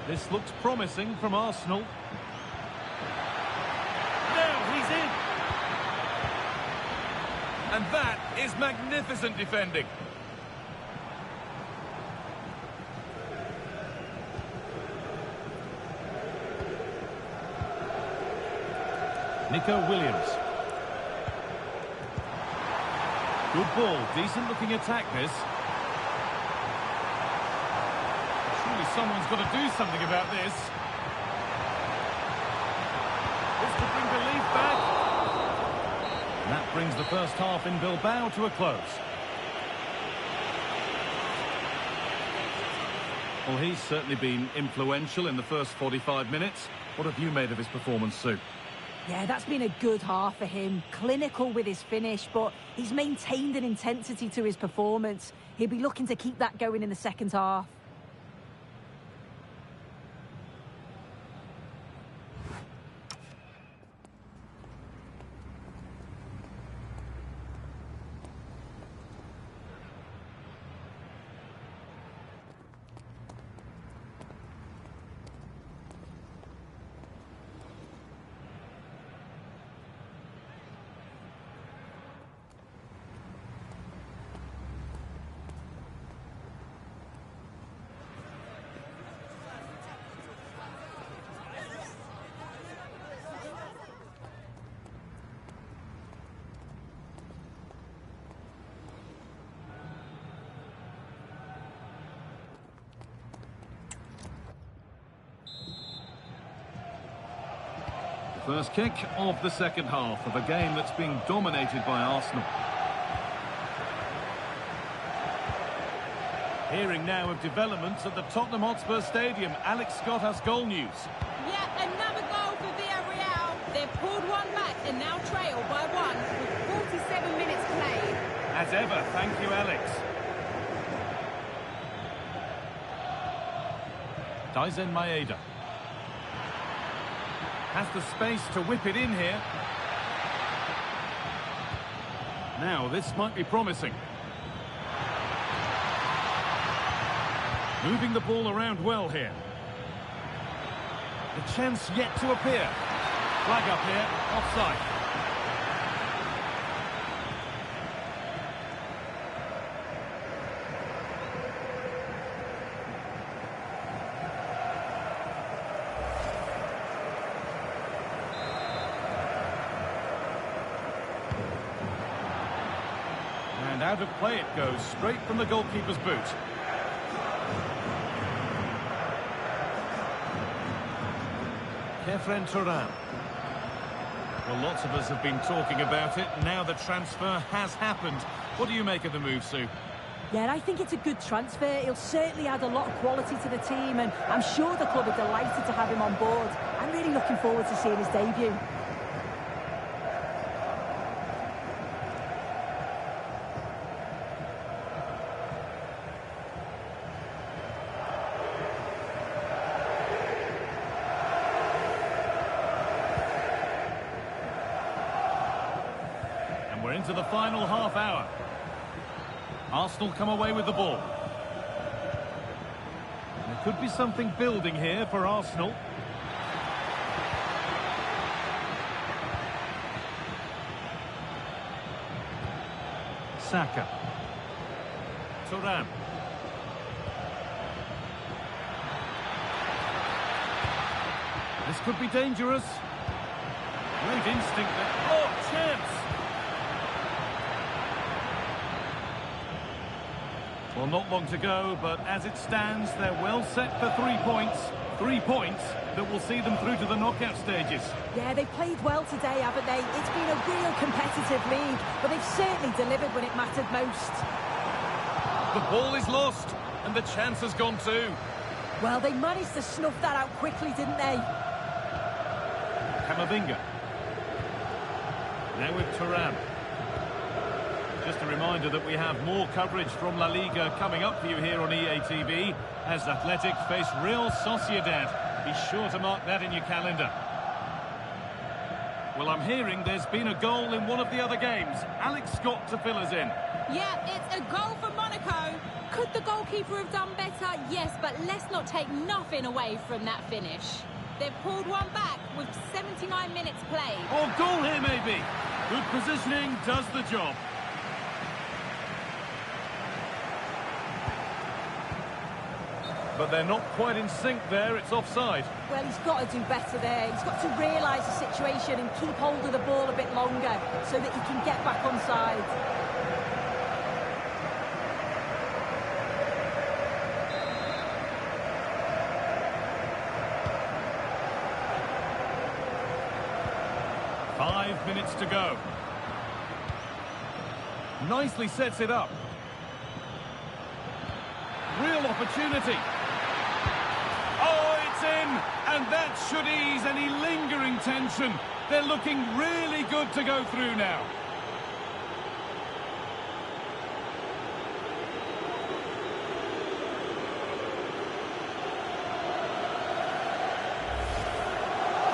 [SPEAKER 2] This looks promising from Arsenal. Now he's in. And that is magnificent defending. Nico Williams. Good ball, decent looking attack this. Surely someone's got to do something about this. This could bring belief back. And that brings the first half in Bilbao to a close. Well, he's certainly been influential in the first 45 minutes. What have you made of his performance, Sue?
[SPEAKER 3] Yeah, that's been a good half for him. Clinical with his finish, but he's maintained an intensity to his performance. He'll be looking to keep that going in the second half.
[SPEAKER 2] First kick of the second half of a game that's being dominated by Arsenal. Hearing now of developments at the Tottenham Hotspur Stadium. Alex Scott has goal news.
[SPEAKER 4] Yeah, another goal for Villarreal. They've pulled one back and now trail by one with 47 minutes played.
[SPEAKER 2] As ever, thank you, Alex. Daisen Maeda has the space to whip it in here. Now, this might be promising. Moving the ball around well here. The chance yet to appear. Flag up here, offside. And out of play it goes, straight from the goalkeeper's boot. Kefren Turan. Well, lots of us have been talking about it. Now the transfer has happened. What do you make of the move, Sue?
[SPEAKER 3] Yeah, I think it's a good transfer. He'll certainly add a lot of quality to the team, and I'm sure the club are delighted to have him on board. I'm really looking forward to seeing his debut.
[SPEAKER 2] We're into the final half hour. Arsenal come away with the ball. There could be something building here for Arsenal. Saka. Turan. This could be dangerous. Great instinct there. Oh, chance! Well, not long to go, but as it stands, they're well set for 3 points. 3 points that will see them through to the knockout stages.
[SPEAKER 3] Yeah, they've played well today, haven't they? It's been a real competitive league, but they've certainly delivered when it mattered most.
[SPEAKER 2] The ball is lost, and the chance has gone too.
[SPEAKER 3] Well, they managed to snuff that out quickly, didn't they?
[SPEAKER 2] Camavinga. Now with Turan. Just a reminder that we have more coverage from La Liga coming up for you here on EA TV as Athletic face Real Sociedad. Be sure to mark that in your calendar. Well, I'm hearing there's been a goal in one of the other games. Alex Scott to fill us in.
[SPEAKER 4] Yeah, it's a goal for Monaco. Could the goalkeeper have done better? Yes, but let's not take nothing away from that finish. They've pulled one back with 79 minutes played.
[SPEAKER 2] Oh, goal here maybe. Good positioning does the job. But they're not quite in sync there, it's offside.
[SPEAKER 3] Well, he's got to do better there. He's got to realise the situation and keep hold of the ball a bit longer so that he can get back onside.
[SPEAKER 2] Five minutes to go. Nicely sets it up. Real opportunity. Oh, it's in, And that should ease any lingering tension. They're looking really good to go through now.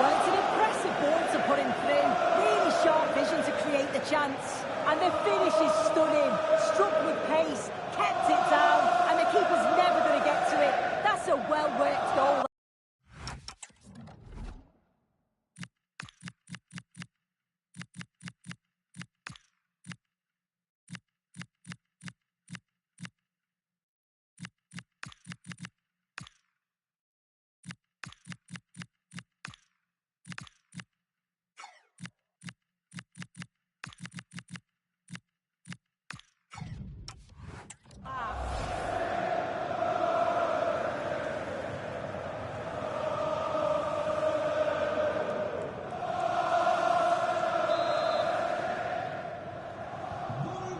[SPEAKER 3] Well, it's an impressive ball to put him through. Really sharp vision to create the chance. And the finish is stunning. Struck with pace, kept it down, and the keeper's never going to get to it. That's a well-worked goal.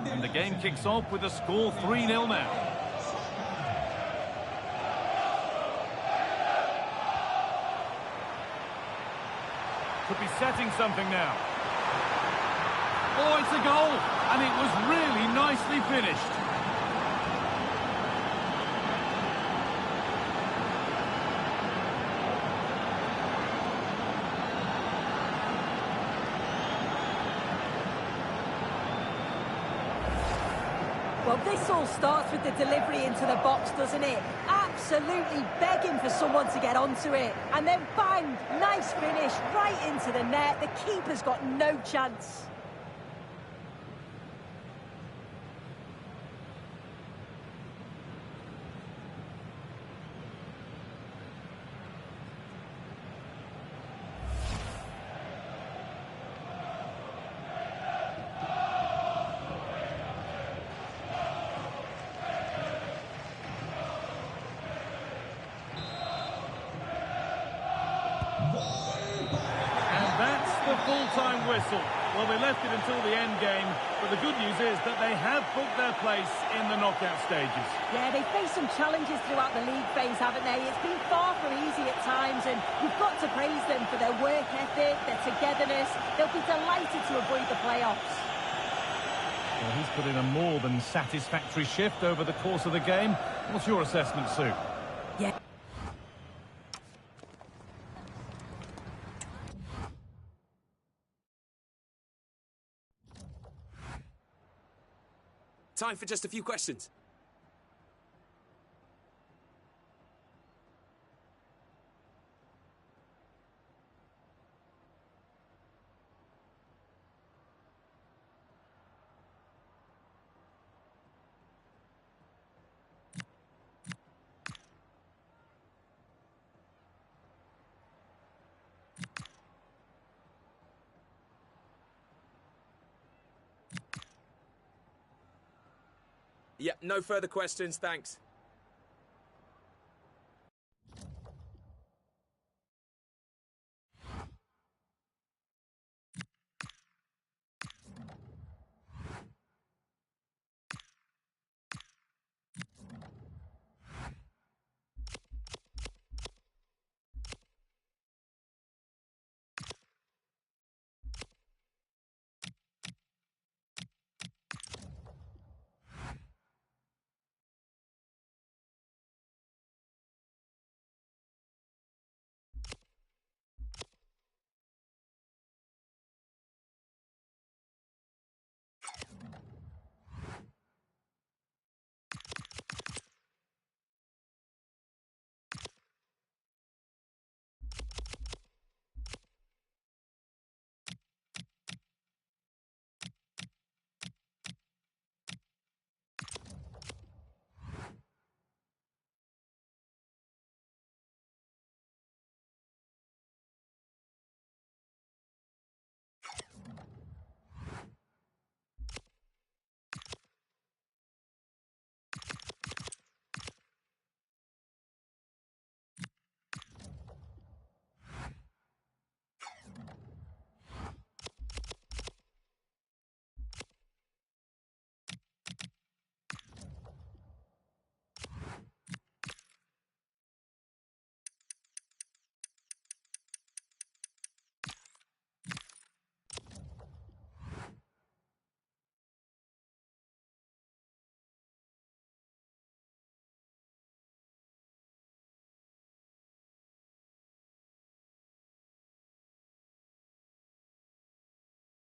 [SPEAKER 2] And the game kicks off with the score 3-0 now. Could be setting something now. Oh, it's a goal! And it was really nicely finished.
[SPEAKER 3] Well, this all starts with the delivery into the box, doesn't it? Absolutely begging for someone to get onto it. And then bang, nice finish right into the net. The keeper's got no chance.
[SPEAKER 2] Full-time whistle. Well, they left it until the end game, but the good news is that they have booked their place in the knockout stages.
[SPEAKER 3] Yeah, they've faced some challenges throughout the league phase, haven't they? It's been far from easy at times, and you've got to praise them for their work ethic, their togetherness. They'll be delighted to avoid the playoffs.
[SPEAKER 2] Well, he's put in a more than satisfactory shift over the course of the game. What's your assessment, Sue?
[SPEAKER 3] Yeah.
[SPEAKER 13] Time for just a few questions. Yep, no further questions, thanks.